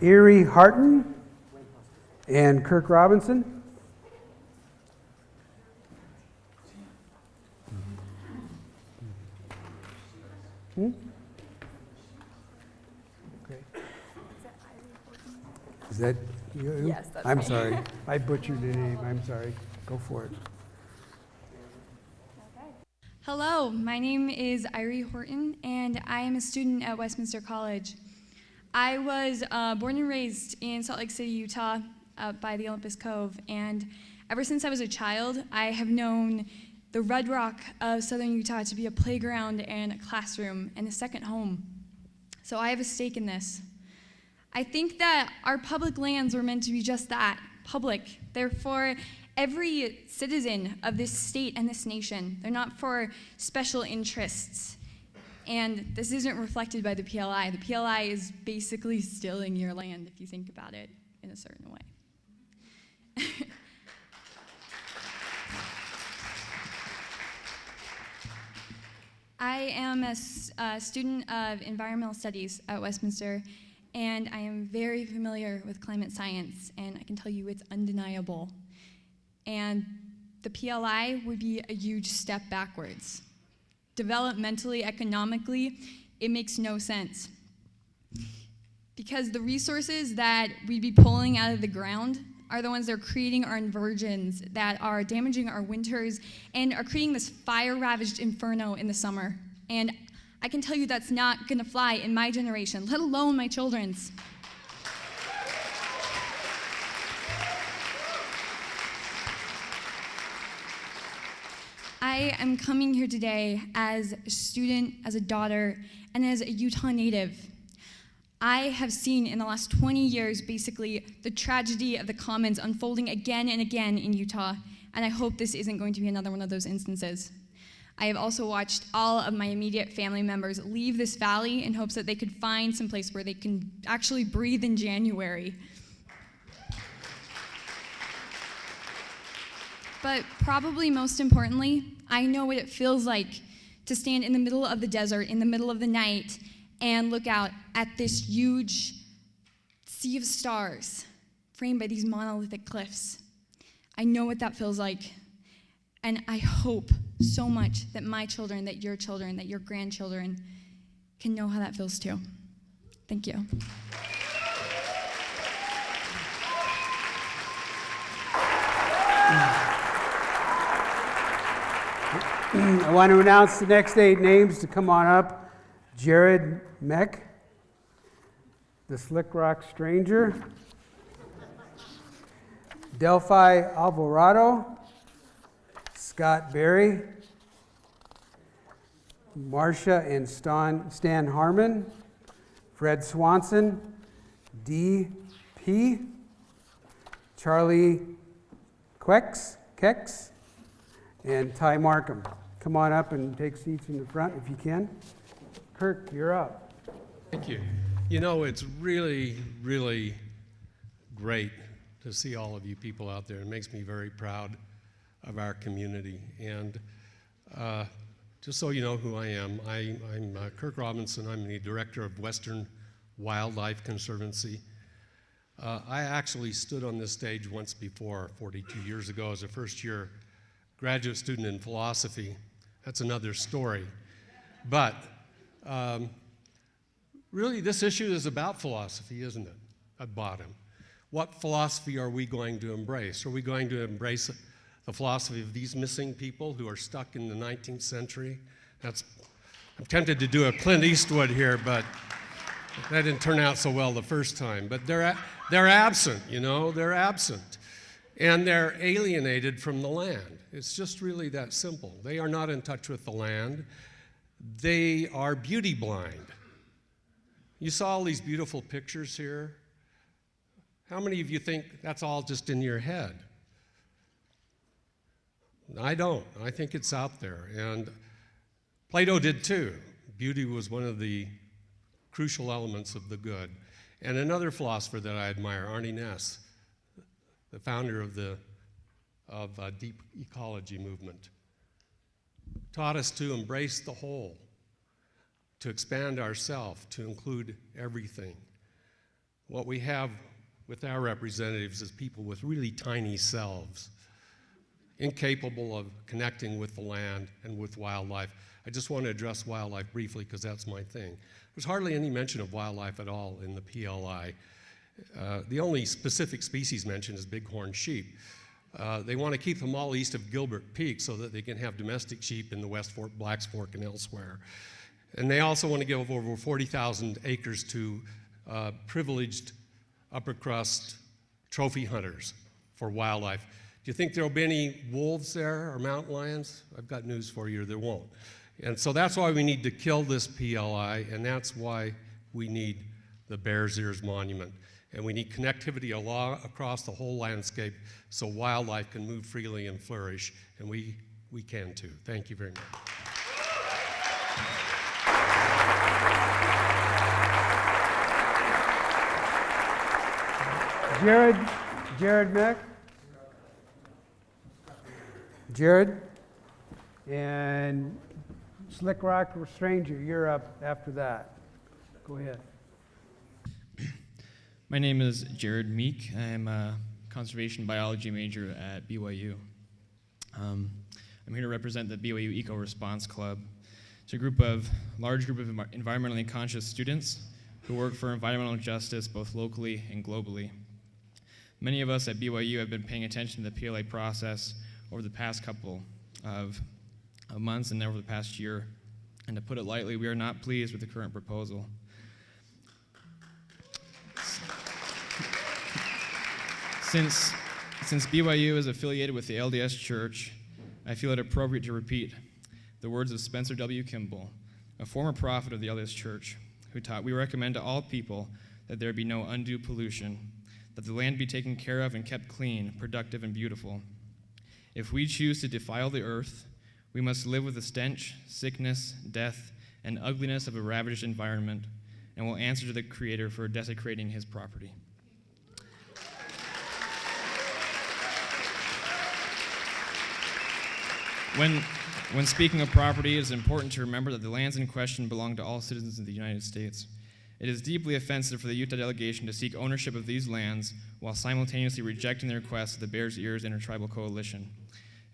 Erie Harton and Kirk Robinson. Okay. Is that you? Yes, that's I'm me. sorry. I butchered the name. I'm sorry. Go for it. Hello, my name is Irie Horton, and I am a student at Westminster College. I was born and raised in Salt Lake City, Utah, by the Olympus Cove, and ever since I was a child, I have known the Red Rock of southern Utah to be a playground and a classroom and a second home. So I have a stake in this. I think that our public lands were meant to be just that, public. They're for every citizen of this state and this nation. They're not for special interests. And this isn't reflected by the PLI. The PLI is basically stealing your land if you think about it in a certain way. I am a student of environmental studies at Westminster, and I am very familiar with climate science, and I can tell you it's undeniable. And the PLI would be a huge step backwards. Developmentally, economically, it makes no sense. Because the resources that we'd be pulling out of the ground are the ones that are creating our inversions, that are damaging our winters, and are creating this fire-ravaged inferno in the summer. And I can tell you that's not gonna fly in my generation, let alone my children's. I am coming here today as a student, as a daughter, and as a Utah native. I have seen in the last 20 years, basically, the tragedy of the commons unfolding again and again in Utah, and I hope this isn't going to be another one of those instances. I have also watched all of my immediate family members leave this valley in hopes that they could find some place where they can actually breathe in January. But probably most importantly, I know what it feels like to stand in the middle of the desert, in the middle of the night, and look out at this huge sea of stars framed by these monolithic cliffs. I know what that feels like. And I hope so much that my children, that your grandchildren can know how that feels too. Thank you. I want to announce the next 8 names to come on up. Jared Meck, the Slick Rock Stranger, Delphi Alvarado, Scott Berry, Marcia and Stan Harmon, Fred Swanson, D.P., Charlie Kex, and Ty Markham. Come on up and take seats in the front if you can. Kirk, you're up. Thank you. You know, it's really, really great to see all of you people out there. It makes me very proud of our community. And just so you know who I am, I'm Kirk Robinson. I'm the director of Western Wildlife Conservancy. I actually stood on this stage once before, 42 years ago, as a first-year graduate student in philosophy. That's another story. But really, this issue is about philosophy, isn't it, at bottom? What philosophy are we going to embrace? Are we going to embrace the philosophy of these missing people who are stuck in the 19th century? I'm tempted to do a Clint Eastwood here, but that didn't turn out so well the first time. But they're absent, you know, they're absent. And they're alienated from the land. It's just really that simple. They are not in touch with the land. They are beauty blind. You saw all these beautiful pictures here. How many of you think that's all just in your head? I don't. I think it's out there. And Plato did too. Beauty was one of the crucial elements of the good. And another philosopher that I admire, Arnie Ness, the founder of the deep ecology movement, taught us to embrace the whole, to expand ourselves, to include everything. What we have with our representatives is people with really tiny selves, incapable of connecting with the land and with wildlife. I just want to address wildlife briefly because that's my thing. There's hardly any mention of wildlife at all in the PLI. The only specific species mentioned is bighorn sheep. They want to keep them all east of Gilbert Peak so that they can have domestic sheep in the West Fork, Blacks Fork, and elsewhere. And they also want to give over 40,000 acres to privileged upper crust trophy hunters for wildlife. Do you think there will be any wolves there or mountain lions? I've got news for you, there won't. And so that's why we need to kill this PLI, and that's why we need the Bears Ears Monument. And we need connectivity across the whole landscape so wildlife can move freely and flourish, and we can too. Thank you very much. Jared Meck. Jared. And Slick Rock Stranger, you're up after that. Go ahead. My name is Jared Meek. I'm a conservation biology major at BYU. I'm here to represent the BYU Eco Response Club. It's a large group of environmentally conscious students who work for environmental justice both locally and globally. Many of us at BYU have been paying attention to the PLA process over the past couple of months and over the past year. And to put it lightly, we are not pleased with the current proposal. Since BYU is affiliated with the LDS Church, I feel it appropriate to repeat the words of Spencer W. Kimball, a former prophet of the LDS Church, who taught, "We recommend to all people that there be no undue pollution, that the land be taken care of and kept clean, productive, and beautiful. If we choose to defile the earth, we must live with the stench, sickness, death, and ugliness of a ravaged environment, and will answer to the Creator for desecrating his property." When speaking of property, it is important to remember that the lands in question belong to all citizens of the United States. It is deeply offensive for the Utah delegation to seek ownership of these lands while simultaneously rejecting the request of the Bears Ears Intertribal Coalition.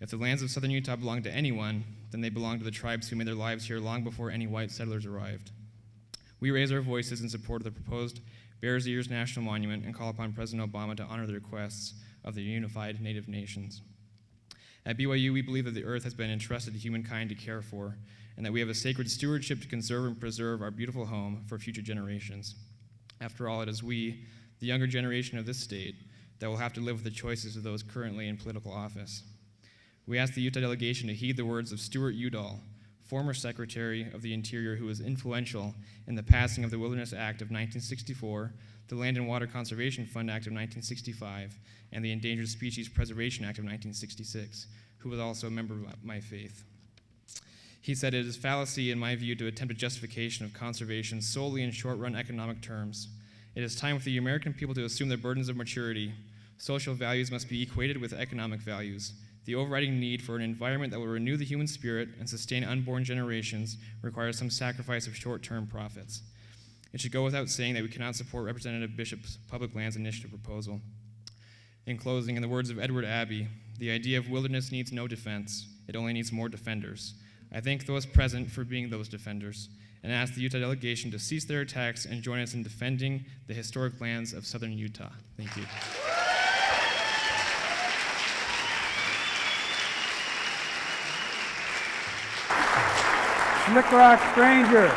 If the lands of southern Utah belong to anyone, then they belong to the tribes who made their lives here long before any white settlers arrived. We raise our voices in support of the proposed Bears Ears National Monument and call upon President Obama to honor the requests of the unified Native nations. At BYU, we believe that the earth has been entrusted to humankind to care for, and that we have a sacred stewardship to conserve and preserve our beautiful home for future generations. After all, it is we, the younger generation of this state, that will have to live with the choices of those currently in political office. We ask the Utah delegation to heed the words of Stuart Udall, former Secretary of the Interior who was influential in the passing of the Wilderness Act of 1964, the Land and Water Conservation Fund Act of 1965, and the Endangered Species Preservation Act of 1966, who was also a member of my faith. He said, "It is fallacy, in my view, to attempt a justification of conservation solely in short-run economic terms. It is time for the American people to assume the burdens of maturity. Social values must be equated with economic values. The overriding need for an environment that will renew the human spirit and sustain unborn generations requires some sacrifice of short-term profits." It should go without saying that we cannot support Representative Bishop's Public Lands Initiative proposal. In closing, in the words of Edward Abbey, "The idea of wilderness needs no defense. It only needs more defenders." I thank those present for being those defenders, and ask the Utah delegation to cease their attacks and join us in defending the historic lands of southern Utah. Thank you. Slick Rock Stranger.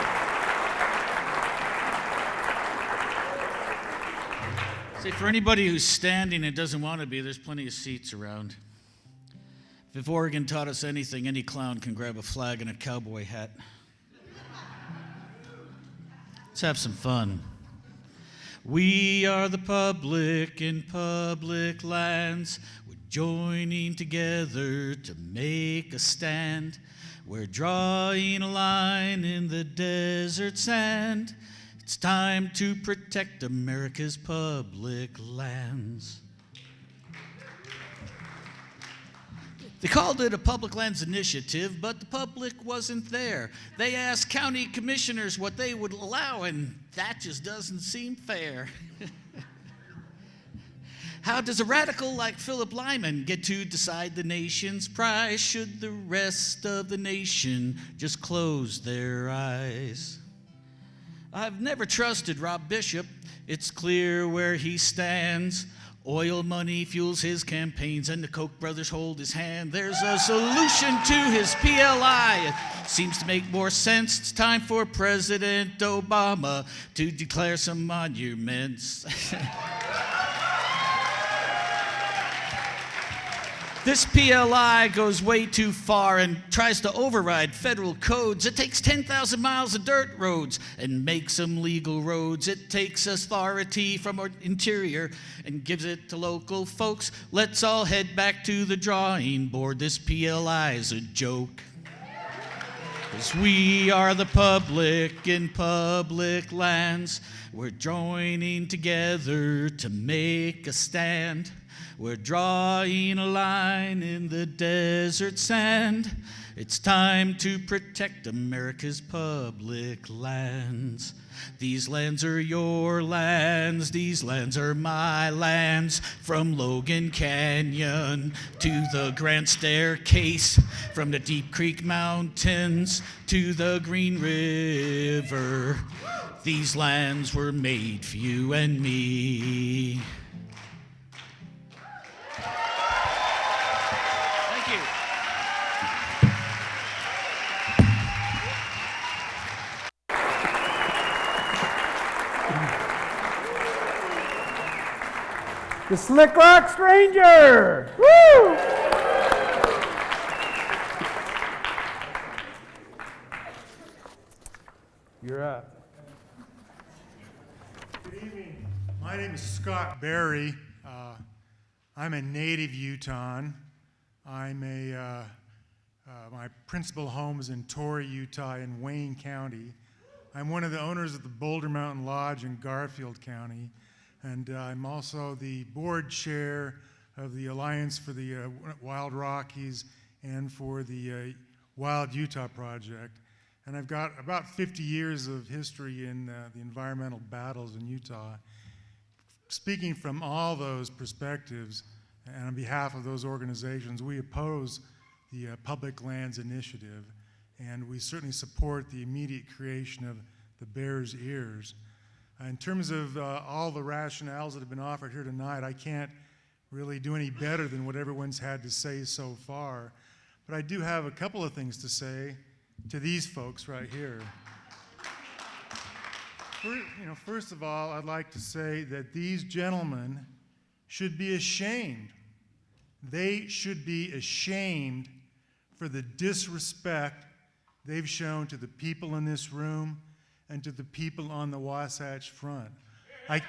Say, for anybody who's standing and doesn't want to be, there's plenty of seats around. If Oregon taught us anything, any clown can grab a flag and a cowboy hat. Let's have some fun. We are the public in public lands. We joining together to make a stand. We're drawing a line in the desert sand. It's time to protect America's public lands. They called it a public lands initiative, but the public wasn't there. They asked county commissioners what they would allow, and that just doesn't seem fair. How does a radical like Philip Lyman get to decide the nation's prize? Should the rest of the nation just close their eyes? I've never trusted Rob Bishop. It's clear where he stands. Oil money fuels his campaigns, and the Koch brothers hold his hand. There's a solution to his PLI. It seems to make more sense. It's time for President Obama to declare some monuments. This PLI goes way too far and tries to override federal codes. It takes 10,000 miles of dirt roads and makes them legal roads. It takes authority from our interior and gives it to local folks. Let's all head back to the drawing board. This PLI is a joke. 'Cause we are the public in public lands. We're joining together to make a stand. We're drawing a line in the desert sand. It's time to protect America's public lands. These lands are your lands, these lands are my lands. From Logan Canyon to the Grand Staircase, from the Deep Creek Mountains to the Green River. These lands were made for you and me. The Slick Rock Stranger! Woo! You're up. Good evening. My name is Scott Berry. I'm a native Utahn. My principal home is in Torrey, Utah, in Wayne County. I'm one of the owners of the Boulder Mountain Lodge in Garfield County. And I'm also the board chair of the Alliance for the Wild Rockies and for the Wild Utah Project. And I've got about 50 years of history in the environmental battles in Utah. Speaking from all those perspectives, and on behalf of those organizations, we oppose the Public Lands Initiative, and we certainly support the immediate creation of the Bears Ears. In terms of all the rationales that have been offered here tonight, I can't really do any better than what everyone's had to say so far. But I do have a couple of things to say to these folks right here. First of all, I'd like to say that these gentlemen should be ashamed. They should be ashamed for the disrespect they've shown to the people in this room and to the people on the Wasatch Front. I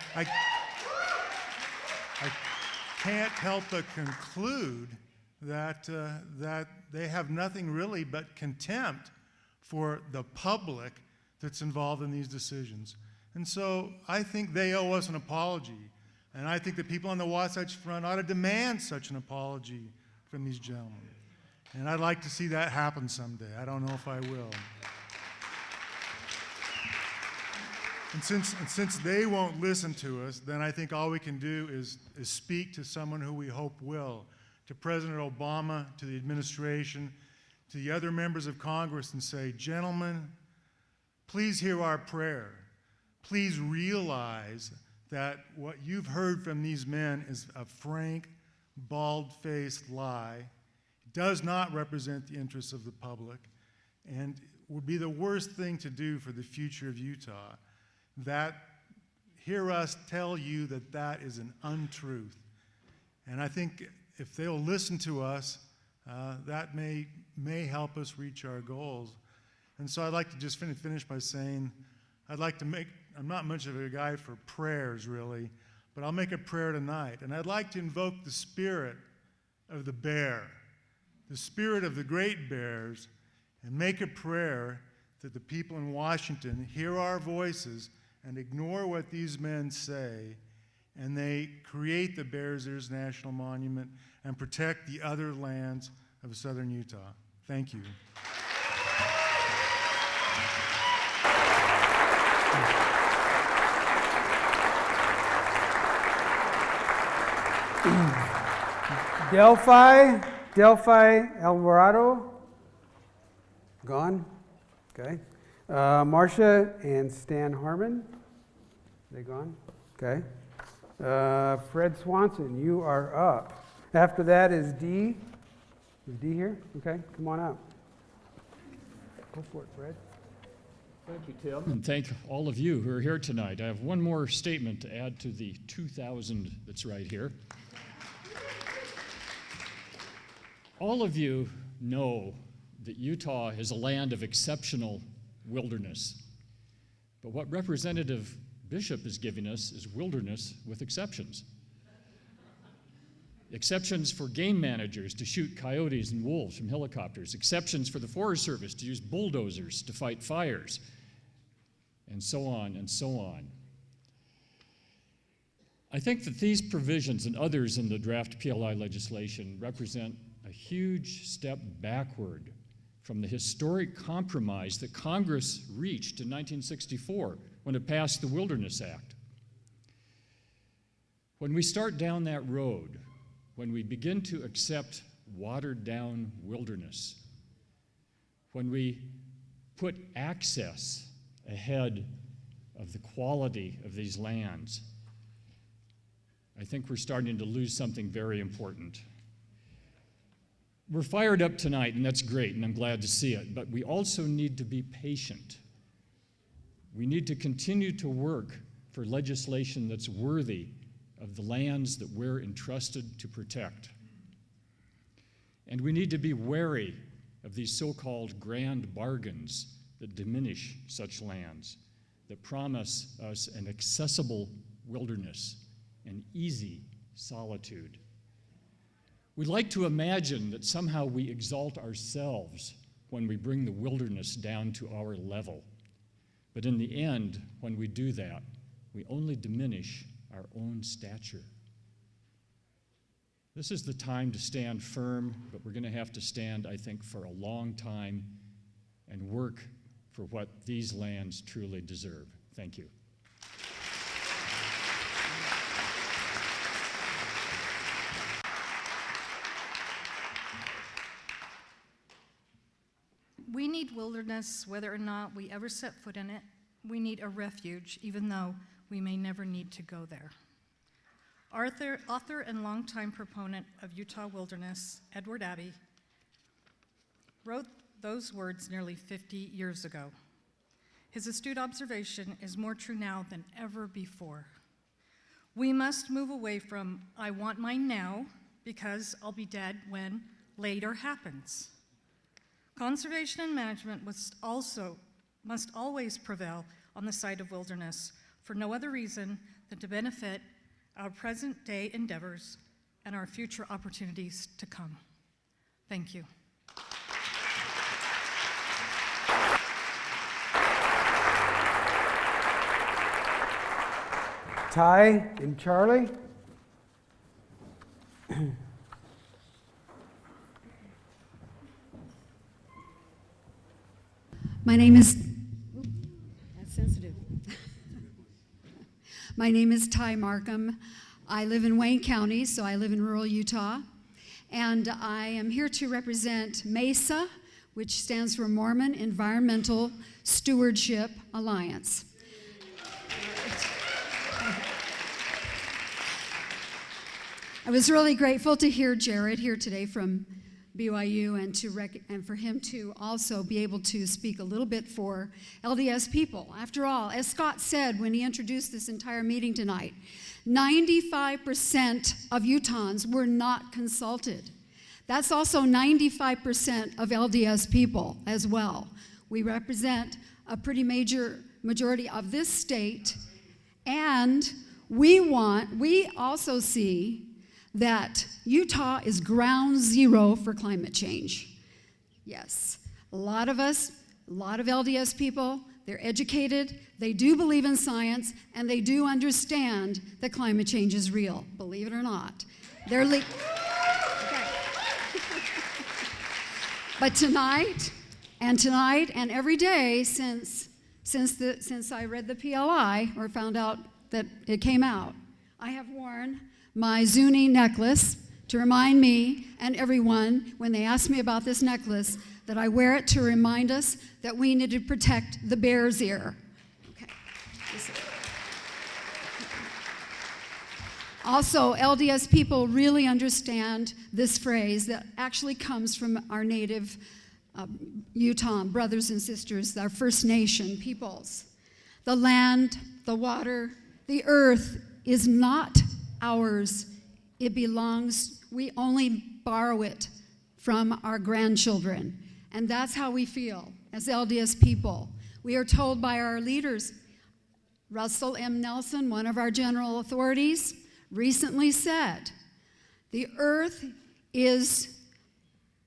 can't help but conclude that they have nothing really but contempt for the public that's involved in these decisions. And so I think they owe us an apology. And I think the people on the Wasatch Front ought to demand such an apology from these gentlemen. And I'd like to see that happen someday. I don't know if I will. And since they won't listen to us, then I think all we can do is speak to someone who we hope will, to President Obama, to the administration, to the other members of Congress, and say, gentlemen, please hear our prayer. Please realize that what you've heard from these men is a frank, bald-faced lie. It does not represent the interests of the public, and would be the worst thing to do for the future of Utah. That hear us tell you that that is an untruth. And I think if they'll listen to us, that may help us reach our goals. And so I'd like to just finish by saying, I'm not much of a guy for prayers really, but I'll make a prayer tonight. And I'd like to invoke the spirit of the bear, the spirit of the great bears, and make a prayer that the people in Washington hear our voices and ignore what these men say, and they create the Bears Ears National Monument and protect the other lands of southern Utah. Thank you. Delphi Alvarado, gone. Okay. Marcia and Stan Harmon, they gone? Okay. Fred Swanson, you are up. After that is Dee. Is Dee here? Okay, come on up. Go for it, Fred. Thank you, Tim. And thank all of you who are here tonight. I have one more statement to add to the 2,000 that's right here. All of you know that Utah is a land of exceptional wilderness. But what Representative Bishop is giving us is wilderness with exceptions. Exceptions for game managers to shoot coyotes and wolves from helicopters. Exceptions for the Forest Service to use bulldozers to fight fires. And so on and so on. I think that these provisions and others in the draft PLI legislation represent a huge step backward from the historic compromise that Congress reached in 1964 when it passed the Wilderness Act. When we start down that road, when we begin to accept watered-down wilderness, when we put access ahead of the quality of these lands, I think we're starting to lose something very important. We're fired up tonight, and that's great, and I'm glad to see it, but we also need to be patient. We need to continue to work for legislation that's worthy of the lands that we're entrusted to protect. And we need to be wary of these so-called grand bargains that diminish such lands, that promise us an accessible wilderness, an easy solitude. We like to imagine that somehow we exalt ourselves when we bring the wilderness down to our level. But in the end, when we do that, we only diminish our own stature. This is the time to stand firm, but we're going to have to stand, I think, for a long time and work for what these lands truly deserve. Thank you. We need wilderness whether or not we ever set foot in it. We need a refuge, even though we may never need to go there. Author and longtime proponent of Utah wilderness, Edward Abbey, wrote those words nearly 50 years ago. His astute observation is more true now than ever before. We must move away from, I want mine now, because I'll be dead when later happens. Conservation and management must always prevail on the side of wilderness for no other reason than to benefit our present-day endeavors and our future opportunities to come. Thank you. Ty and Charlie. My name is, that's sensitive. My name is Ty Markham. I live in Wayne County, so I live in rural Utah. And I am here to represent MESA, which stands for Mormon Environmental Stewardship Alliance. I was really grateful to hear Jared here today from BYU and for him to also be able to speak a little bit for LDS people. After all, as Scott said when he introduced this entire meeting tonight, 95% of Utahns were not consulted. That's also 95% of LDS people as well. We represent a pretty major majority of this state, and we also see that Utah is ground zero for climate change. Yes, a lot of us, a lot of LDS people, they're educated, they do believe in science, and they do understand that climate change is real, believe it or not. They're okay. But tonight and every day since I read the PLI or found out that it came out, I have worn my Zuni necklace to remind me and everyone when they ask me about this necklace that I wear it to remind us that we need to protect the bear's ear. Okay. Also, LDS people really understand this phrase that actually comes from our native Utah brothers and sisters, our First Nation peoples. The land, the water, the earth is not ours. It belongs, we only borrow it from our grandchildren. And that's how we feel as LDS people. We are told by our leaders. Russell M. Nelson, one of our general authorities, recently said, the earth is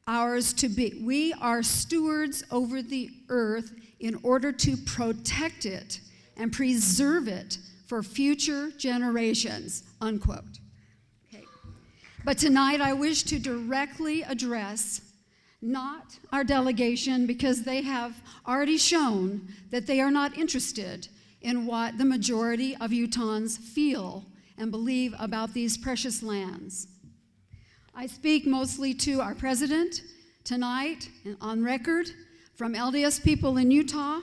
ours to be. We are stewards over the earth in order to protect it and preserve it for future generations, unquote. Okay. But tonight I wish to directly address not our delegation, because they have already shown that they are not interested in what the majority of Utahns feel and believe about these precious lands. I speak mostly to our president tonight and on record from LDS people in Utah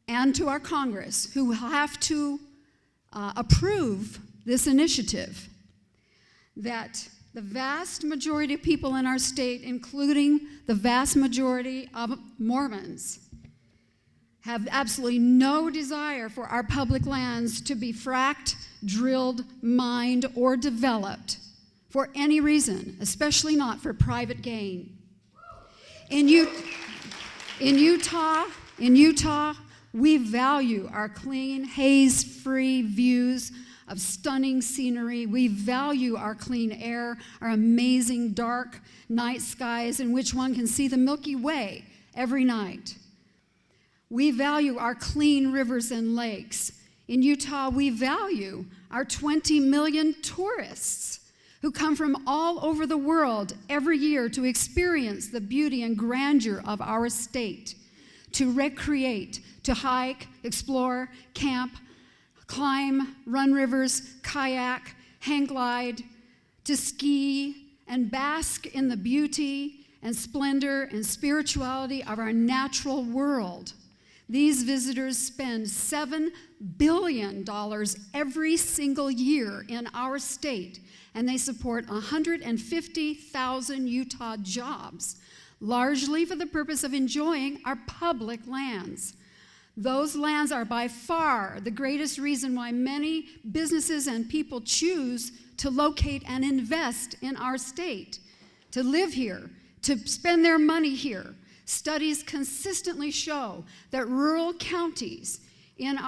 and to our Congress who have to approve this initiative, that the vast majority of people in our state, including the vast majority of Mormons, have absolutely no desire for our public lands to be fracked, drilled, mined, or developed for any reason, especially not for private gain. In Utah, we value our clean, haze-free views of stunning scenery. We value our clean air, our amazing dark night skies in which one can see the Milky Way every night. We value our clean rivers and lakes. In Utah, we value our 20 million tourists who come from all over the world every year to experience the beauty and grandeur of our state, to recreate, to hike, explore, camp, climb, run rivers, kayak, hang glide, to ski and bask in the beauty and splendor and spirituality of our natural world. These visitors spend $7 billion every single year in our state, and they support 150,000 Utah jobs, largely for the purpose of enjoying our public lands. Those lands are by far the greatest reason why many businesses and people choose to locate and invest in our state, to live here, to spend their money here. Studies consistently show that rural counties in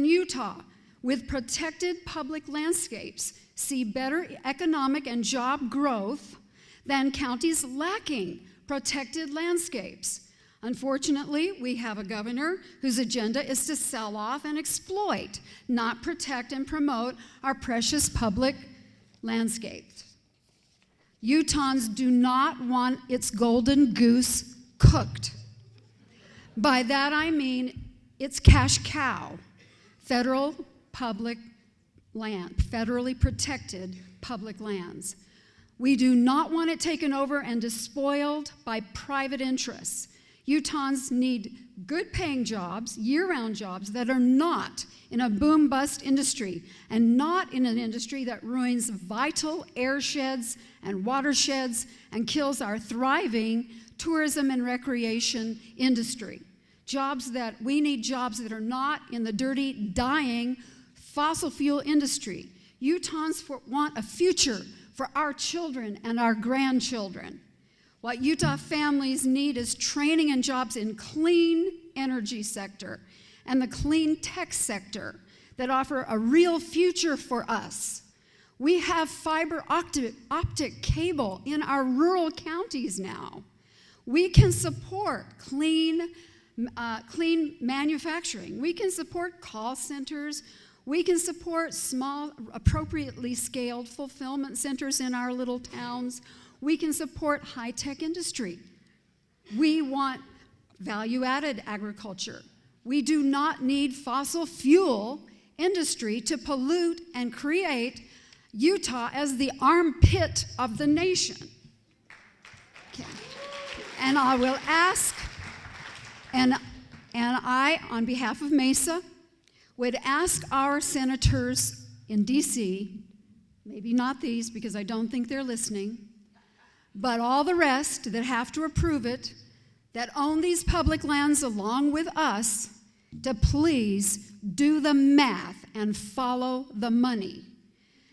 Utah with protected public landscapes see better economic and job growth than counties lacking protected landscapes. Unfortunately, we have a governor whose agenda is to sell off and exploit, not protect and promote our precious public landscapes. Utahns do not want its golden goose cooked. By that I mean its cash cow, federal public land, federally protected public lands. We do not want it taken over and despoiled by private interess. Utahns need good-paying jobs, year-round jobs that are not in a boom-bust industry and not in an industry that ruins vital airsheds and watersheds and kills our thriving tourism and recreation industry. We need jobs that are not in the dirty, dying fossil fuel industry. Utahns want a future for our children and our grandchildren. What Utah families need is training and jobs in clean energy sector and the clean tech sector that offer a real future for us. We have fiber optic cable in our rural counties now. We can support clean manufacturing. We can support call centers. We can support small, appropriately scaled fulfillment centers in our little towns. We can support high-tech industry. We want value-added agriculture. We do not need fossil fuel industry to pollute and create Utah as the armpit of the nation. Okay. And I will ask, and I, on behalf of Mesa, would ask our senators in D.C., maybe not these because I don't think they're listening, but all the rest that have to approve it, that own these public lands along with us, to please do the math and follow the money.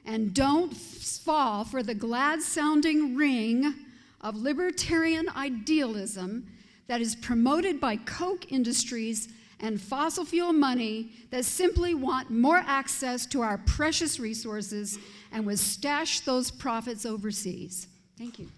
And don't fall for the glad-sounding ring of libertarian idealism that is promoted by Koch Industries and fossil fuel money that simply want more access to our precious resources and would stash those profits overseas. Thank you.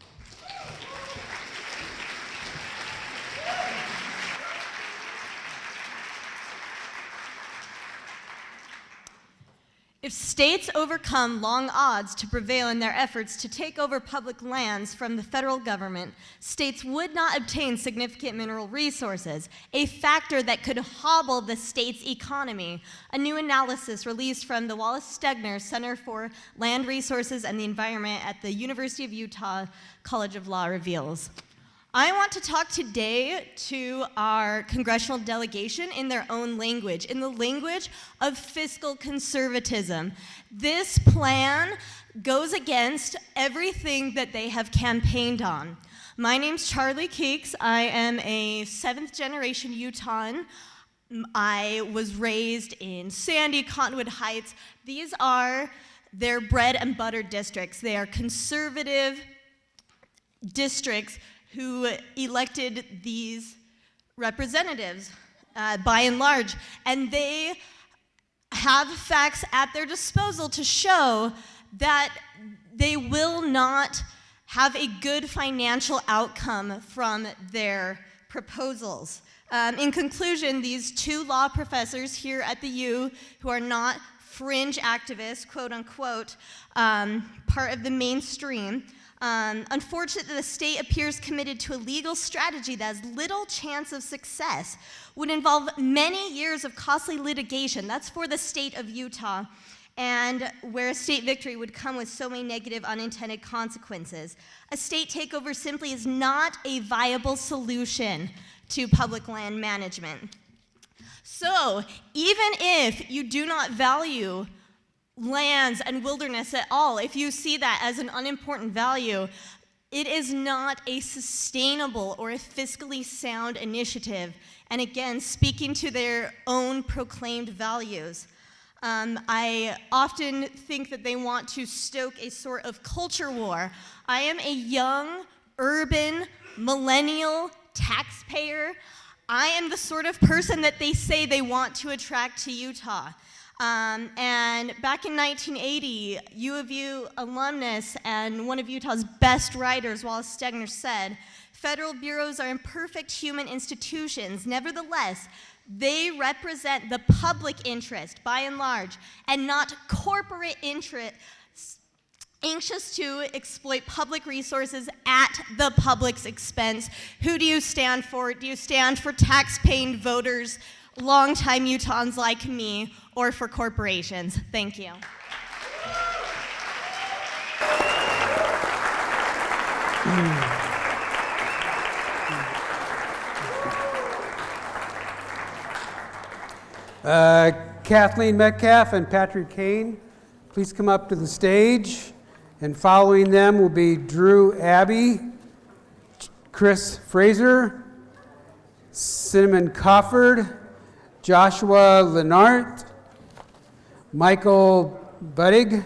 If states overcome long odds to prevail in their efforts to take over public lands from the federal government, states would not obtain significant mineral resources, a factor that could hobble the state's economy. A new analysis released from the Wallace Stegner Center for Land Resources and the Environment at the University of Utah College of Law reveals. I want to talk today to our congressional delegation in their own language, in the language of fiscal conservatism. This plan goes against everything that they have campaigned on. My name's Charlie Keeks. I am a 7th generation Utahn. I was raised in Sandy, Cottonwood Heights. These are their bread and butter districts. They are conservative districts who elected these representatives by and large. And they have facts at their disposal to show that they will not have a good financial outcome from their proposals. In conclusion, these 2 law professors here at the U who are not fringe activists, quote unquote, part of the mainstream, unfortunately, the state appears committed to a legal strategy that has little chance of success, would involve many years of costly litigation. That's for the state of Utah, and where a state victory would come with so many negative unintended consequences. A state takeover simply is not a viable solution to public land management. So, even if you do not value lands and wilderness at all, if you see that as an unimportant value, it is not a sustainable or a fiscally sound initiative. And again, speaking to their own proclaimed values, I often think that they want to stoke a sort of culture war. I am a young, urban, millennial taxpayer. I am the sort of person that they say they want to attract to Utah. And back in 1980, U of U alumnus and one of Utah's best writers, Wallace Stegner, said, "Federal bureaus are imperfect human institutions. Nevertheless, they represent the public interest, by and large, and not corporate interests anxious to exploit public resources at the public's expense." Who do you stand for? Do you stand for tax-paying voters, longtime Utahns like me, or for corporations? Thank you. Kathleen Metcalf and Patrick Kane, please come up to the stage. And following them will be Drew Abbey, Chris Fraser, Cinnamon Cofford, Joshua Lenart, Michael Buddig,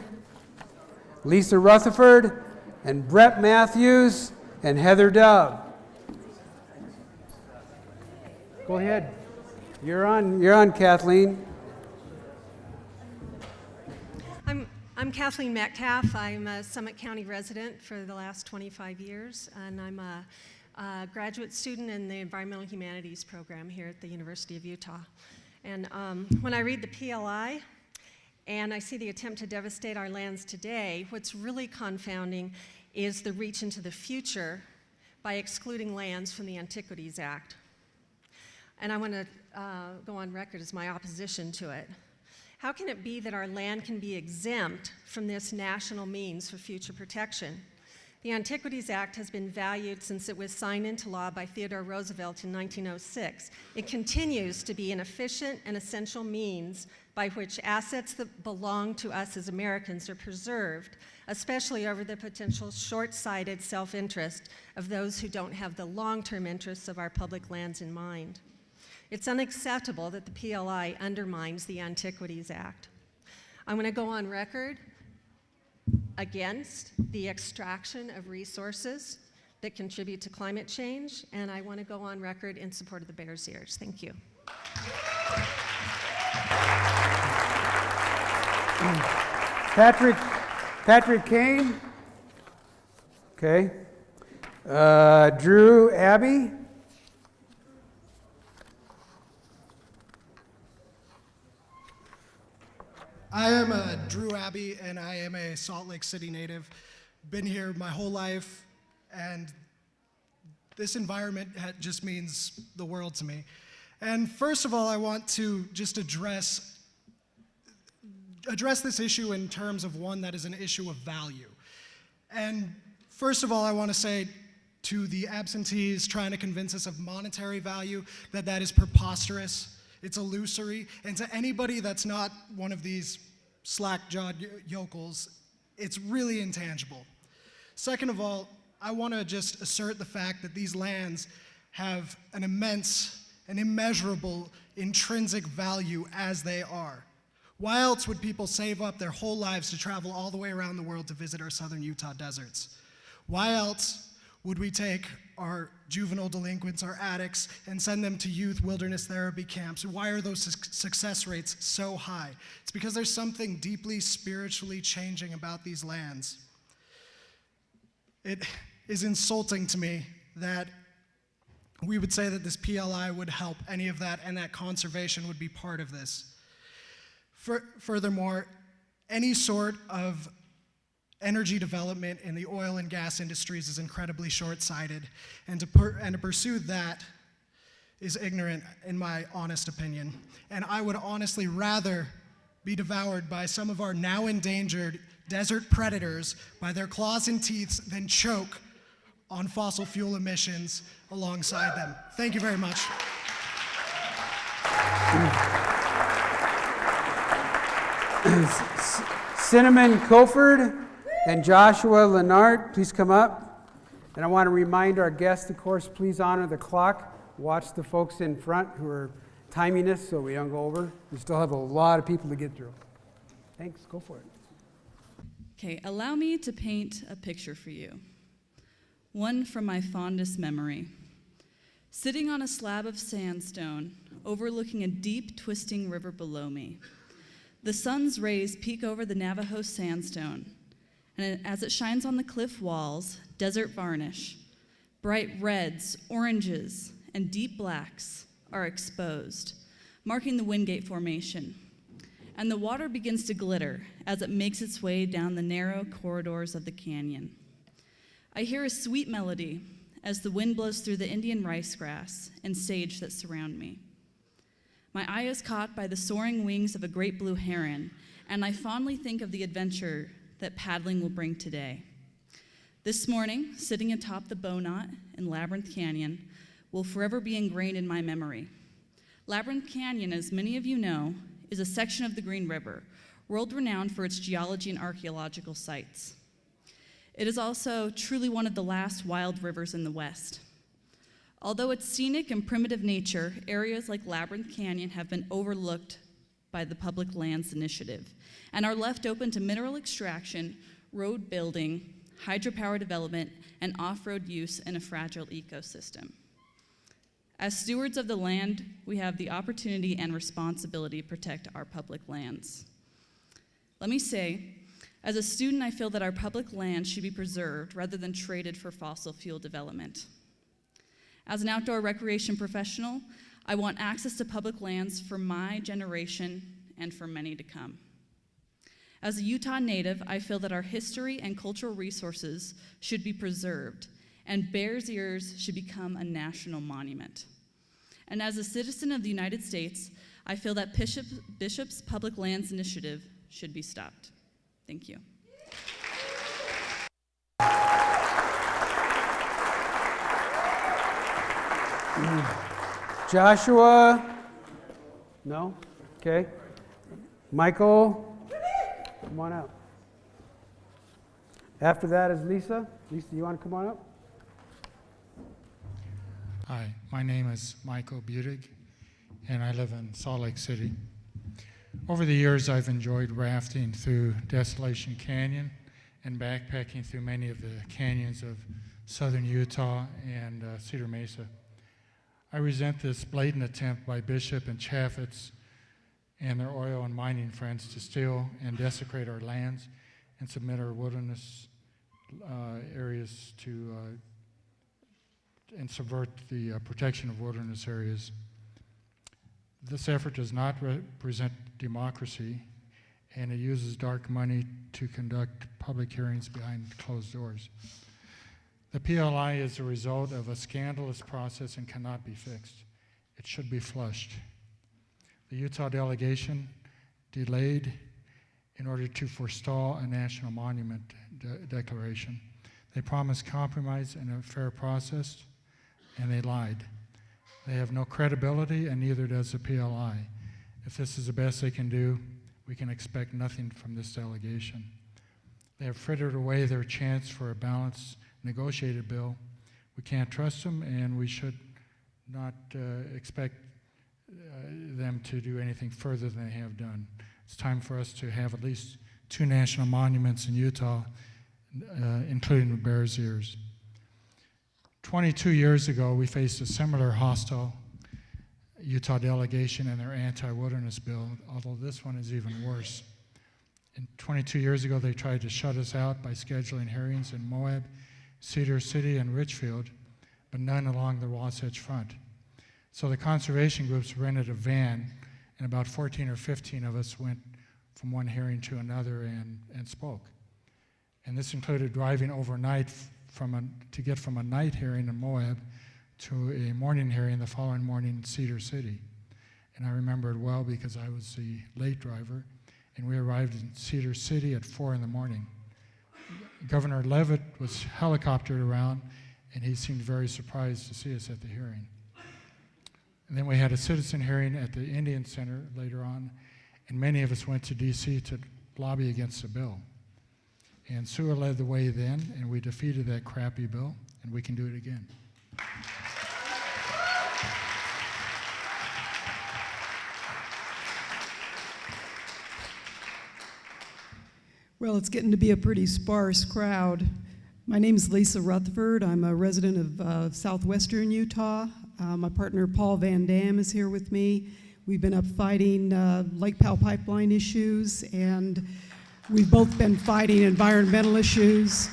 Lisa Rutherford, and Brett Matthews, and Heather Dove. Go ahead. You're on, Kathleen. I'm Kathleen Metcalf. I'm a Summit County resident for the last 25 years, and I'm a graduate student in the Environmental Humanities program here at the University of Utah. And when I read the PLI and I see the attempt to devastate our lands today, what's really confounding is the reach into the future by excluding lands from the Antiquities Act. And I want to go on record as my opposition to it. How can it be that our land can be exempt from this national means for future protection? The Antiquities Act has been valued since it was signed into law by Theodore Roosevelt in 1906. It continues to be an efficient and essential means by which assets that belong to us as Americans are preserved, especially over the potential short-sighted self-interest of those who don't have the long-term interests of our public lands in mind. It's unacceptable that the PLI undermines the Antiquities Act. I'm going to go on record against the extraction of resources that contribute to climate change, and I want to go on record in support of the Bears Ears. Thank you. Patrick Kane. Okay. Drew Abbey. I am Drew Abbey, and I am a Salt Lake City native. Been here my whole life, and this environment just means the world to me. And first of all, I want to just address this issue in terms of one that is an issue of value. And first of all, I want to say to the absentees trying to convince us of monetary value that that is preposterous. It's illusory, and to anybody that's not one of these slack-jawed yokels, it's really intangible. Second of all, I want to just assert the fact that these lands have an immense and immeasurable intrinsic value as they are. Why else would people save up their whole lives to travel all the way around the world to visit our southern Utah deserts? Why else would we take our juvenile delinquents, our addicts, and send them to youth wilderness therapy camps? Why are those success rates so high? It's because there's something deeply spiritually changing about these lands. It is insulting to me that we would say that this PLI would help any of that and that conservation would be part of this. Furthermore, any sort of energy development in the oil and gas industries is incredibly short-sighted, and to pursue that is ignorant, in my honest opinion. And I would honestly rather be devoured by some of our now endangered desert predators by their claws and teeth than choke on fossil fuel emissions alongside them. Thank you very much. Cinnamon Coford and Joshua Lennart, please come up. And I want to remind our guests, of course, please honor the clock. Watch the folks in front who are timing us so we don't go over. We still have a lot of people to get through. Thanks, go for it. Okay, allow me to paint a picture for you. One from my fondest memory. Sitting on a slab of sandstone, overlooking a deep, twisting river below me. The sun's rays peek over the Navajo sandstone, and as it shines on the cliff walls, desert varnish, bright reds, oranges, and deep blacks are exposed, marking the Wingate Formation. And the water begins to glitter as it makes its way down the narrow corridors of the canyon. I hear a sweet melody as the wind blows through the Indian rice grass and sage that surround me. My eye is caught by the soaring wings of a great blue heron, and I fondly think of the adventure that paddling will bring today. This morning, sitting atop the Bowknot in Labyrinth Canyon will forever be ingrained in my memory. Labyrinth Canyon, as many of you know, is a section of the Green River, world-renowned for its geology and archaeological sites. It is also truly one of the last wild rivers in the West. Although its scenic and primitive nature, areas like Labyrinth Canyon have been overlooked by the Public Lands Initiative and are left open to mineral extraction, road building, hydropower development, and off-road use in a fragile ecosystem. As stewards of the land, we have the opportunity and responsibility to protect our public lands. Let me say As a student, I feel that our public land should be preserved rather than traded for fossil fuel development. As an outdoor recreation professional, I want access to public lands for my generation and for many to come. As a Utah native, I feel that our history and cultural resources should be preserved, and Bears Ears should become a national monument. And as a citizen of the United States, I feel that Bishop's Public Lands Initiative should be stopped. Thank you. Joshua? No? Okay. Michael? Come on out. After that is Lisa. Lisa, you want to come on up? Hi, my name is Michael Budig, and I live in Salt Lake City. Over the years, I've enjoyed rafting through Desolation Canyon and backpacking through many of the canyons of southern Utah and Cedar Mesa. I resent this blatant attempt by Bishop and Chaffetz and their oil and mining friends to steal and desecrate our lands and submit our wilderness areas to and subvert the protection of wilderness areas. This effort does not represent democracy, and it uses dark money to conduct public hearings behind closed doors. The PLI is a result of a scandalous process and cannot be fixed. It should be flushed. The Utah delegation delayed in order to forestall a national monument declaration. They promised compromise and a fair process, and they lied. They have no credibility, and neither does the PLI. If this is the best they can do, we can expect nothing from this delegation. They have frittered away their chance for a balanced, negotiated bill. We can't trust them, and we should not expect them to do anything further than they have done. It's time for us to have at least 2 national monuments in Utah, including the Bears Ears. 22 years ago, we faced a similar hostile Utah delegation and their anti-wilderness bill, although this one is even worse. 22 years ago, they tried to shut us out by scheduling hearings in Moab, Cedar City, and Richfield, but none along the Wasatch Front. So the conservation groups rented a van, and about 14 or 15 of us went from one hearing to another and spoke. And this included driving overnight to get from a night hearing in Moab to a morning hearing the following morning in Cedar City. And I remember it well because I was the late driver, and we arrived in Cedar City at 4 in the morning. Governor Levitt was helicoptered around, and he seemed very surprised to see us at the hearing. And then we had a citizen hearing at the Indian Center later on, and many of us went to D.C. to lobby against the bill. And Sewell led the way then, and we defeated that crappy bill, and we can do it again. Well, it's getting to be a pretty sparse crowd. My name is Lisa Rutherford. I'm a resident of southwestern Utah. My partner Paul Van Dam is here with me. We've been up fighting Lake Powell pipeline issues, and we've both been fighting environmental issues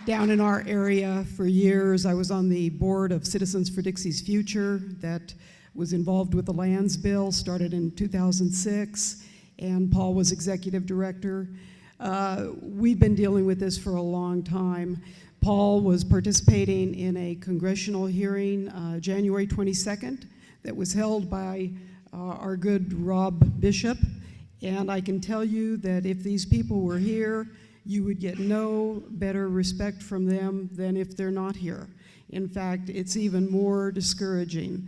down in our area for years. I was on the board of Citizens for Dixie's Future that was involved with the lands bill, started in 2006, and Paul was executive director. We've been dealing with this for a long time. Paul was participating in a congressional hearing January 22nd that was held by our good Rob Bishop. And I can tell you that if these people were here, you would get no better respect from them than if they're not here. In fact, it's even more discouraging.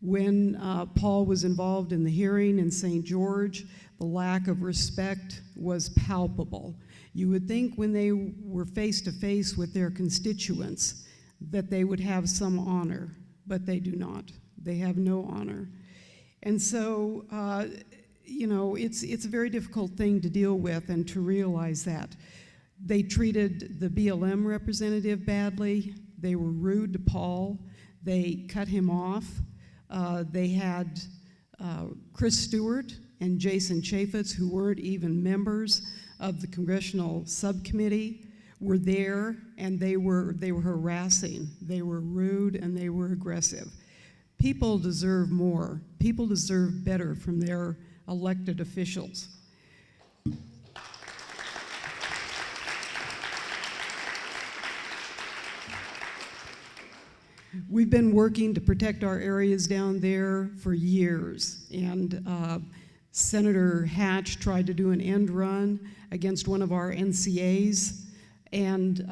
When Paul was involved in the hearing in St. George, the lack of respect was palpable. You would think when they were face to face with their constituents that they would have some honor, but they do not. They have no honor. And so, you know, it's a very difficult thing to deal with and to realize that. They treated the BLM representative badly. They were rude to Paul. They cut him off. They had Chris Stewart and Jason Chaffetz, who weren't even members of the congressional subcommittee were there, and they were harassing. They were rude and they were aggressive. People deserve more. People deserve better from their elected officials. We've been working to protect our areas down there for years, and Senator Hatch tried to do an end run against one of our NCAs, and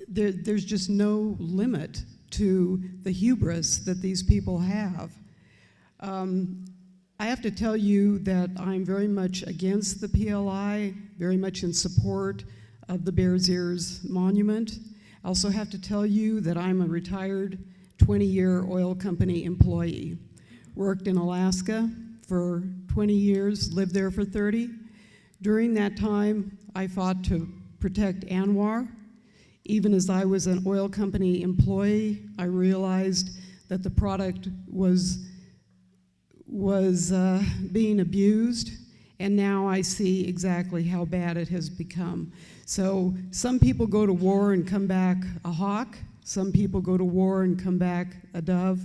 there's just no limit to the hubris that these people have. I have to tell you that I'm very much against the PLI, very much in support of the Bears Ears Monument. I also have to tell you that I'm a retired 20-year oil company employee. Worked in Alaska for 20 years, lived there for 30. During that time, I fought to protect ANWR. Even as I was an oil company employee, I realized that the product was being abused, and now I see exactly how bad it has become. So some people go to war and come back a hawk. Some people go to war and come back a dove.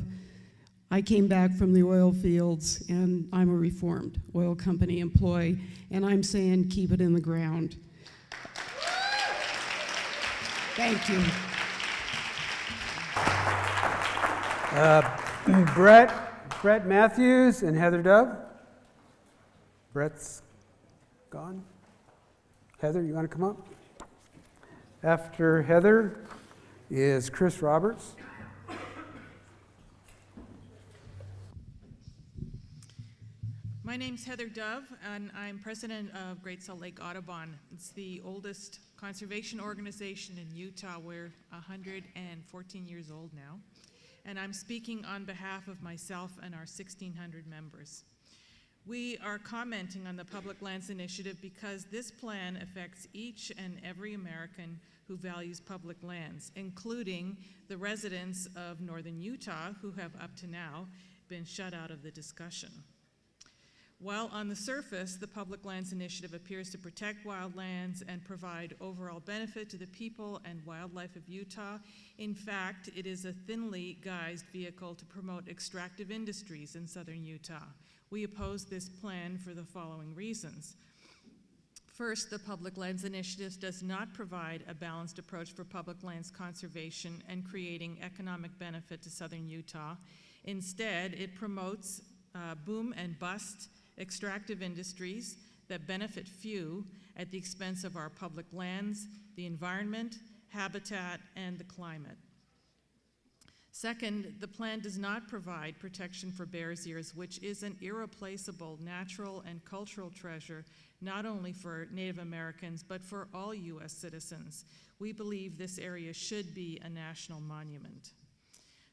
I came back from the oil fields, and I'm a reformed oil company employee, and I'm saying keep it in the ground. Thank you. Brett Matthews and Heather Dove. Brett's gone. Heather, you want to come up? After Heather is Chris Roberts. My name's Heather Dove, and I'm president of Great Salt Lake Audubon. It's the oldest conservation organization in Utah. We're 114 years old now. And I'm speaking on behalf of myself and our 1,600 members. We are commenting on the Public Lands Initiative because this plan affects each and every American who values public lands, including the residents of northern Utah who have up to now been shut out of the discussion. While on the surface, the Public Lands Initiative appears to protect wildlands and provide overall benefit to the people and wildlife of Utah, in fact, it is a thinly guised vehicle to promote extractive industries in southern Utah. We oppose this plan for the following reasons. First, the Public Lands Initiative does not provide a balanced approach for public lands conservation and creating economic benefit to southern Utah. Instead, it promotes boom and bust extractive industries that benefit few at the expense of our public lands, the environment, habitat, and the climate. Second, the plan does not provide protection for Bears Ears, which is an irreplaceable natural and cultural treasure, not only for Native Americans, but for all U.S. citizens. We believe this area should be a national monument.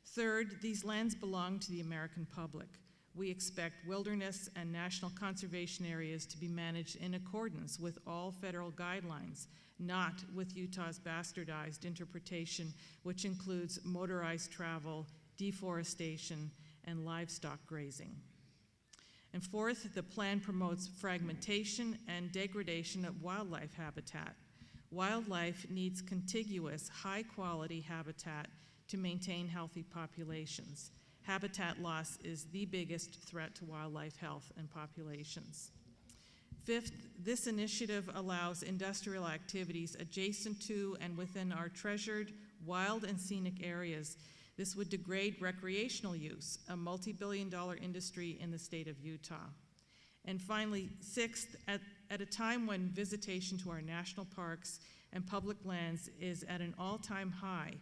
Third, these lands belong to the American public. We expect wilderness and national conservation areas to be managed in accordance with all federal guidelines, not with Utah's bastardized interpretation, which includes motorized travel, deforestation, and livestock grazing. And fourth, the plan promotes fragmentation and degradation of wildlife habitat. Wildlife needs contiguous, high-quality habitat to maintain healthy populations. Habitat loss is the biggest threat to wildlife health and populations. Fifth, this initiative allows industrial activities adjacent to and within our treasured wild and scenic areas. This would degrade recreational use, a multi-billion-dollar industry in the state of Utah. And finally, sixth, at a time when visitation to our national parks and public lands is at an all-time high,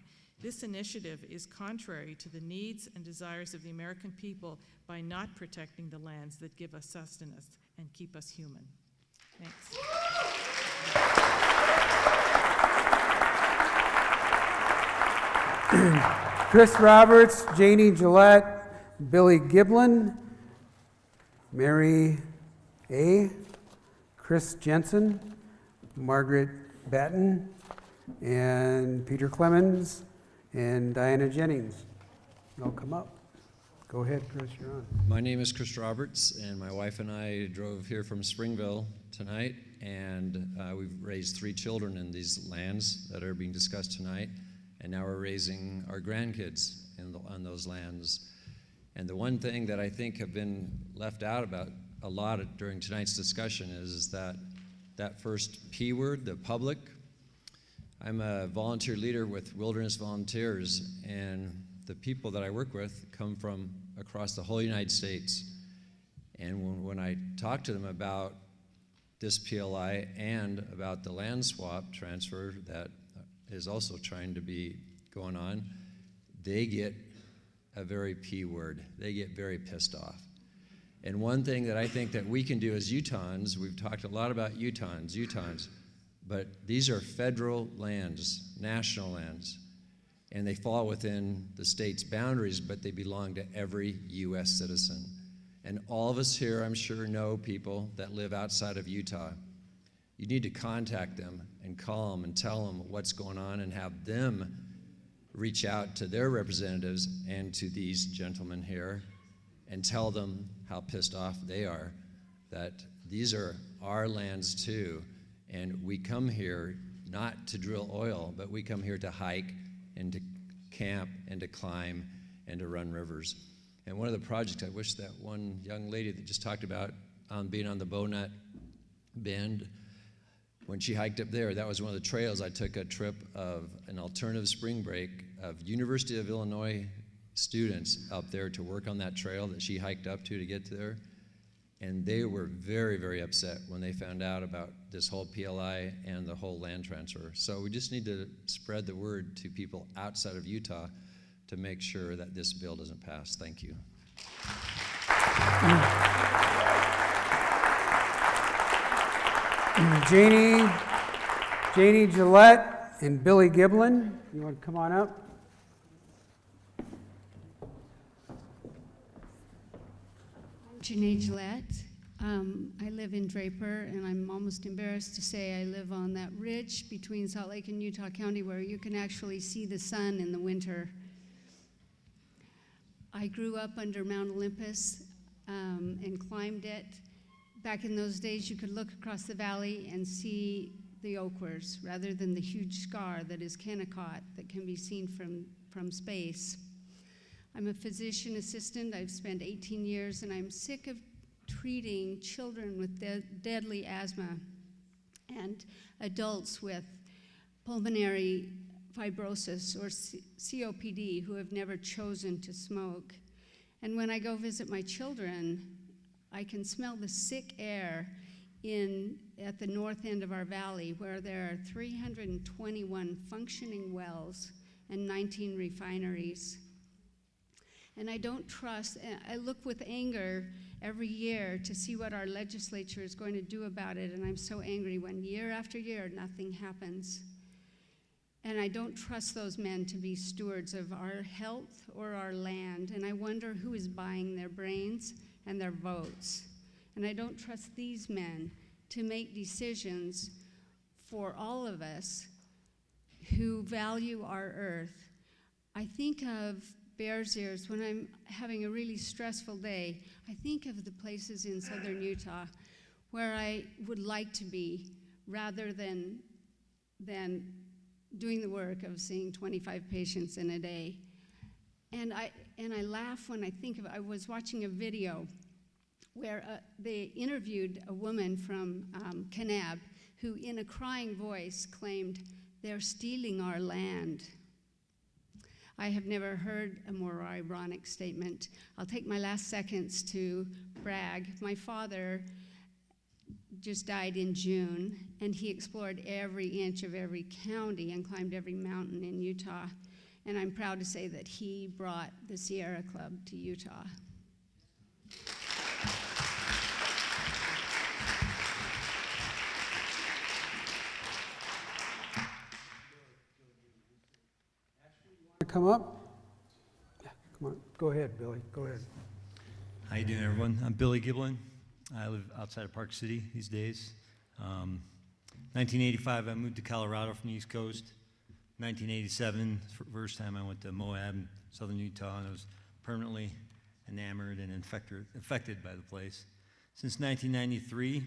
this initiative is contrary to the needs and desires of the American people by not protecting the lands that give us sustenance and keep us human. Thanks. Chris Roberts, Janie Gillette, Billy Giblin, Mary A., Chris Jensen, Margaret Batten, and Peter Clemens, and Diana Jennings. Y'all come up. Go ahead, Chris, you're on. My name is Chris Roberts, and my wife and I drove here from Springville tonight, and we've raised 3 children in these lands that are being discussed tonight, and now we're raising our grandkids on those lands. And the one thing that I think have been left out about a lot during tonight's discussion is that first P word, the public. I'm a volunteer leader with Wilderness Volunteers, and the people that I work with come from across the whole United States. And when I talk to them about this PLI and about the land swap transfer that is also trying to be going on, they get a very P word. They get very pissed off. And one thing that I think that we can do as Utahns, we've talked a lot about Utahns, but these are federal lands, national lands. And they fall within the state's boundaries, but they belong to every U.S. citizen. And all of us here, I'm sure, know people that live outside of Utah. You need to contact them and call them and tell them what's going on and have them reach out to their representatives and to these gentlemen here and tell them how pissed off they are, that these are our lands too. And we come here not to drill oil, but we come here to hike and to camp and to climb and to run rivers. And one of the projects, I wish that one young lady that just talked about being on the Bownut Bend, when she hiked up there, that was one of the trails. I took a trip of an alternative spring break of University of Illinois students up there to work on that trail that she hiked up to get there. And they were very, very upset when they found out about this whole PLI and the whole land transfer. So we just need to spread the word to people outside of Utah to make sure that this bill doesn't pass. Thank you. Janie Gillette and Billy Giblin, you want to come on up? Janae Gillette. I live in Draper, and I'm almost embarrassed to say I live on that ridge between Salt Lake and Utah County where you can actually see the sun in the winter. I grew up under Mount Olympus and climbed it. Back in those days, you could look across the valley and see the Oquirrhs rather than the huge scar that is Kennecott that can be seen from space. I'm a physician assistant. I've spent 18 years, and I'm sick of treating children with deadly asthma and adults with pulmonary fibrosis or COPD who have never chosen to smoke. And when I go visit my children, I can smell the sick air at the north end of our valley where there are 321 functioning wells and 19 refineries. And I don't trust, I look with anger every year to see what our legislature is going to do about it, and I'm so angry when year after year nothing happens. And I don't trust those men to be stewards of our health or our land, and I wonder who is buying their brains and their votes. And I don't trust these men to make decisions for all of us who value our earth. I think of Bears Ears when I'm having a really stressful day. I think of the places in southern Utah where I would like to be rather than doing the work of seeing 25 patients in a day. And I laugh when I think of it. I was watching a video where they interviewed a woman from Kanab who in a crying voice claimed, "They're stealing our land." I have never heard a more ironic statement. I'll take my last seconds to brag. My father just died in June, and he explored every inch of every county and climbed every mountain in Utah. And I'm proud to say that he brought the Sierra Club to Utah. Come up? Yeah, come on. Go ahead, Billy. Go ahead. How you doing, everyone? I'm Billy Giblin. I live outside of Park City these days. 1985, I moved to Colorado from the East Coast. 1987, first time I went to Moab, southern Utah, and I was permanently. enamored and affected by the place. Since 1993,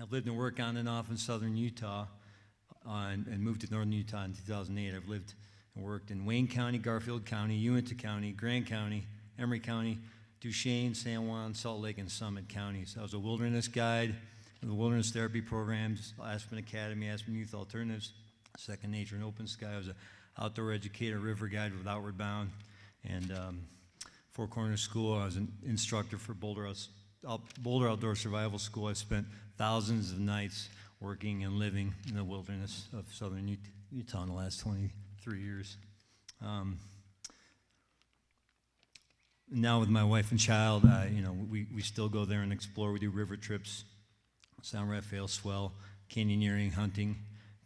I've lived and worked on and off in southern Utah and moved to northern Utah in 2008. I've lived and worked in Wayne County, Garfield County, Uinta County, Grand County, Emory County, Duchesne, San Juan, Salt Lake, and Summit counties. I was a wilderness guide in the wilderness therapy programs, Aspen Academy, Aspen Youth Alternatives, Second Nature, and Open Sky. I was an outdoor educator, river guide with Outward Bound, and Four Corners School. I was an instructor for Boulder Outdoor Survival School. I spent thousands of nights working and living in the wilderness of southern Utah in the last 23 years. Now with my wife and child, we still go there and explore. We do river trips, San Rafael Swell, canyoneering, hunting,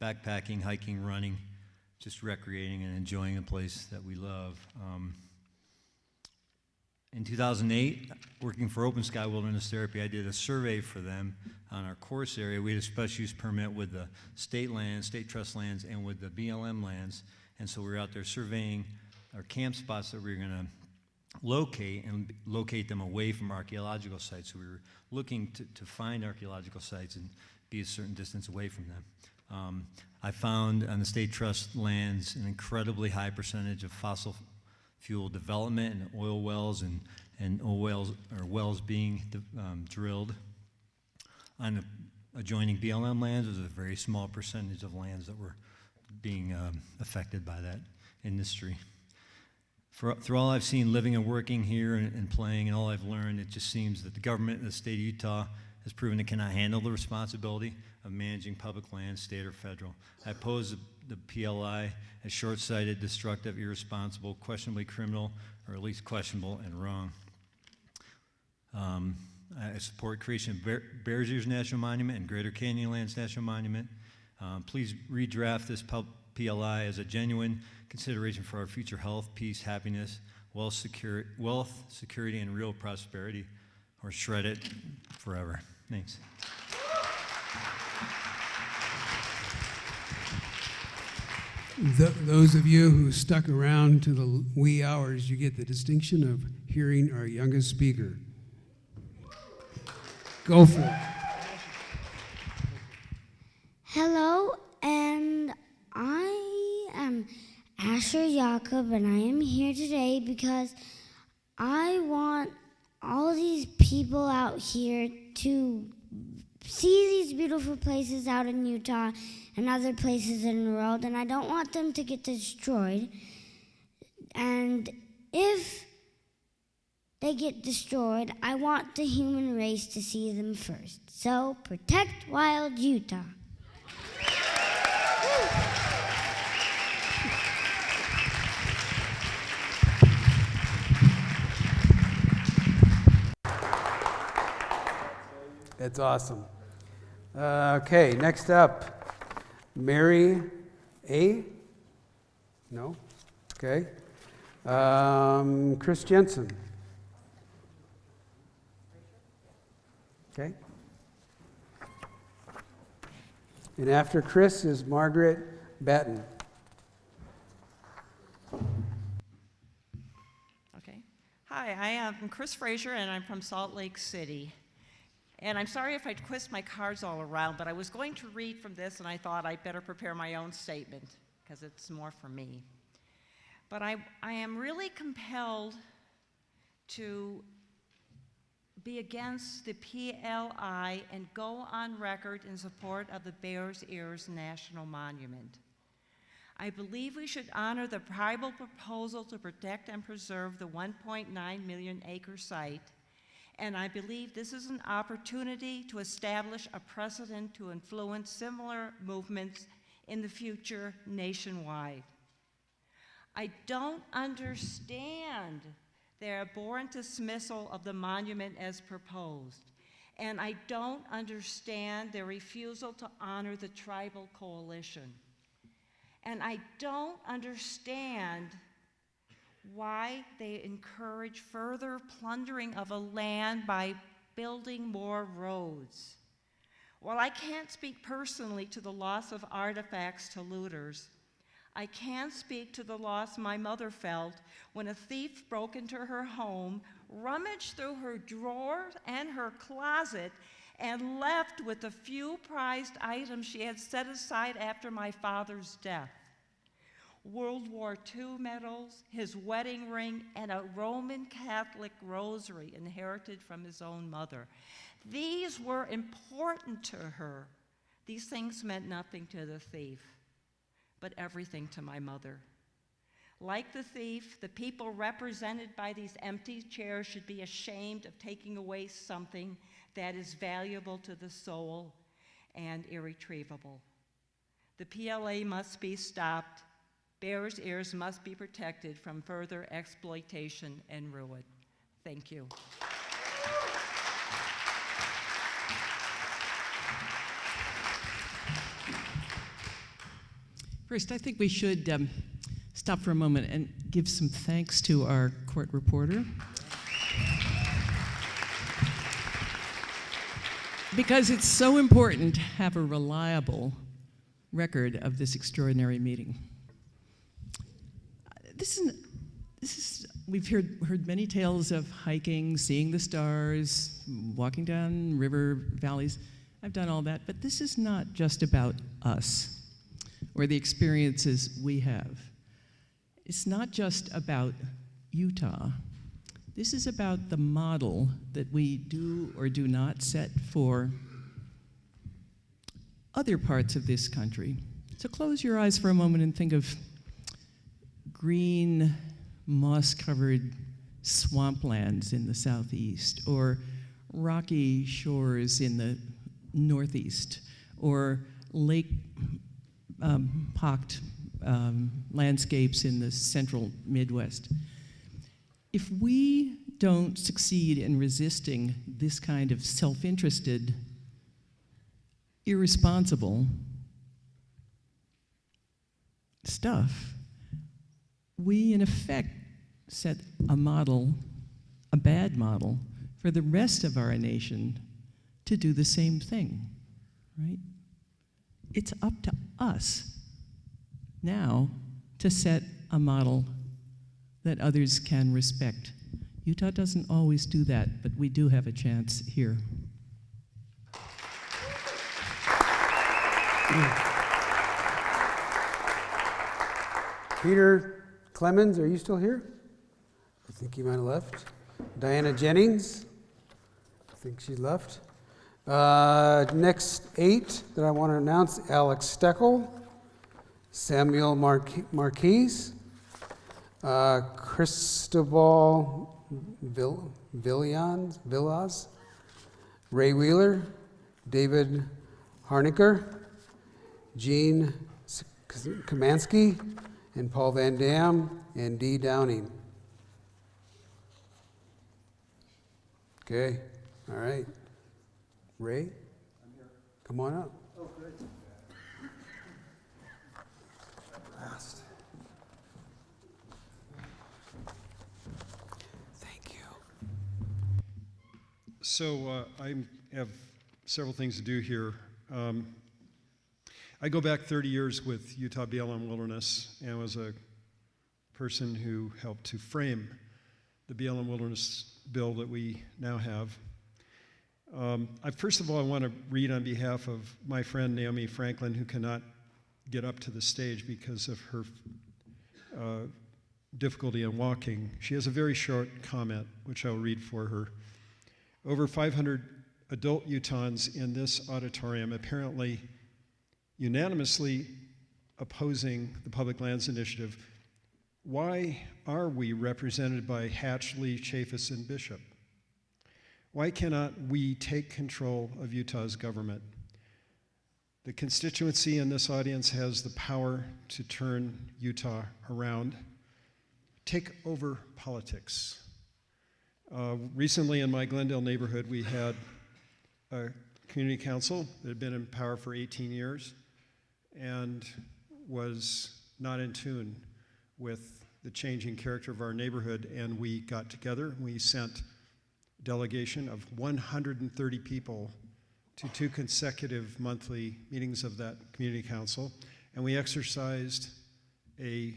backpacking, hiking, running, just recreating and enjoying a place that we love. In 2008, working for Open Sky Wilderness Therapy, I did a survey for them on our course area. We had a special use permit with the state lands, state trust lands, and with the BLM lands. And so we were out there surveying our camp spots that we were going to locate them away from archaeological sites. So we were looking to find archaeological sites and be a certain distance away from them. I found on the state trust lands an incredibly high percentage of fossil fuel development and oil wells and oil wells or wells being drilled. On the adjoining BLM lands, there's a very small percentage of lands that were being affected by that industry. Through all I've seen living and working here and playing and all I've learned, it just seems that the government in the state of Utah has proven it cannot handle the responsibility of managing public lands, state or federal. I oppose the PLI as short-sighted, destructive, irresponsible, questionably criminal, or at least questionable and wrong. I support creation of Bears Ears National Monument and Greater Canyonlands National Monument. Please redraft this PLI as a genuine consideration for our future health, peace, happiness, wealth, security, and real prosperity, or shred it forever. Thanks. Those of you who stuck around to the wee hours, you get the distinction of hearing our youngest speaker. Go for it. Hello, and I am Asher Jacob, and I am here today because I want all these people out here to see these beautiful places out in Utah and other places in the world, and I don't want them to get destroyed. And if they get destroyed, I want the human race to see them first. So protect wild Utah. That's awesome. Okay, next up, Mary A. No? Okay. Chris Jensen. Okay. And after Chris is Margaret Batten. Okay. Hi, I am Chris Frazier, and I'm from Salt Lake City. And I'm sorry if I twist my cards all around, but I was going to read from this, and I thought I'd better prepare my own statement, because it's more for me. But I am really compelled to be against the PLI and go on record in support of the Bears Ears National Monument. I believe we should honor the tribal proposal to protect and preserve the 1.9 million acre site, and I believe this is an opportunity to establish a precedent to influence similar movements in the future nationwide. I don't understand their abhorrent dismissal of the monument as proposed, and I don't understand their refusal to honor the tribal coalition. And I don't understand why they encourage further plundering of a land by building more roads. While I can't speak personally to the loss of artifacts to looters, I can't speak to the loss my mother felt when a thief broke into her home, rummaged through her drawers and her closet, and left with the few prized items she had set aside after my father's death. World War II medals, his wedding ring, and a Roman Catholic rosary inherited from his own mother. These were important to her. These things meant nothing to the thief, but everything to my mother. Like the thief, the people represented by these empty chairs should be ashamed of taking away something that is valuable to the soul and irretrievable. The PLA must be stopped. Bears Ears must be protected from further exploitation and ruin. Thank you. First, I think we should stop for a moment and give some thanks to our court reporter. Because it's so important to have a reliable record of this extraordinary meeting. We've heard many tales of hiking, seeing the stars, walking down river valleys. I've done all that, but this is not just about us or the experiences we have. It's not just about Utah. This is about the model that we do or do not set for other parts of this country. So close your eyes for a moment and think of green, moss-covered swamplands in the southeast, or rocky shores in the northeast, or lake-pocked landscapes in the central Midwest. If we don't succeed in resisting this kind of self-interested, irresponsible stuff, we in effect set a model, a bad model, for the rest of our nation to do the same thing, right? It's up to us now to set a model that others can respect. Utah doesn't always do that, but we do have a chance here. Peter Clemens, are you still here? I think he might have left. Diana Jennings, I think she left. Next 8 that I want to announce: Alex Steckel, Samuel Marquise, Cristobal Villas, Ray Wheeler, David Harnicker, Gene Kamansky, and Paul Van Dam, and Dee Downing. Okay, all right. Ray? I'm here. Come on up. Oh, good. Last. Thank you. So I have several things to do here. I go back 30 years with Utah BLM Wilderness and was a person who helped to frame the BLM Wilderness bill that we now have. First of all, I want to read on behalf of my friend Naomi Franklin, who cannot get up to the stage because of her difficulty in walking. She has a very short comment, which I'll read for her. Over 500 adult Utahns in this auditorium apparently unanimously opposing the Public Lands Initiative. Why are we represented by Hatch, Lee, Chaffetz, and Bishop? Why cannot we take control of Utah's government? The constituency in this audience has the power to turn Utah around. Take over politics. Recently in my Glendale neighborhood, we had a community council that had been in power for 18 years and was not in tune with the changing character of our neighborhood, and we got together and we sent a delegation of 130 people to 2 consecutive monthly meetings of that community council, and we exercised a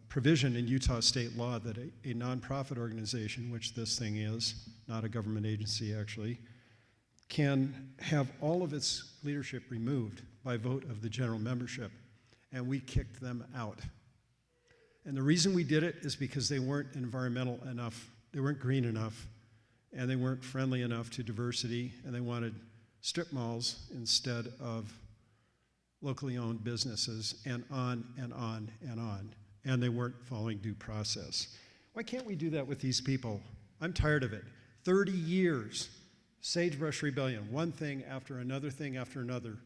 provision in Utah state law that a nonprofit organization, which this thing is, not a government agency actually, can have all of its leadership removed by vote of the general membership, and we kicked them out. And the reason we did it is because they weren't environmental enough, they weren't green enough, and they weren't friendly enough to diversity, and they wanted strip malls instead of locally owned businesses, and on and on and on. And they weren't following due process. Why can't we do that with these people? I'm tired of it. 30 years, Sagebrush Rebellion, one thing after another thing after another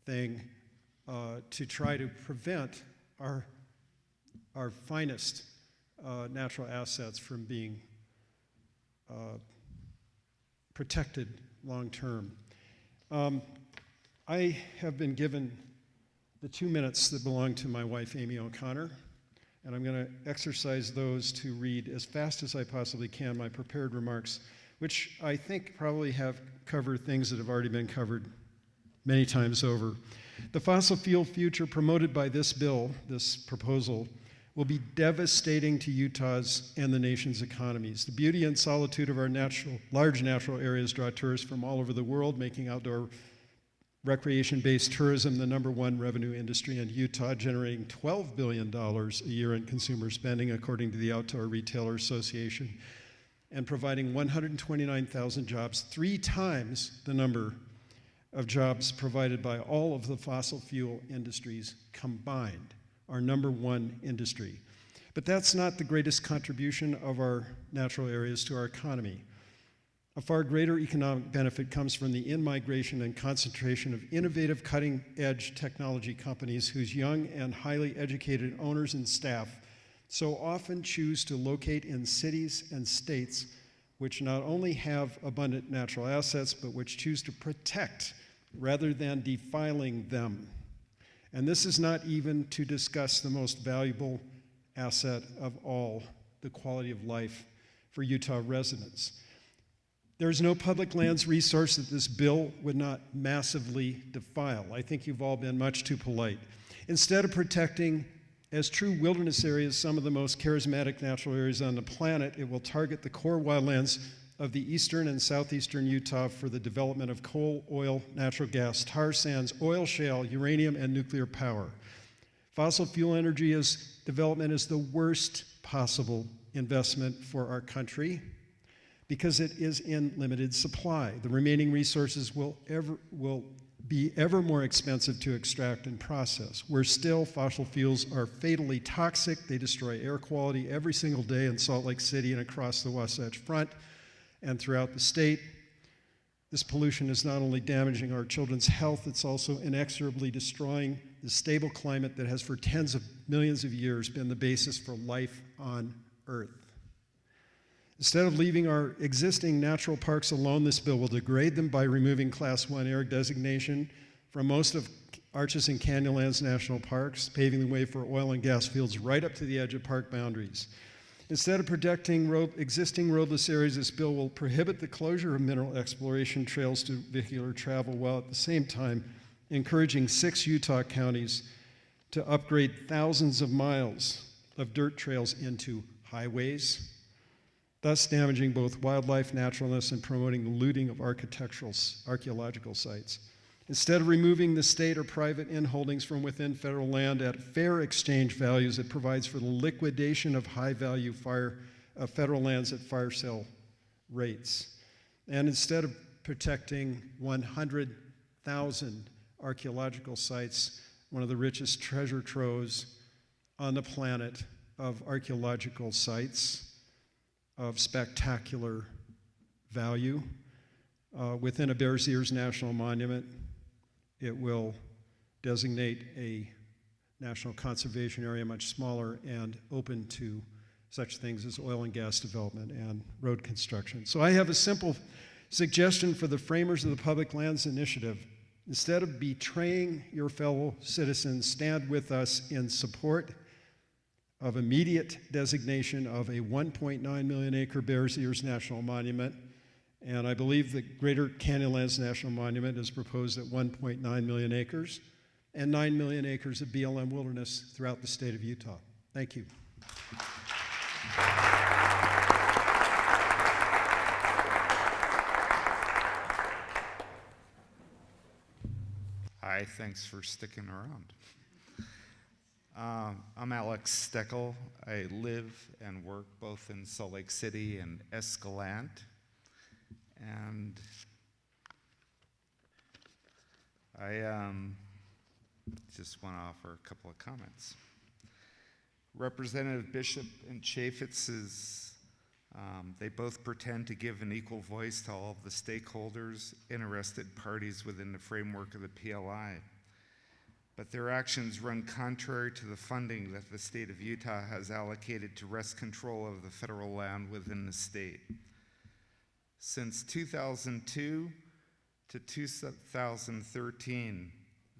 thing to try to prevent our finest natural assets from being protected long term. I have been given the 2 minutes that belong to my wife, Amy O'Connor, and I'm going to exercise those to read as fast as I possibly can my prepared remarks, which I think probably have covered things that have already been covered many times over. The fossil fuel future promoted by this bill, this proposal, will be devastating to Utah's and the nation's economies. The beauty and solitude of our large natural areas draw tourists from all over the world, making outdoor recreation-based tourism the #1 revenue industry in Utah, generating $12 billion a year in consumer spending, according to the Outdoor Retailer Association, and providing 129,000 jobs, 3 times the number of jobs provided by all of the fossil fuel industries combined, our #1 industry. But that's not the greatest contribution of our natural areas to our economy. A far greater economic benefit comes from the in-migration and concentration of innovative, cutting-edge technology companies whose young and highly educated owners and staff so often choose to locate in cities and states which not only have abundant natural assets, but which choose to protect rather than defiling them. And this is not even to discuss the most valuable asset of all, the quality of life for Utah residents. There is no public lands resource that this bill would not massively defile. I think you've all been much too polite. Instead of protecting as true wilderness areas some of the most charismatic natural areas on the planet, it will target the core wildlands of the eastern and southeastern Utah for the development of coal, oil, natural gas, tar sands, oil shale, uranium, and nuclear power. Fossil fuel energy development is the worst possible investment for our country, because it is in limited supply. The remaining resources will be ever more expensive to extract and process. Worse still, fossil fuels are fatally toxic. They destroy air quality every single day in Salt Lake City and across the Wasatch Front and throughout the state. This pollution is not only damaging our children's health, it's also inexorably destroying the stable climate that has for tens of millions of years been the basis for life on Earth. Instead of leaving our existing natural parks alone, this bill will degrade them by removing Class 1 air designation from most of Arches and Canyonlands National Parks, paving the way for oil and gas fields right up to the edge of park boundaries. Instead of protecting existing roadless areas, this bill will prohibit the closure of mineral exploration trails to vehicular travel, while at the same time encouraging 6 Utah counties to upgrade thousands of miles of dirt trails into highways, thus damaging both wildlife naturalness and promoting the looting of archaeological sites. Instead of removing the state or private inholdings from within federal land at fair exchange values, it provides for the liquidation of high-value federal lands at fire sale rates. And instead of protecting 100,000 archaeological sites, one of the richest treasure troves on the planet of archaeological sites, of spectacular value. Within a Bears Ears National Monument, it will designate a national conservation area much smaller and open to such things as oil and gas development and road construction. So I have a simple suggestion for the framers of the Public Lands Initiative. Instead of betraying your fellow citizens, stand with us in support of immediate designation of a 1.9 million acre Bears Ears National Monument, and I believe the Greater Canyonlands National Monument is proposed at 1.9 million acres. and 9 million acres of BLM wilderness throughout the state of Utah. Thank you. Hi, thanks for sticking around. I'm Alex Steckel. I live and work both in Salt Lake City and Escalante. And I just want to offer a couple of comments. Representative Bishop and Chaffetz's, they both pretend to give an equal voice to all of the stakeholders, interested parties within the framework of the PLI. But their actions run contrary to the funding that the state of Utah has allocated to wrest control of the federal land within the state. Since 2002 to 2013,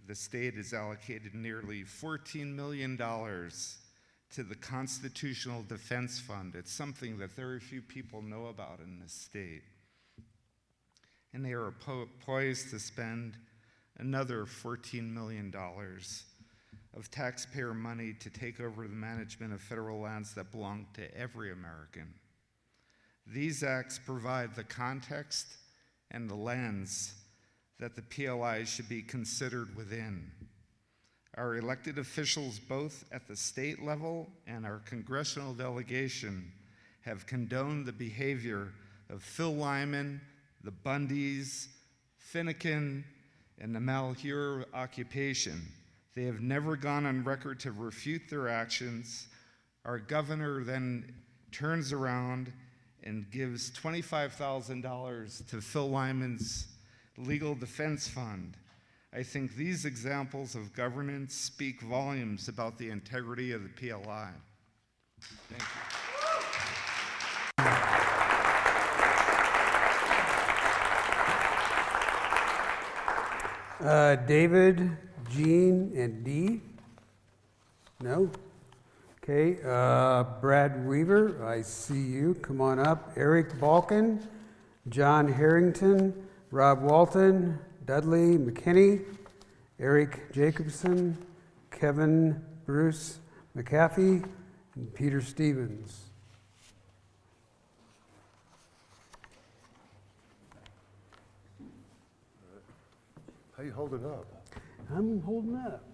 the state has allocated nearly $14 million to the Constitutional Defense Fund. It's something that very few people know about in this state. And they are poised to spend another $14 million of taxpayer money to take over the management of federal lands that belong to every American. These acts provide the context and the lens that the PLI should be considered within. Our elected officials, both at the state level and our congressional delegation, have condoned the behavior of Phil Lyman, the Bundys, Finnegan, and the Malheur occupation. They have never gone on record to refute their actions. Our governor then turns around and gives $25,000 to Phil Lyman's legal defense fund. I think these examples of governance speak volumes about the integrity of the PLI. Thank you. David, Jean, and Dee? No? Okay, Brad Weaver, I see you. Come on up. Eric Balkin, John Harrington, Rob Walton, Dudley McKinney, Eric Jacobson, Kevin Bruce McAfee, and Peter Stevens. How you holding up? I'm holding up.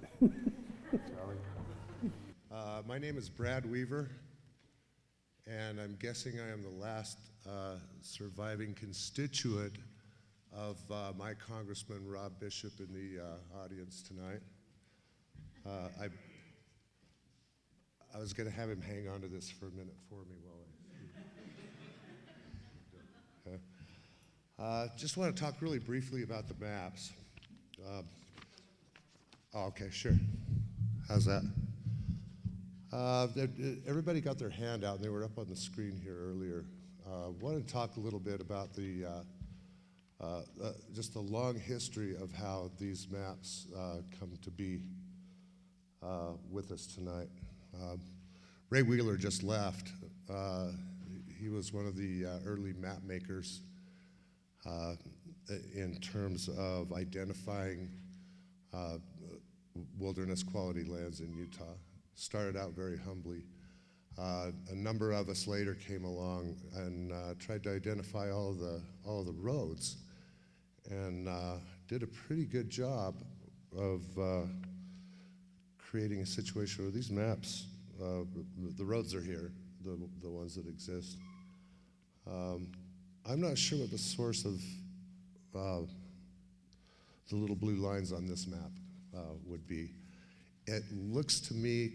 My name is Brad Weaver, and I'm guessing I am the last surviving constituent of my Congressman Rob Bishop in the audience tonight. I was going to have him hang on to this for a minute for me while I just want to talk really briefly about the maps. Okay, sure. How's that? Everybody got their hand out, and they were up on the screen here earlier. Wanted to talk a little bit about the just the long history of how these maps come to be with us tonight. Ray Wheeler just left. He was one of the early map makers in terms of identifying wilderness quality lands in Utah. Started out very humbly. A number of us later came along and tried to identify all of the roads, and did a pretty good job of creating a situation where these maps, the roads are here, the ones that exist. I'm not sure what the source of the little blue lines on this map would be. It looks to me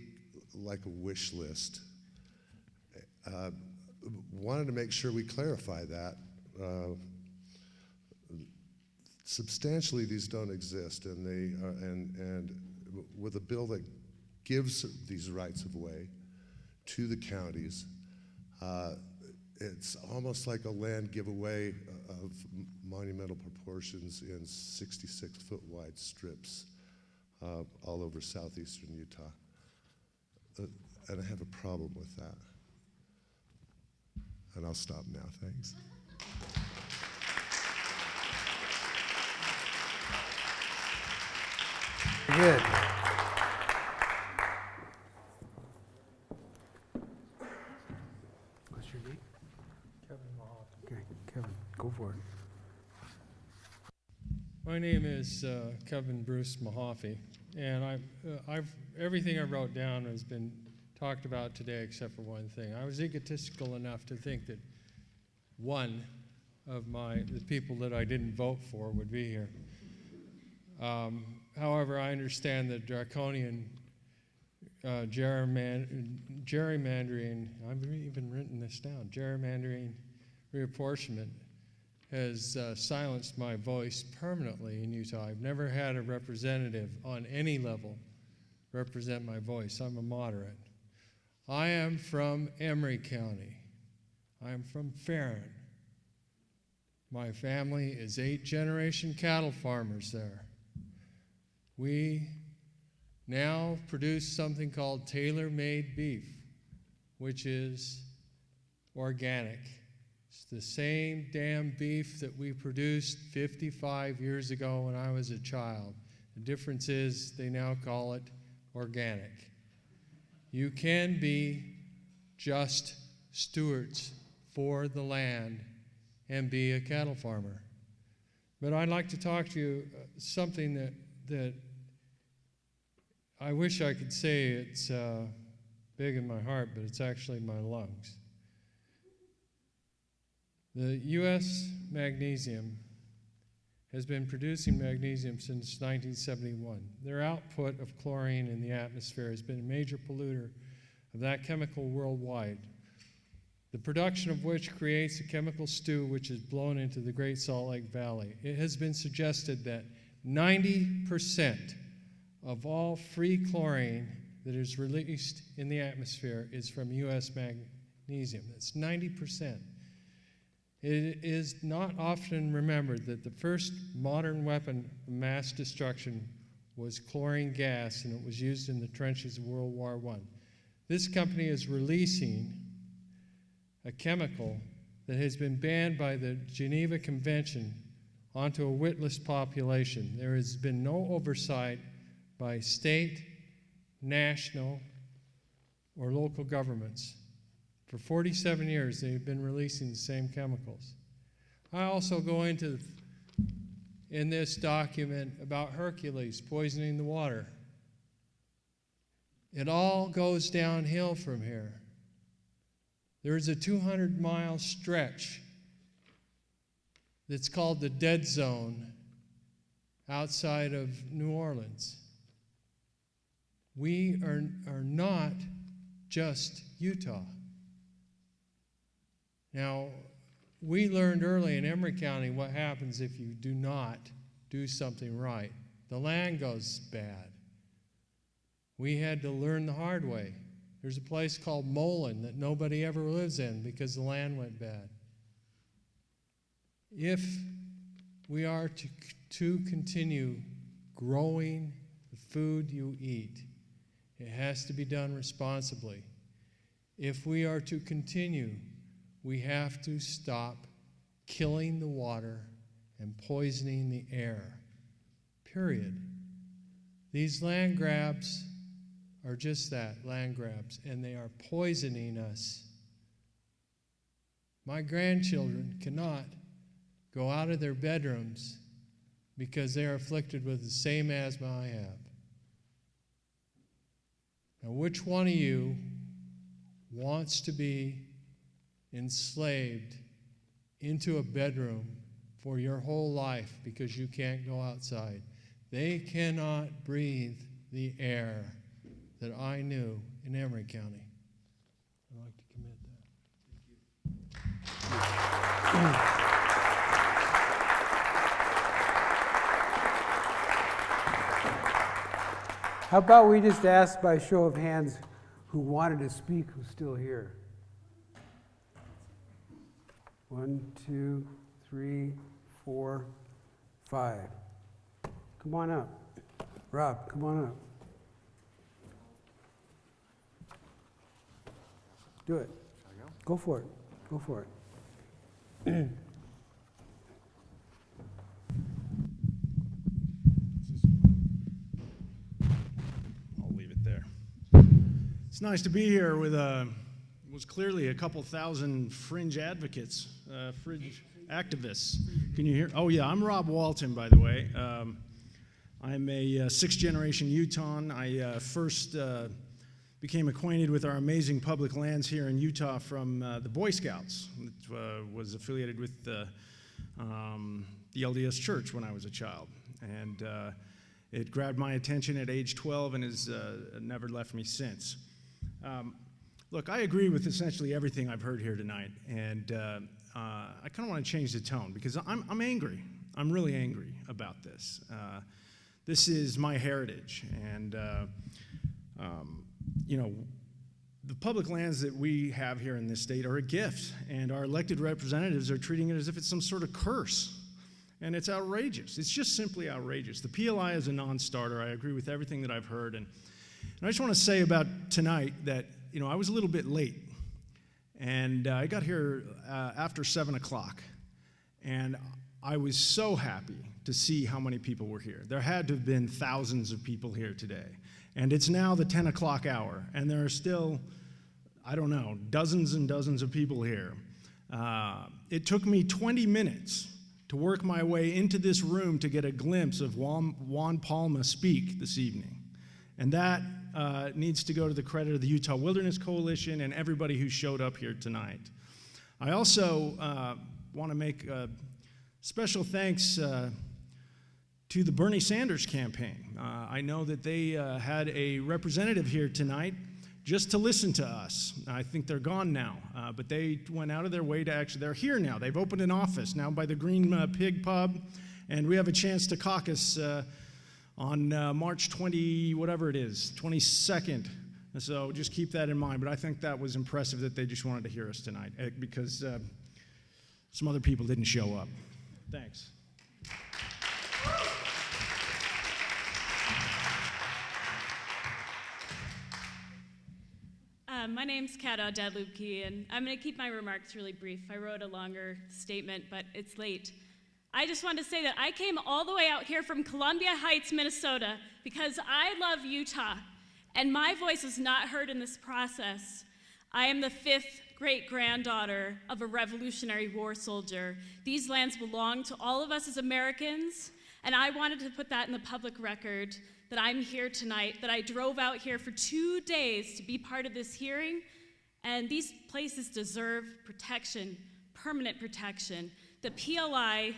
like a wish list. Wanted to make sure we clarify that. Substantially, these don't exist, and they are, and with a bill that gives these rights of way to the counties, it's almost like a land giveaway of monumental proportions in 66-foot wide strips all over southeastern Utah. And I have a problem with that. And I'll stop now, thanks. Good. What's your name? Kevin Mahoff. Okay, Kevin, go for it. My name is Kevin Bruce Mahaffey, and everything I wrote down has been talked about today except for one thing. I was egotistical enough to think that one of the people that I didn't vote for would be here. However, I understand that draconian gerrymandering, I've even written this down, gerrymandering reapportionment has silenced my voice permanently in Utah. I've never had a representative on any level represent my voice. I'm a moderate. I am from Emery County. I am from Farron. My family is 8th-generation cattle farmers there. We now produce something called tailor-made beef, which is organic. It's the same damn beef that we produced 55 years ago when I was a child. The difference is they now call it organic. You can be just stewards for the land and be a cattle farmer. But I'd like to talk to you something that I wish I could say it's big in my heart, but it's actually my lungs. The U.S. Magnesium has been producing magnesium since 1971. Their output of chlorine in the atmosphere has been a major polluter of that chemical worldwide, the production of which creates a chemical stew which is blown into the Great Salt Lake Valley. It has been suggested that 90% of all free chlorine that is released in the atmosphere is from U.S. magnesium. That's 90%. It is not often remembered that the first modern weapon of mass destruction was chlorine gas, and it was used in the trenches of World War I. This company is releasing a chemical that has been banned by the Geneva Convention onto a witless population. There has been no oversight by state, national, or local governments. For 47 years, they've been releasing the same chemicals. I also go into, in this document, about Hercules poisoning the water. It all goes downhill from here. There's a 200-mile stretch that's called the Dead Zone outside of New Orleans. We are not just Utah. Now, we learned early in Emery County what happens if you do not do something right. The land goes bad. We had to learn the hard way. There's a place called Mullen that nobody ever lives in because the land went bad. If we are to continue growing the food you eat, it has to be done responsibly. If we are to continue, we have to stop killing the water and poisoning the air. Period. These land grabs are just that, land grabs, and they are poisoning us. My grandchildren cannot go out of their bedrooms because they are afflicted with the same asthma I have. Now, which one of you wants to be enslaved into a bedroom for your whole life because you can't go outside? They cannot breathe the air that I knew in Emery County. I'd like to commit that. How about we just ask by show of hands who wanted to speak, who's still here? 1, 2, 3, 4, 5. Come on up. Rob, come on up. Do it. Shall I go? Go for it. Go for it. nice to be here with was clearly a couple thousand fringe advocates, fringe activists. Can you hear? Oh yeah, I'm Rob Walton, by the way. I'm a sixth-generation Utahn. I first became acquainted with our amazing public lands here in Utah from the Boy Scouts, which was affiliated with the LDS Church when I was a child. And it grabbed my attention at age 12 and has never left me since. Look, I agree with essentially everything I've heard here tonight, and I kind of want to change the tone because I'm angry. I'm really angry about this. This is my heritage, and you know, the public lands that we have here in this state are a gift, and our elected representatives are treating it as if it's some sort of curse. And it's outrageous. It's just simply outrageous. The PLI is a non-starter. I agree with everything that I've heard. And I just want to say about tonight that, you know, I was a little bit late. And I got here after 7 o'clock. And I was so happy to see how many people were here. There had to have been thousands of people here today. And it's now the 10 o'clock hour. And there are still, I don't know, dozens and dozens of people here. It took me 20 minutes to work my way into this room to get a glimpse of Juan Palma speak this evening. And that needs to go to the credit of the Utah Wilderness Coalition and everybody who showed up here tonight. I also want to make special thanks to the Bernie Sanders campaign. I know that they had a representative here tonight just to listen to us. I think they're gone now, but they went out of their way to actually, they're here now. They've opened an office now by the Green Pig Pub, and we have a chance to caucus on March 20, whatever it is, 22nd. So just keep that in mind, but I think that was impressive that they just wanted to hear us tonight because some other people didn't show up. Thanks. My name's Kat Dadlubke, and I'm going to keep my remarks really brief. I wrote a longer statement, but it's late. I just wanted to say that I came all the way out here from Columbia Heights, Minnesota, because I love Utah, and my voice was not heard in this process. I am the 5th great-granddaughter of a Revolutionary War soldier. These lands belong to all of us as Americans, and I wanted to put that in the public record that I'm here tonight, that I drove out here for 2 days to be part of this hearing, and these places deserve protection, permanent protection. The PLI,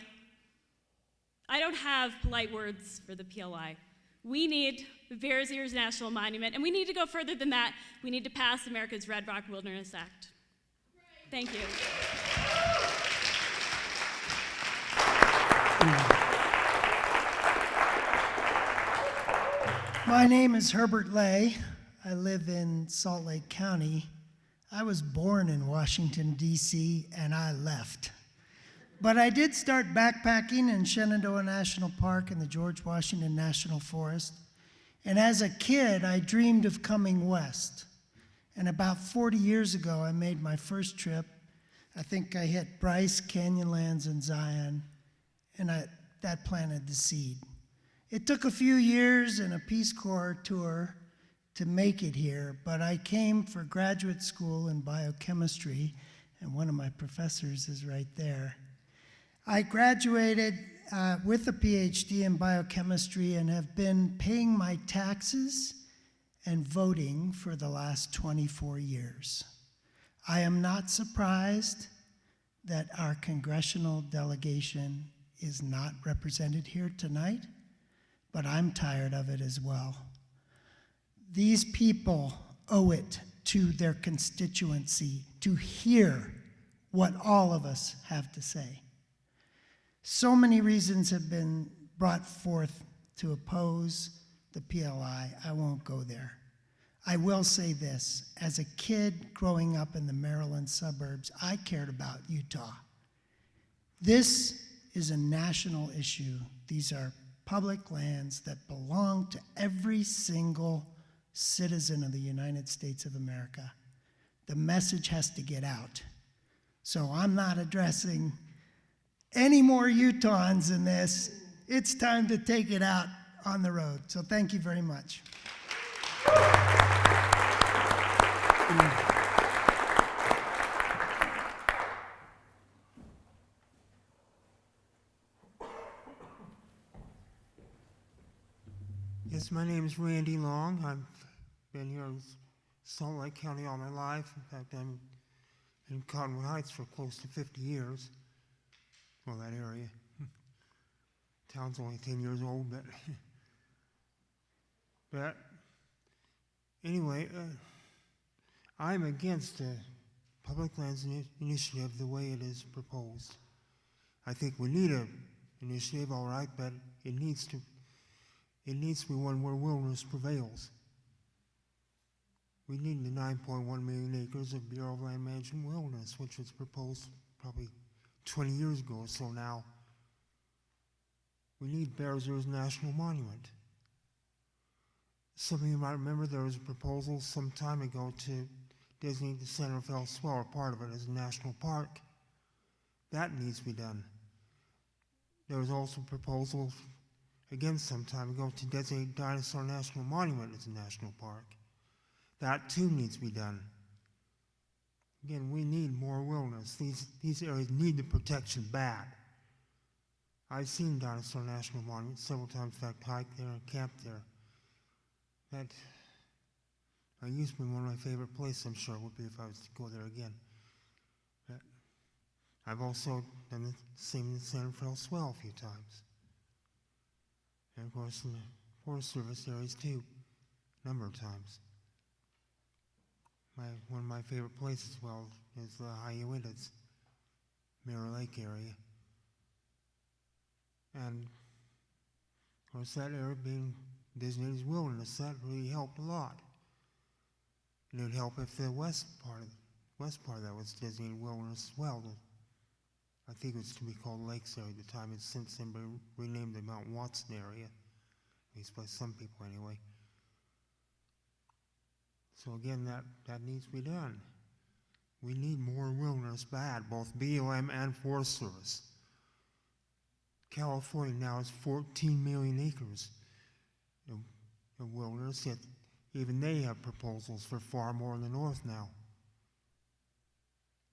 I don't have polite words for the PLI. We need the Bears Ears National Monument, and we need to go further than that. We need to pass America's Red Rock Wilderness Act. Thank you. My name is Herbert Lay. I live in Salt Lake County. I was born in Washington, D.C., and I left. But I did start backpacking in Shenandoah National Park and the George Washington National Forest. And as a kid, I dreamed of coming west. And about 40 years ago, I made my first trip. I think I hit Bryce, Canyonlands, and Zion, and that planted the seed. It took a few years and a Peace Corps tour to make it here, but I came for graduate school in biochemistry, and one of my professors is right there. I graduated with a PhD in biochemistry and have been paying my taxes and voting for the last 24 years. I am not surprised that our congressional delegation is not represented here tonight, but I'm tired of it as well. These people owe it to their constituency to hear what all of us have to say. So many reasons have been brought forth to oppose the PLI. I won't go there. I will say this, as a kid growing up in the Maryland suburbs, I cared about Utah. This is a national issue. These are public lands that belong to every single citizen of the United States of America. The message has to get out. So I'm not addressing any more Utahns in this. It's time to take it out on the road. So thank you very much. Yes, my name is Randy Long. I've been here in Salt Lake County all my life. In fact, I'm in Cottonwood Heights for close to 50 years. Well, that area. Town's only 10 years old, but anyway, I'm against the public lands initiative the way it is proposed. I think we need an initiative, all right, but it needs to be one where wilderness prevails. We need the 9.1 million acres of Bureau of Land Management wilderness, which was proposed probably 20 years ago or so now. We need Bears Ears National Monument. Some of you might remember there was a proposal some time ago to designate the center of El Swell, or part of it, as a national park. That needs to be done. There was also a proposal, again some time ago, to designate Dinosaur National Monument as a national park. That too needs to be done. Again, we need more wilderness. These areas need the protection bad. I've seen Dinosaur National Monument several times, in fact, hiked there and camped there. That used to be one of my favorite places, I'm sure it would be if I was to go there again. But I've also done the same in the San Rafael Swell a few times. And of course in the Forest Service areas too, a number of times. One of my favorite places, well, is the High Uintas, Mirror Lake area. And of course that area being designated as wilderness, that really helped a lot. And it would help if the west part of that was designated wilderness as well. I think it was to be called Lakes area at the time. It's since then been renamed the Mount Watson area, at least by some people anyway. So again, that needs to be done. We need more wilderness bad, both BLM and Forest Service. California now has 14 million acres of wilderness, yet even they have proposals for far more in the north now.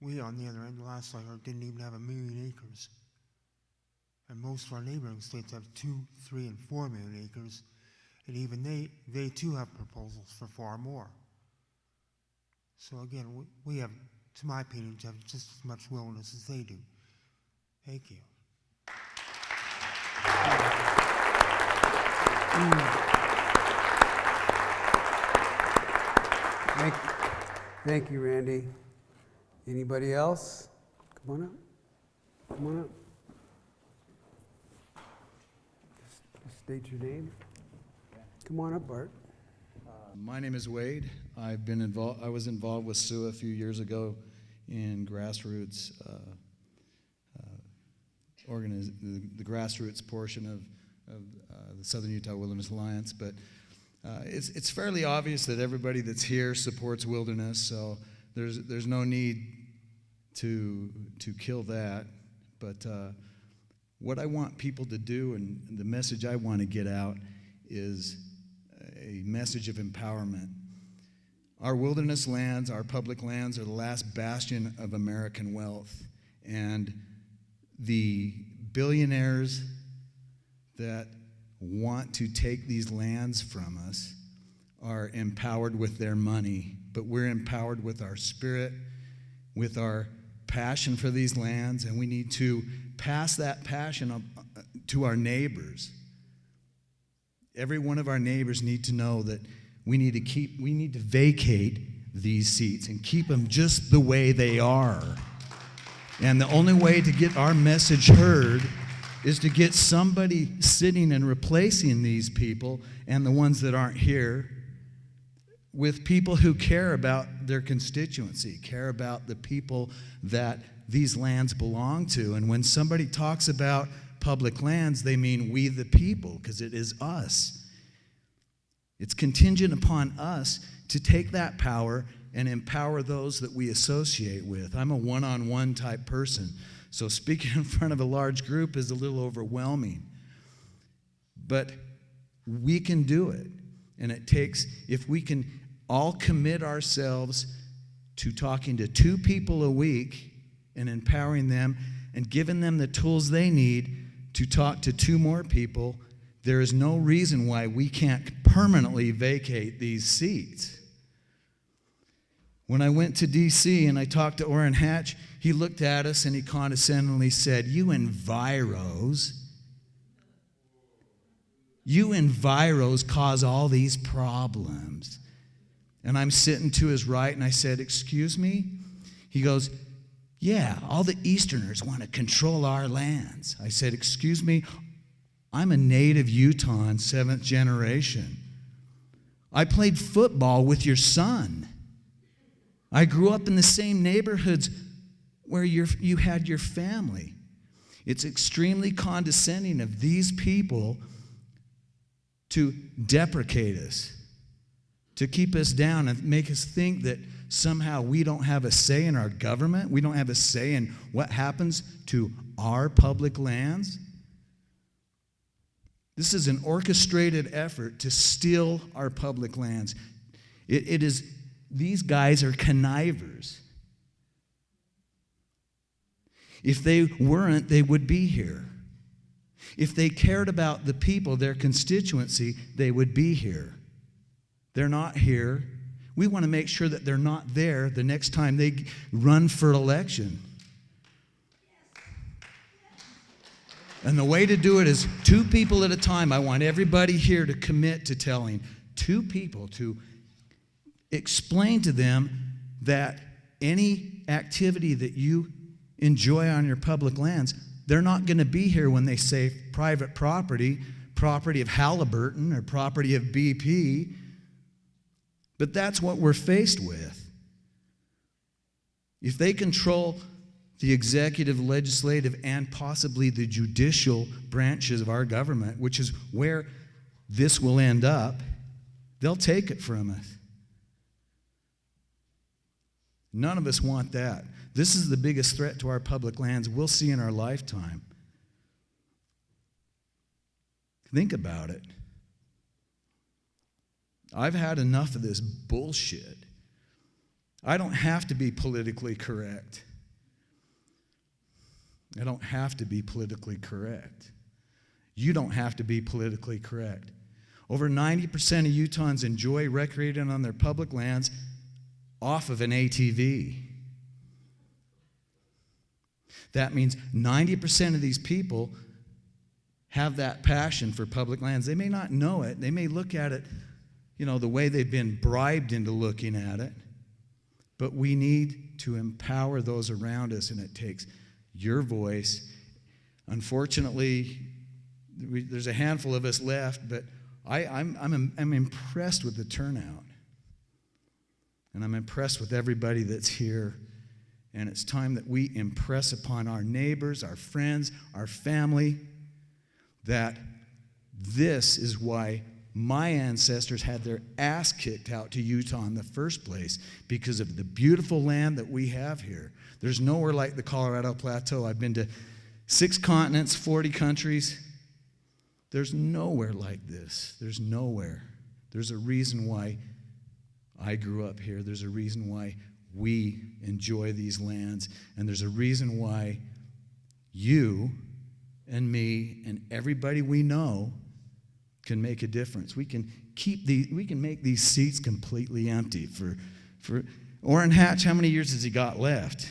We, on the other end, last I heard, didn't even have 1 million acres. And most of our neighboring states have 2, 3, and 4 million acres, and even they too have proposals for far more. So again, we have, to my opinion, have just as much wilderness as they do. Thank you. Thank you, Randy. Anybody else? Come on up. Come on up. Just state your name. Come on up, Bart. My name is Wade. I was involved with SUA a few years ago in grassroots the grassroots portion of the Southern Utah Wilderness Alliance. But it's fairly obvious that everybody that's here supports wilderness, so there's no need to kill that. But what I want people to do, and the message I want to get out, is a message of empowerment. Our wilderness lands, our public lands, are the last bastion of American wealth. And the billionaires that want to take these lands from us are empowered with their money, but we're empowered with our spirit, with our passion for these lands, and we need to pass that passion to our neighbors. Every one of our neighbors need to know that we need to vacate these seats and keep them just the way they are. And the only way to get our message heard is to get somebody sitting and replacing these people and the ones that aren't here with people who care about their constituency, care about the people that these lands belong to. And when somebody talks about public lands, they mean we the people, because it is us. It's contingent upon us to take that power and empower those that we associate with. I'm a one-on-one type person, so speaking in front of a large group is a little overwhelming. But we can do it, and it takes, if we can all commit ourselves to talking to 2 people a week and empowering them and giving them the tools they need to talk to 2 more people, there is no reason why we can't permanently vacate these seats. When I went to D.C. and I talked to Orrin Hatch, he looked at us and he condescendingly said, you enviros cause all these problems. And I'm sitting to his right and I said, excuse me? He goes, yeah, all the Easterners want to control our lands. I said, excuse me? I'm a native Utahn, 7th generation. I played football with your son. I grew up in the same neighborhoods where you had your family. It's extremely condescending of these people to deprecate us, to keep us down and make us think that somehow we don't have a say in our government, we don't have a say in what happens to our public lands. This is an orchestrated effort to steal our public lands. These guys are connivers. If they weren't, they would be here. If they cared about the people, their constituency, they would be here. They're not here. We want to make sure that they're not there the next time they run for election. And the way to do it is 2 people at a time. I want everybody here to commit to telling 2 people to explain to them that any activity that you enjoy on your public lands, they're not going to be here when they say private property, property of Halliburton or property of BP. But that's what we're faced with. If they control the executive, legislative, and possibly the judicial branches of our government, which is where this will end up, they'll take it from us. None of us want that. This is the biggest threat to our public lands we'll see in our lifetime. Think about it. I've had enough of this bullshit. I don't have to be politically correct. I don't have to be politically correct. You don't have to be politically correct. Over 90% of Utahns enjoy recreating on their public lands off of an ATV. That means 90% of these people have that passion for public lands. They may not know it. They may look at it, the way they've been bribed into looking at it. But we need to empower those around us, and it takes your voice. Unfortunately, there's a handful of us left, but I'm impressed with the turnout. And I'm impressed with everybody that's here. And it's time that we impress upon our neighbors, our friends, our family, that this is why my ancestors had their ass kicked out to Utah in the first place, because of the beautiful land that we have here. There's nowhere like the Colorado Plateau. I've been to 6 continents, 40 countries. There's nowhere like this. There's nowhere. There's a reason why I grew up here. There's a reason why we enjoy these lands. And there's a reason why you and me and everybody we know can make a difference. We can make these seats completely empty. For Orrin Hatch, how many years has he got left?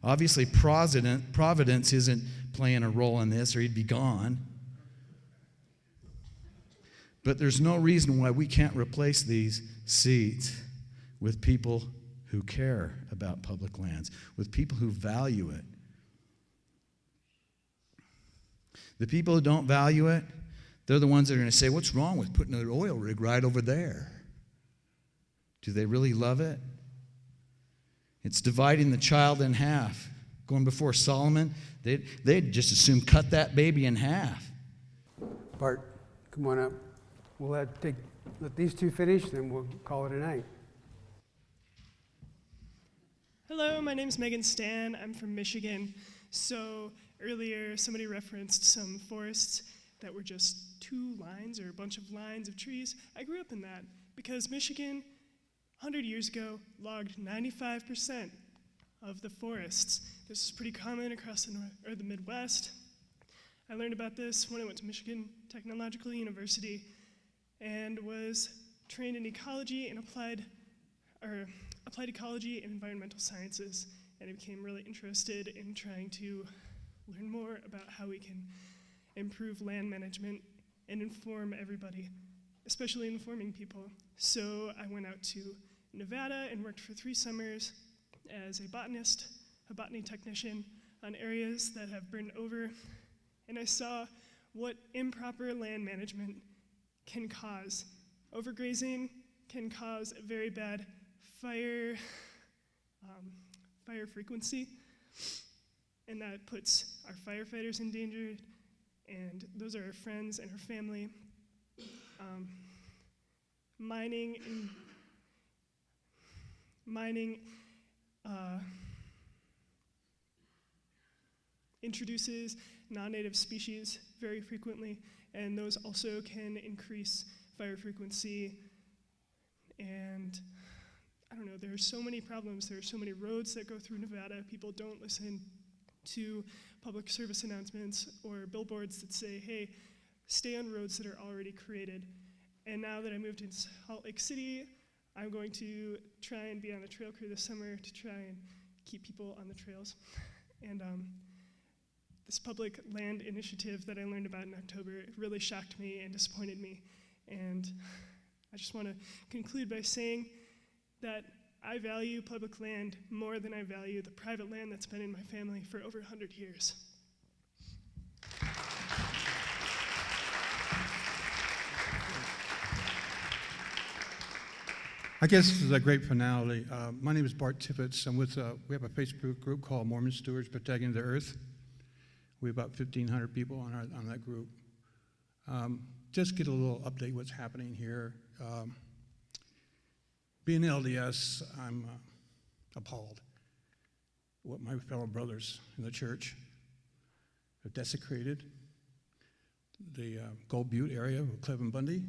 Obviously, Providence isn't playing a role in this, or he'd be gone. But there's no reason why we can't replace these seats with people who care about public lands, with people who value it. The people who don't value it, they're the ones that are going to say, what's wrong with putting an oil rig right over there? Do they really love it? It's dividing the child in half. Going before Solomon, they'd just as soon cut that baby in half. Bart, come on up. We'll let these 2 finish, then we'll call it a night. Hello, my name's Megan Stan. I'm from Michigan. So earlier, somebody referenced some forests that were just 2 lines or a bunch of lines of trees. I grew up in that because Michigan 100 years ago, logged 95% of the forests. This is pretty common across the Midwest. I learned about this when I went to Michigan Technological University and was trained in ecology and applied ecology and environmental sciences. And I became really interested in trying to learn more about how we can improve land management and inform everybody, especially informing people. So I went out to Nevada and worked for 3 summers as a botanist, a botany technician on areas that have burned over. And I saw what improper land management can cause. Overgrazing can cause a very bad fire frequency, and that puts our firefighters in danger, and those are our friends and our family. Mining introduces non-native species very frequently, and those also can increase fire frequency. And I don't know, there are so many problems. There are so many roads that go through Nevada. People don't listen to public service announcements or billboards that say, hey, stay on roads that are already created. And now that I moved to Salt Lake City, I'm going to try and be on the trail crew this summer to try and keep people on the trails. And this public land initiative that I learned about in October really shocked me and disappointed me. And I just want to conclude by saying that I value public land more than I value the private land that's been in my family for over 100 years. I guess this is a great finale. My name is Bart Tippett. We have a Facebook group called Mormon Stewards Protecting the Earth. We have about 1,500 people on that group. Just get a little update what's happening here. Being LDS, I'm appalled what my fellow brothers in the church have desecrated the Gold Butte area of Cleveland Bundy,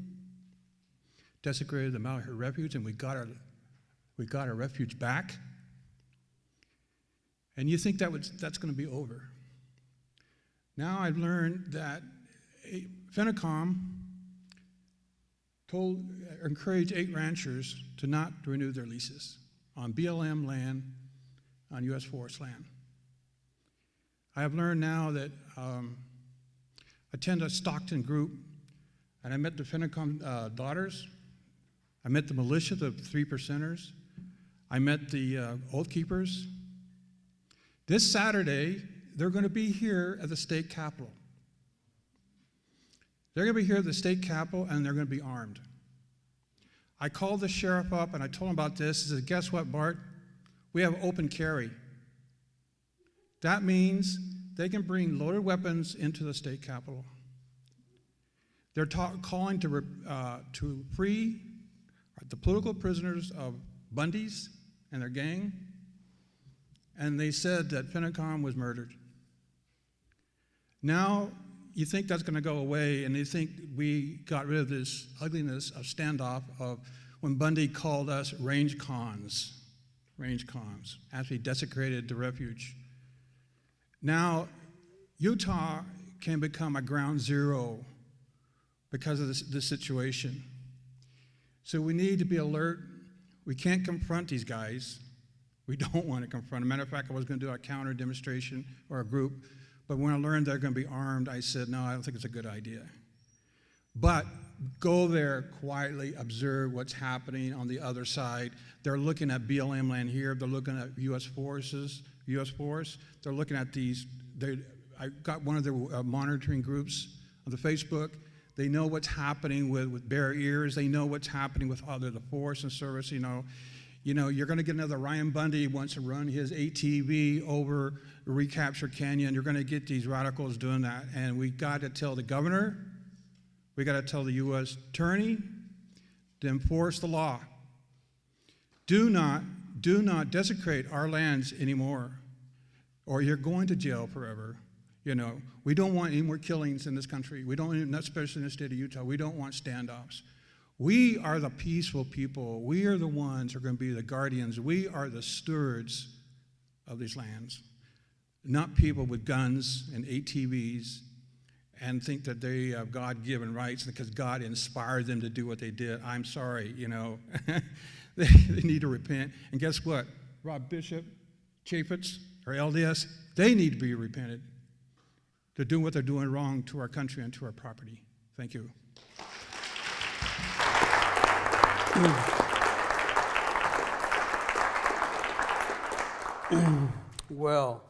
desecrated the Mount Hood Refuge, and we got our refuge back. And you think that's going to be over. Now I've learned that FENACOM encouraged 8 ranchers to not renew their leases on BLM land, on U.S. forest land. I have learned now that I attend a Stockton group, and I met the FENACOM daughters. I met the militia, the 3 percenters. I met the Oath Keepers. This Saturday, they're going to be here at the state capitol. They're going to be here at the state capitol, and they're going to be armed. I called the sheriff up, and I told him about this. He said, guess what, Bart? We have open carry. That means they can bring loaded weapons into the state capitol. They're calling to free the political prisoners of Bundy's and their gang, and they said that FENACOM was murdered. Now, you think that's going to go away, and you think we got rid of this ugliness of standoff of when Bundy called us range cons, after he desecrated the refuge. Now, Utah can become a ground zero because of this situation. So we need to be alert. We can't confront these guys. We don't want to confront them. Matter of fact, I was going to do a counter demonstration or a group, but when I learned they're going to be armed, I said, no, I don't think it's a good idea. But go there quietly, observe what's happening on the other side. They're looking at BLM land here. They're looking at U.S. forests. They're looking at these. I got one of their monitoring groups on the Facebook. They know what's happening with Bear Ears. They know what's happening with the Forest and Service. You know, you're going to get another Ryan Bundy wants to run his ATV over Recapture Canyon. You're going to get these radicals doing that. And we got to tell the governor, we got to tell the U.S. attorney to enforce the law. Do not desecrate our lands anymore, or you're going to jail forever. You know, we don't want any more killings in this country. We don't, especially in the state of Utah, we don't want standoffs. We are the peaceful people. We are the ones who are going to be the guardians. We are the stewards of these lands, not people with guns and ATVs and think that they have God-given rights because God inspired them to do what they did. I'm sorry, you know. they need to repent. And guess what? Rob Bishop, Chaffetz, or LDS, they need to be repented. They're doing what they're doing wrong to our country and to our property. Thank you. Well,